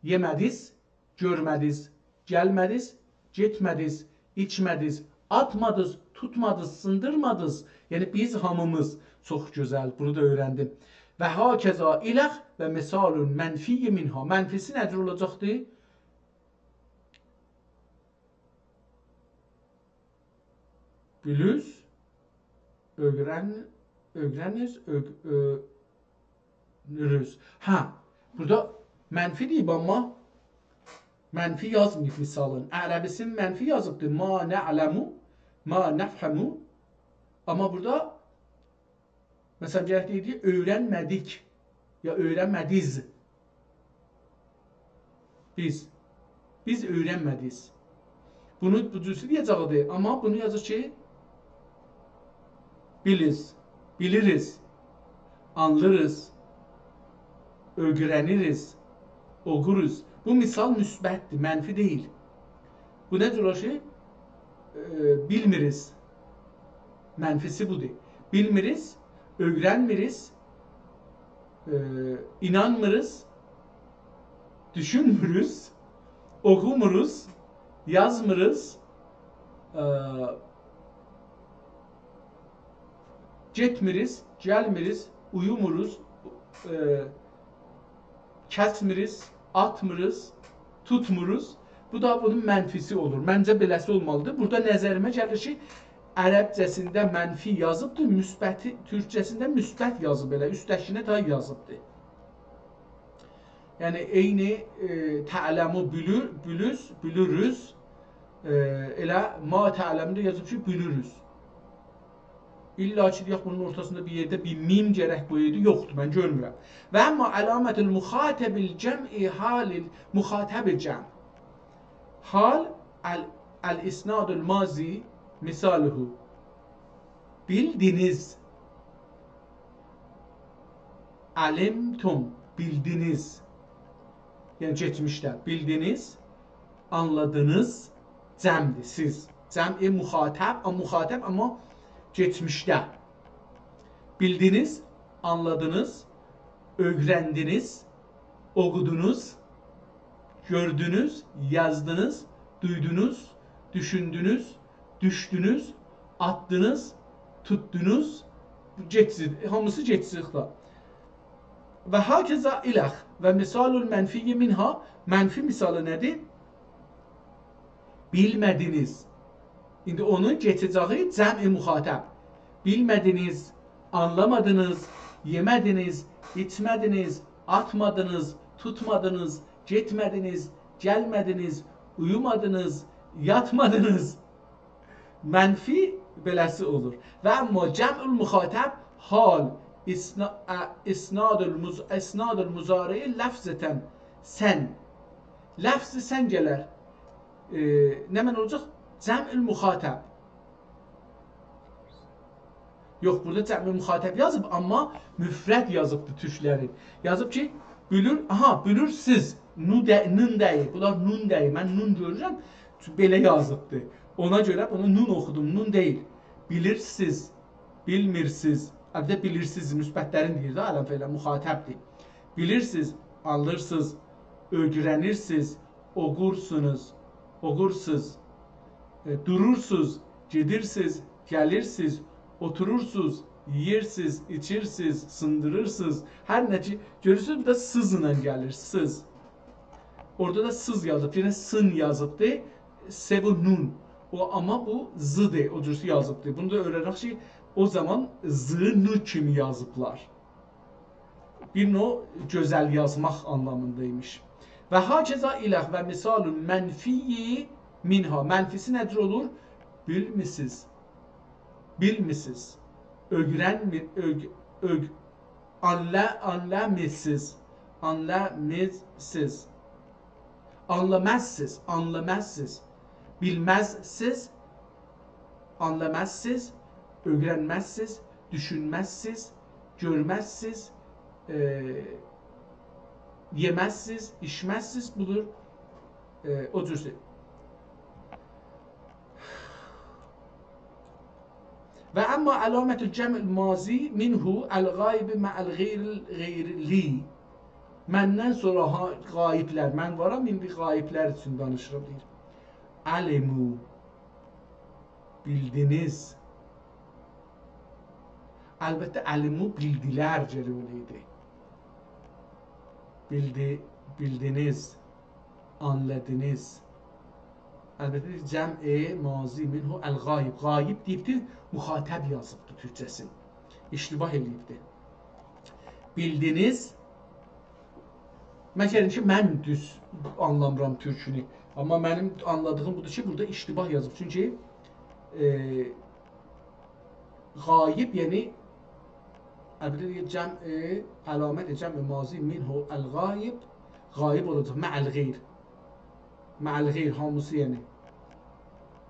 Yemədiz, görmədiz, gəlmədiz, getmədiz, içmədiz, atmadız, tutmadız, sındırmadız. Yəni biz hamımız. Çox gözəl, bunu da öyrəndim. Və hakeza iləx və misalun mənfiyyə minha. Mənfisi nədir olacaqdır? Bilüz, öğreniz, öğreniriz. Ha, burada mənfi deyib, amma mənfi yazmayıb misalın. Ərəbisi mənfi yazıbdır. Ma nə'ləmu, ma nəfhəmu. Amma burada məsələn, gərək deyirik, öyrənmədik ya öyrənmədiz. Biz öyrənmədiz. Bunu bu cüsü deyəcəqdir, amma bunu yazır ki, biliriz, anlarız, öyrəniriz, oquruz. Bu misal müsbətdir, mənfi deyil. Bu nədir o şey? Bilmiriz. Mənfisi budur. Bilmiriz, öğrenmiriz, inanmırız, düşünmürüz, okumuruz, yazmırız, getmiriz, gəlmiriz, uyumuruz, kəsmiriz, atmırız, tutmuruz. Bu da bunun mənfisi olur. Məncə beləsi olmalıdır. Burada nəzərimə gəlir ki, Ərəbcəsində mənfi yazıbdır, müsbəti türkcəsində müsbət yazıb elə, üstəkinə da yazıbdır. Yəni eyni tə'ləmu bilürüz, elə ma tə'ləmdə yazıb ki, bilürüz. İlla ki, deyək, bunun ortasında bir yerdə bir mim gərək qoyuydu, yoxdur, mən görmürəm. Və əmma əlamətül müxatəbil cəm'i halil müxatəbil cəm. Hal əl-isnadul mazi misaluhu. Bildiniz. Alimtum. Bildiniz. Yəni geçmişdə. Bildiniz. Anladınız. Cəmdir. Siz. Cəm'i müxatəb amma geçmişdə. Bildiniz. Anladınız. Öğrendiniz. Okudunuz. Gördünüz. Yazdınız. Duydunuz. Düşündünüz. Düşdünüz, attınız, tutdunuz, hamısı geçsiqdə. Və hakeza iləx və misalul mənfiyyə minha, mənfi misalı nədir? Bilmədiniz. İndi onun geçəcəyi cəm'i müxatəb. Bilmədiniz, anlamadınız, yemədiniz, içmədiniz, atmadınız, tutmadınız, getmədiniz, gəlmədiniz, uyumadınız, yatmadınız. Mənfi beləsi olur. Və amma cəm'ül müxatəb hal isnadul muzari'i ləfzətən sən. Ləfzi sən gələr. Nə mən olacaq? Cəm'ül müxatəb. Yox, burada cəm'ül müxatəb yazıb, amma müfrəd yazıbdır türklərin. Yazıb ki, bilirsiniz, nın deyil. Bunlar nun deyil. Mən nun görürəm, belə yazıbdır. Ona görə bunu nun oxudum, nun deyil. Bilirsiniz, bilmirsiniz. Əlbəttə bilirsiniz, müsbətlərin deyir də, ələm feylə müxatəbdir. Bilirsiniz, anlırsınız, öyrənirsiniz, oqursunuz, durursunuz, gedirsiniz, gəlirsiniz, oturursunuz, yeyirsiniz, içirsiniz, sındırırsınız. Hər nə ki, görürsünüz, bir də sızla gəlir, sız. Orada da sız yazıb, yenə sın yazıbdır, sevu nun. Amma bu z'dir, o cürsi yazıbdır. Bunu da öyrənək ki, o zaman z-nı kimi yazıblar. Bir növ gözəl yazmaq anlamındaymış. Və hakeza iləh və misalun mənfiyi minha. Mənfisi nədir olur? Bilmisiniz. Bilmisiniz. Anlamazsınız. Anlamazsınız. Anlamazsınız. Anlamazsınız. Bilmezsiz. Anlamazsınız. Öğrenmezsiz. Düşünmezsiz. Görmezsiz. Yemezsiz. İçmezsiz. Budur. O cür şey. Və əmmə əlamətül cəm'il mazi minhu əl-qayb mə'əl qeyri. Məndən sonra qayiblər, mən varam, indi qayiblər üçün danışıram deyir. Əlimu, bildiniz. Əlbəttə, əlimu bildilər cəloliydi. Bildiniz, anladınız. Əlbəttə, cəm'i mazi minhu əl-qayib. Qayib deyibdir, müxatəb yazıbdır Türkçəsi. İştibah eləyibdir. Bildiniz. Məsələn ki, mən düz anlamıram türkünü. Amma mənim anladığım budur ki, burada iştibah yazıb. Çünki qayib, yəni əlbəttə cəm'i, əlamət cəm'i mazi minhu əl-qayib. Qayib olacaq, mə'əl qeyr. Mə'əl qeyr, hamısı yəni.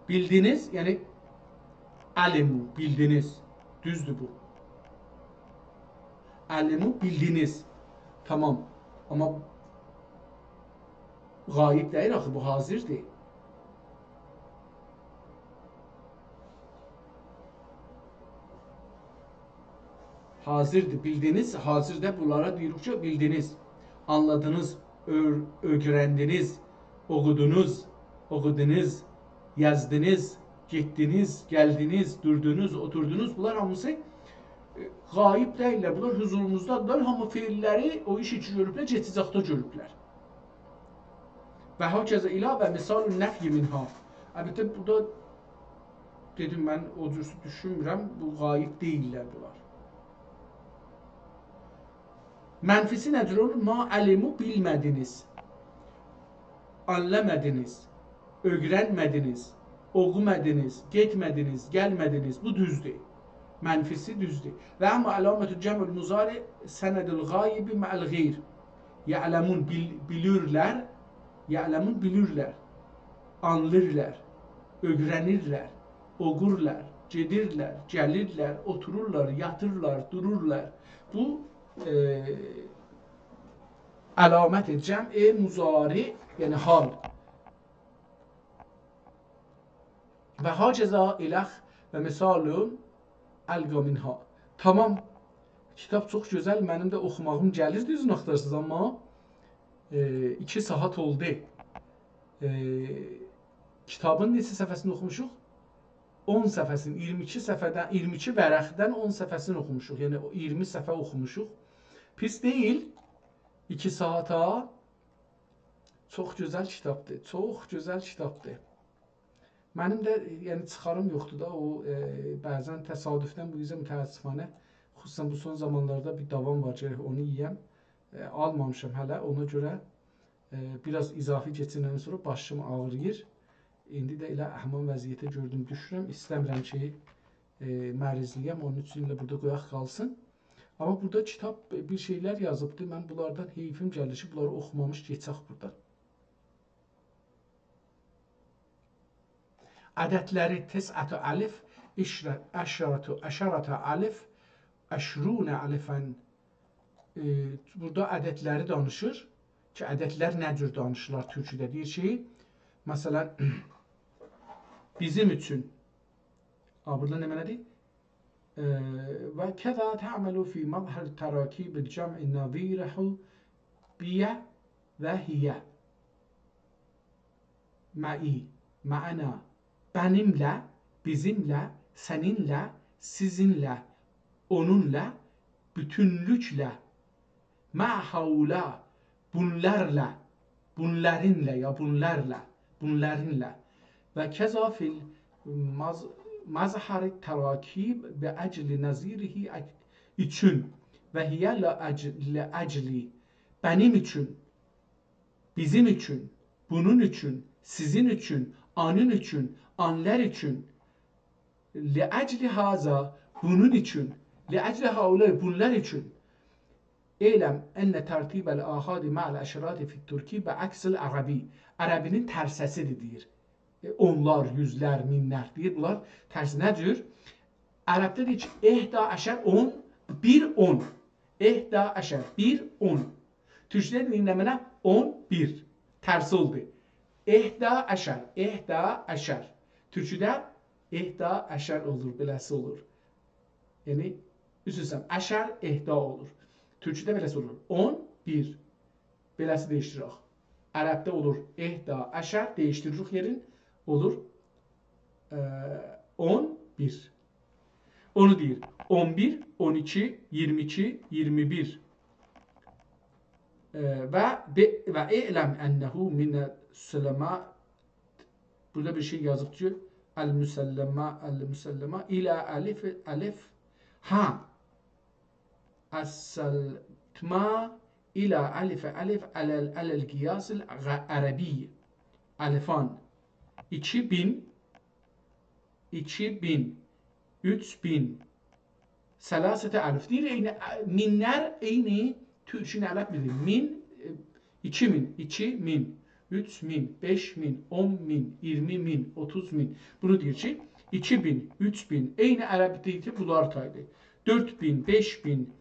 Bildiniz, yəni əlimu, bildiniz. Düzdür bu. Əlimu, bildiniz. Tamam. Amma qayib deyil, axı bu hazirdir. Hazirdir, bildiniz. Hazirdə bunlara deyirik ki, bildiniz, anladınız, öğrendiniz, okudunuz, yazdınız, gittiniz, geldiniz, durdunuz, oturdunuz. Bunlar hamısı qayib deyirlər. Bunlar huzurumuzdadırlar. Hamı feilləri o iş için görüblər, getizaqda görüblər. Və hakəzə ilə və misalun nəfyi minha. Əlbəttə, burada dedim, mən o cürsü düşünmürəm. Bu qayib deyirlər bunlar. Mənfisi nədir olur? Ma əlimu bilmədiniz, anlamadınız, öğrenmədiniz, oxumadınız, getmədiniz, gəlmədiniz. Bu düzdür. Mənfisi düzdür. Və amma əlamətü cəm'ül muzari sənədül qayibi mə'əl qeyr. Ya'ləmun bilirlər, ya'ləmun bilirlər, anlırlar, öğrenirlər, oqurlar, gedirlər, gəlirlər, otururlar, yatırlar, dururlar. Bu əlamət cəm'i muzari, yəni hal. Və hacəza iləx və misalun əlqa minha. Tamam, kitab çox gözəl, mənim də oxumağım gəlir, düzün axtarsınız, amma 2 saat oldu. Kitabın neçə səhifəsini oxumuşuq? 10 səhifəsini, 22 vərəqdən 10 səhifəsini oxumuşuq. Yəni 20 səhifə oxumuşuq. Pis deyil. 2 saata. Çox gözəl kitabdır. Çox gözəl kitabdır. Mənim də yəni çıxarım yoxdur da. O bəzən təsadüfdən bu yüzden mütəəssifanə. Xüsusən bu son zamanlarda bir davam var. Gərək onu yiyəm. Almamışam hələ. Ona görə biraz izafi keçindən sonra başım ağrıyır. İndi də elə əhman vəziyyətə gördüm, düşürəm. İstəmirəm ki, mərizliyəm. Onun üçün ilə burada qoyaq qalsın. Amma burada kitab bir şeylər yazıbdır. Mən bunlardan heyfim gəlir ki, bunları oxumamış geçək buradan. Ədədləri tes'ətü əlif, əşərətü əlif, əşrunə əlifən. Burada ədədləri danışır ki, ədədlər nə cür danışırlar türküdə. Deyir ki, məsələn, bizim üçün. Burada nə mənədir? Və kəzə tə'məlu fi məzhər tərakib cəm'i nəzirəhu biyə və hiyə. Mə'i, mə'ana. Benimle, bizimle, seninle, sizinle, onunla, bütünlükle, ma'havla, bunlarla, bunlarınla ya bunlarla, bunlarınla ve keza fil mazhar terakib ve ecli nazirihi için ve hiye la ecli benim için bizim üçün, bunun üçün, sizin üçün, anın üçün, anlar üçün, لِأَجْلِ هَذَا bunun için, لِأَجْلِ هَؤُلَاءِ bunlar için, اعلم أن ترتيب الآحاد مع العشرات في التركي بعكس العربي. Ərəbinin tərsəsidir deyir. Onlar, yüzlər, minlər deyir. Bunlar tərsi nədir? Ərəbdə deyir ki, ehda əşər 10, 1 10. Ehda əşər 1 10. Türkçədə dinləmənə 11. Tərsi oldu. Ehda əşər, ehda əşər. Türkçədə ehda əşər olur, beləsi olur. Yəni üst-üstə əşər ehda olur. Türkçədə beləsi olur. 11. Beləsi değiştiririk. Ərəbdə olur ehda əşər, değiştiririk yerin. Olur 11. Onu deyir. 11, 12, 22, 21. Və e'ləm ənəhu minə sələmə. Burada bir şey yazıb ki, el-müsəlləmə ilə əlif ha əs-səltmə ilə əlif ələl-qiyas-ül ərəbiyyə əlifan 2000 3000 səlasətə əlif deyir. Minlər eyni Türkçün əlif bilir. 1000 2000 2000 3000 5000 10000 20000 30000. Bunu deyir ki 2000 3000 eyni ərəb deyir ki bunlar taydı. 4000 5000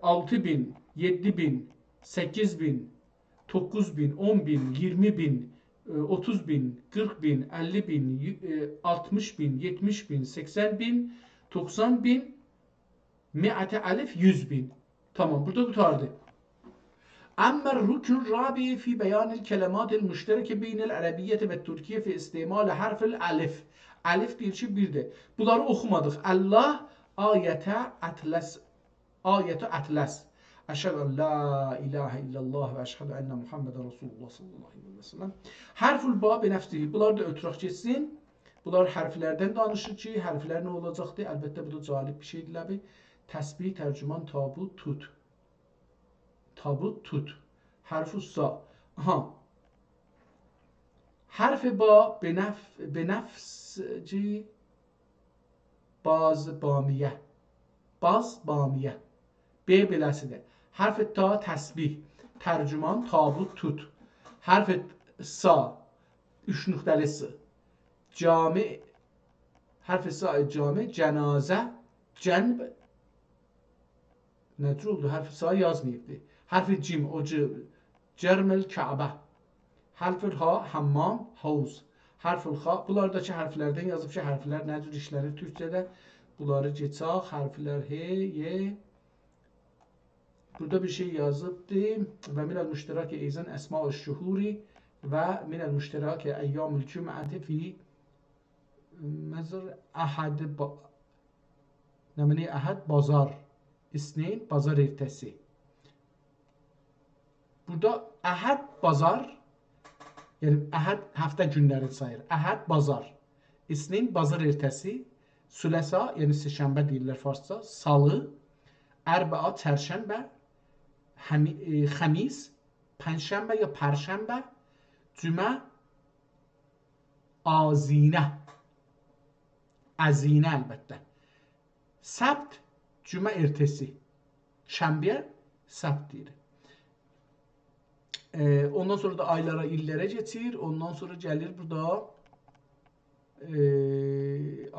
6000 7000 8000 9000 10000 20000 30.000, 40.000, 50.000, 60.000, 70.000, 80.000, 90.000, 100.000, 100.000. Tamam, burada kurtardı. Amma rukun rabi fi beyanil kelimatil müştereke beynel Arabiyyeti ve Türkiye fi istimali harfil alif. Alif deyir ki, bir de. Bunları oxumadıq. Allah ayətə atlas. Ayətə atlas. Əşhədu en la ilahe illallah və əşhədu enne Muhammeden Resulullah sallallahu aleyhi ve sellem. Harful ba bi nəfsihi. Bunlar da ötürək geçsin. Bunlar hərflərdən danışır ki, hərflər nə olacaqdır? Əlbəttə bu da cəlib bir şeydir ləbi. Təsbih, tərcüman, tabut, tut. Tabut, tut. Harfu sa. Aha. Harfi ba bi nəfsci baz bamiyə. Baz bamiyə. B beləsidir. Harf ta təsbih, tərcüman, tabut, tut. Harf sa, 3 nöqtəli s. Cami, harf sa cami, cənazə, cənb. Necə oldu? Harf sa yazmayıbdı. Harf cim, o cərməl kəbə. Harf ha, hammam, havuz. Harf xa, bunlardakı hərflərdən yazıb ki, hərflər nə cür işlərir Türkçədə. Bunları geçək, hərflər he, ye. Burada bir şey yazıbdı. Və minəl müştərək eyzən əsma-ı şuhuri və minəl müştərək əyyamül cüm'əti fi məzər əhəd nəmini əhəd bazar isneyn bazar ertəsi. Burada əhəd bazar, yəni əhəd həftə günləri sayır. Əhəd bazar, isneyn bazar ertəsi, süləsa, yəni seçənbə deyirlər farsça, salı, ərbəa, çərşənbə, xəmis, pənşənbə ya pərşənbə, cümə, azinə. Əzinə əlbəttə. Səbt, cümə ertesi. Şənbiyə, səbt deyir. Ondan sonra da aylara, illərə geçir. Ondan sonra gəlir burada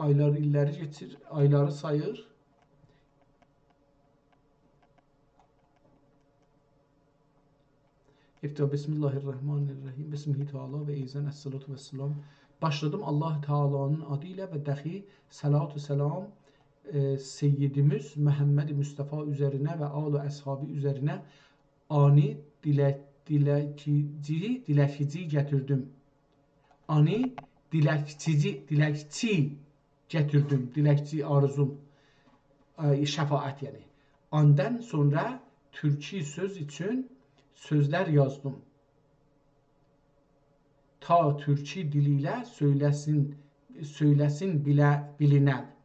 aylar, illəri geçir. Ayları sayır. İftihar Bismillahirrahmanirrahim. Bismihi Teala ve eyzen es-salatu vesselam. Başladım Allah Teala'nın adıyla ve dahi salatu selam Seyyidimiz Muhammed Mustafa üzerine ve âlu əshabi üzerine ani diləkçi gətirdim. Ani diləkçi gətirdim. Diləkçi arzum. Şəfaət yani. Ondan sonra Türkçe söz için sözler yazdım. Ta Türkçe diliyle söylesin bilinen.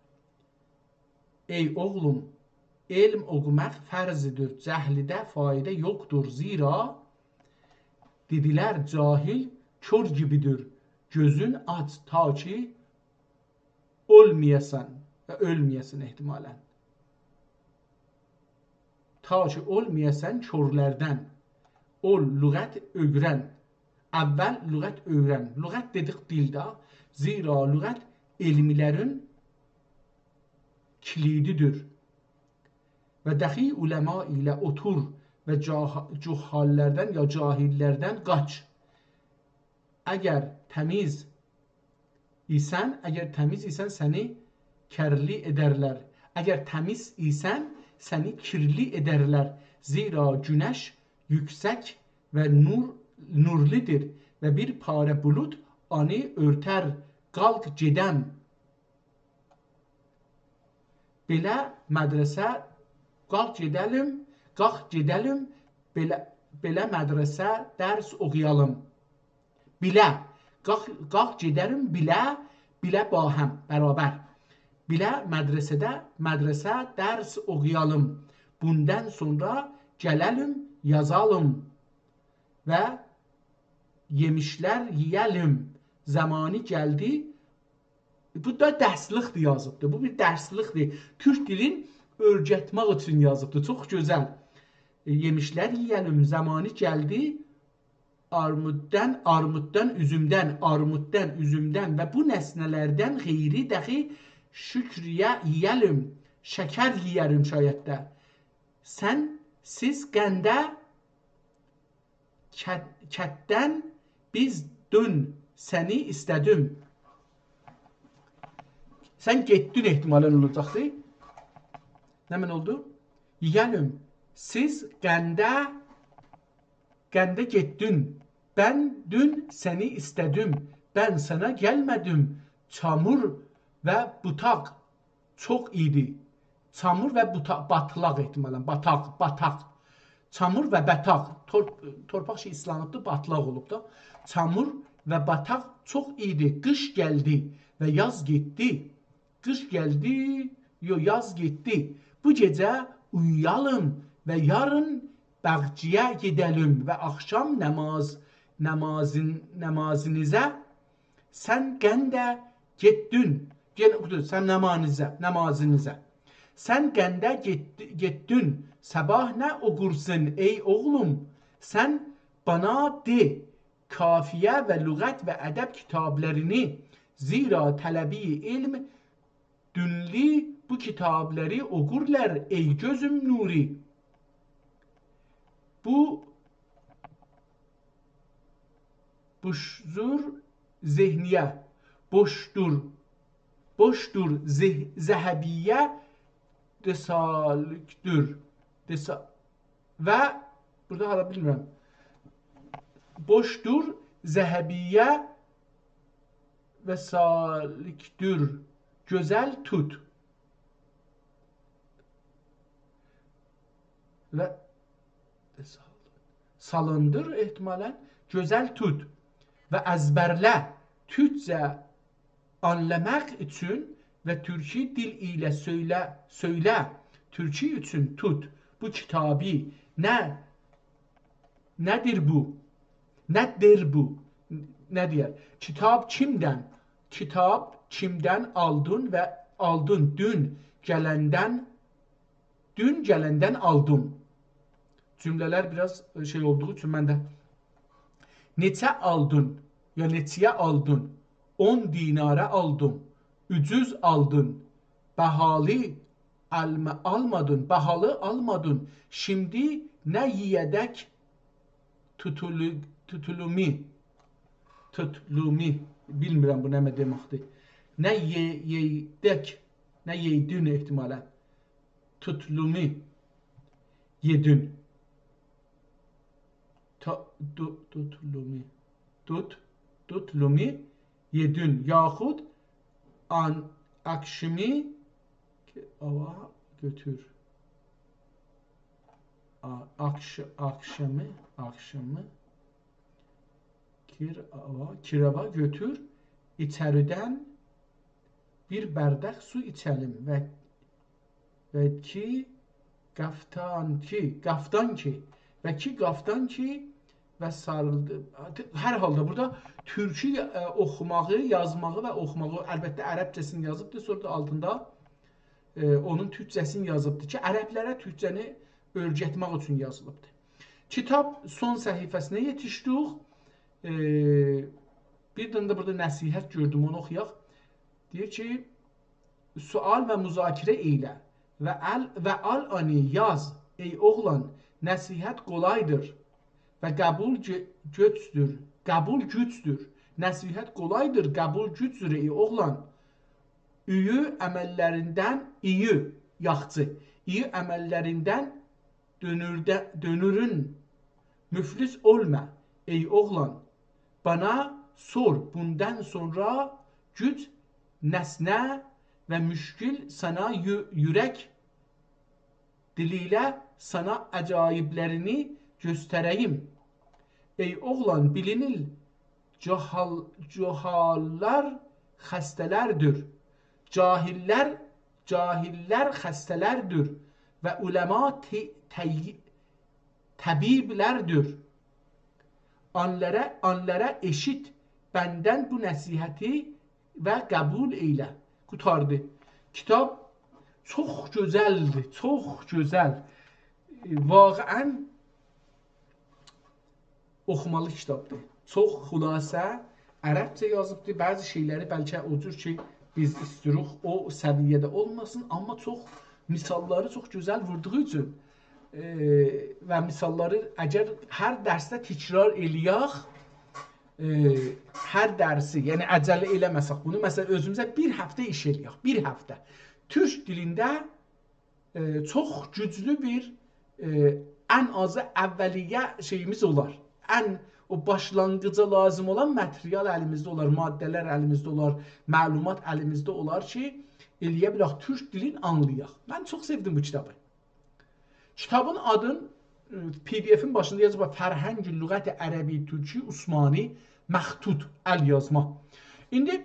Ey oğlum, elm oxumaq fərzidir. Cəhlidə fayda yoktur. Zira Dedilər cahil kör gibidir. Gözün aç ta ki olmayasan və ölməyəsən ehtimalən. Ta ki olmayasan körlərdən. Ol lüğət öyrən. Əvvəl lüğət öyrən. Lüğət dedik dildə. Zira lüğət elmilərin kilididir. Və dəxi uləma ilə otur və cühallərdən ya cahillərdən qaç. Əgər təmiz isən səni kərli edərlər. Əgər təmiz isən səni kirli edərlər. Zira günəş yüksək və nurlidir və bir parə bulut anı örtər. Qalq gedəm. Belə mədrəsə qalq gedəlim, belə mədrəsə dərs oxuyalım. Bilə, qalq gedəlim, bilə bahəm, bərabər. Bilə mədrəsə dərs oxuyalım. Bundan sonra gələlim, yazalım və yemişlər yeyəlim. Zamanı gəldi. Bu da dərslikdir yazıbdır. Bu bir dərslikdir. Türk dilin öyrətmək üçün yazıbdır. Çox gözəl. Yemişlər yeyəlim. Zamanı gəldi. Armuddan, üzümdən və bu nəsnələrdən xeyri dəxi şükriyə yeyəlim. Şəkər yeyərim şayət də. Siz qəndə kətdən biz dün səni istədim. Sən getdin ehtimalən olacaqdı. Nə mən oldu? Yiyəlim, siz qəndə getdin. Mən dün səni istədim. Mən sana gəlmədim. Çamur və butaq çox idi. Çamur və batlaq ehtimalən. Bataq. Çamur və bataq. Torpaq şey islanıbdır, batlaq olub da. Çamur və bataq çox idi. Qış gəldi və yaz getdi. Qış gəldi, yaz getdi. Bu gecə uyuyalım və yarın bağçaya gedəlim və axşam namazınıza sən qəndə getdin. Sən namazınıza. Sən qəndə getdin. Sabah nə oqursun ey oğlum? Sən bana de. Kafiyə və lüğət və ədəb kitablarını, zira tələbi ilm dünli bu kitabları oqurlar ey gözüm nuri. Bu boşdur zehniyə, boşdur zəhəbiyyə desalükdür. Və burada hala bilmirəm. Boşdur zəhəbiyyə və salikdür. Gözəl tut. Və salındır ehtimalən. Gözəl tut. Və əzbərlə. Türkcə anlamaq üçün və türki dil ilə söylə. Türki üçün tut. Bu kitabı nədir bu? Nədir bu? Nə deyər? Kitab kimdən? Kitab kimdən aldın və aldın dün gələndən aldım. Cümlələr biraz şey olduğu üçün mən də neçə aldın ya neçəyə aldın? 10 dinara aldım. Ucuz aldın. Bahalı almadın. Şimdi nə yiyədək tutulumi. Bilmirəm bu nə deməkdir. Nə yedək, nə yedin ehtimalən. Tutlumi. Yedin. Tutlumi. Yedin. Yaxud akşamı götür. Akşamı kirava götür. İçəridən bir bərdək su içəlim və ki qaftan ki və sarıldı. Hər halda burada türkü oxumağı, yazmağı və oxumağı, əlbəttə ərəbcəsini yazıbdır, sonra da altında onun türkcəsini yazıbdır ki, ərəblərə türkcəni öyrətmək üçün yazılıbdır. Kitab son səhifəsinə yetişdik. Bir dənə də burada nəsihət gördüm, onu oxuyaq. Deyir ki, sual və müzakirə eylə və al-ani yaz, ey oğlan, nəsihət qolaydır və qəbul gücdür. Qəbul gücdür. Nəsihət qolaydır, qəbul gücdür, ey oğlan. İyi əməllərindən iyi, yaxçı, iyi əməllərindən dönürün, müflis olma, ey oğlan. Bana sor, bundan sonra güc, nəsnə və müşkil sana yürək diliyle sana acayiplerini göstereyim. Ey oğlan, bilinil cahiller hastelerdir. Cahiller hastelerdir ve ulema tabiblerdir. Anlara eşit benden bu nəsihəti və qəbul eylə. Qurtardı. Kitab çox gözəldir, çox gözəl. Vaqəən oxumalı kitabdır. Çox xülasə, ərəbcə yazıbdır. Bəzi şeyləri bəlkə o cür ki, biz istiyoruz, o səviyyədə olmasın, amma çox misalları çox gözəl vurduğu üçün və misalları əgər hər dərsdə təkrar eləyək, hər dərsi, yəni əcələ eləməsək bunu, məsələn, özümüzə bir həftə iş eləyək, bir həftə. Türk dilində çox güclü bir ən azı əvvəliyyə şeyimiz olar. Ən o başlanğıca lazım olan material əlimizdə olar, maddələr əlimizdə olar, məlumat əlimizdə olar ki, eləyə bilək, Türk dilini anlayaq. Mən çox sevdim bu kitabı. Kitabın adın PDF-in başında yazıb Fərhəng-i Lüğət-i Ərəbi Türki Usmani Məxtud əl yazma. İndi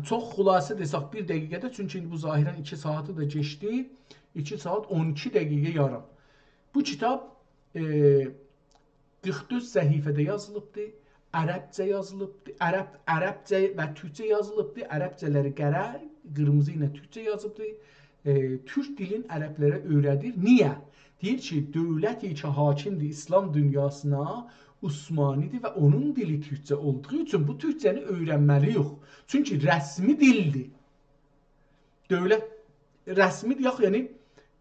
çox xülasə desək bir dəqiqədə, çünki bu zahirən 2 saatı da keçdi. 2 saat 12 dəqiqə yarım. Bu kitab 44 səhifədə yazılıbdır. Ərəbcə yazılıbdır. Ərəbcə və türkcə yazılıbdır. Ərəbcələri qərə, qırmızı ilə türkcə yazılıbdır. Türk dilin ərəblərə öyrədir. Niyə? Deyir ki, dövlət-i ki hakimdir İslam dünyasına, Usmanidir və onun dili türkcə olduğu üçün bu türkcəni öyrənməliyik. Çünki rəsmi dildir. Dövlət rəsmi deyək, yəni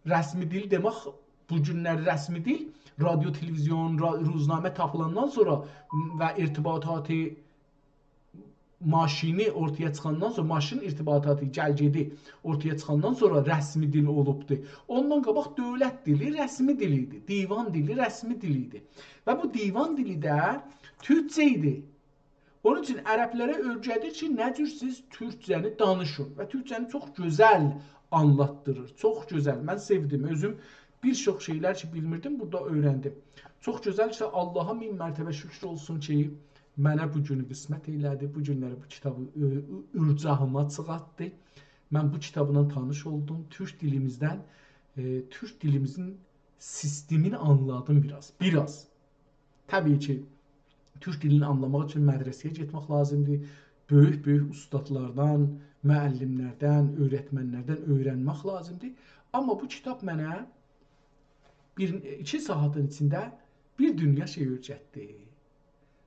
rəsmi dil demək, bu günlər rəsmi dil, radyo, televizyon, ruznamə tapılandan sonra və irtibatati maşini ortaya çıxandan sonra, maşın irtibatati gəlgedi ortaya çıxandan sonra rəsmi dil olubdur. Ondan qabaq dövlət dili rəsmi dili idi. Divan dili rəsmi dili idi. Və bu divan dili də türkcə idi. Onun üçün ərəblərə öyrədir ki, nə cür siz türkcəni danışın və türkcəni çox gözəl anlatdırır. Çox gözəl. Mən sevdim. Özüm bir çox şeylər ki bilmirdim, burada öyrəndim. Çox gözəl ki, Allaha min mərtəbə şükür olsun ki, mənə bu günü qismət elədi, bu günləri bu kitabı ürcahıma çıxartdı. Mən bu kitabla tanış oldum. Türk dilimizdən, Türk dilimizin sistemini anladım biraz. Təbii ki, Türk dilini anlamaq üçün mədrəsəyə getmək lazımdır. Böyük ustadlardan, müəllimlərdən, öyrətmənlərdən öyrənmək lazımdır. Amma bu kitab mənə 2 saatın içində bir dünya şey öyrətdi.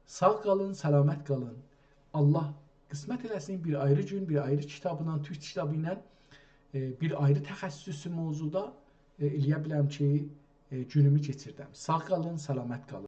Sağ qalın, səlamət qalın. Allah qismət eləsin bir ayrı gün, bir ayrı kitabla, Türk kitabı ilə bir ayrı təxəssüsü mövzuda eləyə biləm ki, günümü keçirdəm. Sağ qalın, səlamət qalın.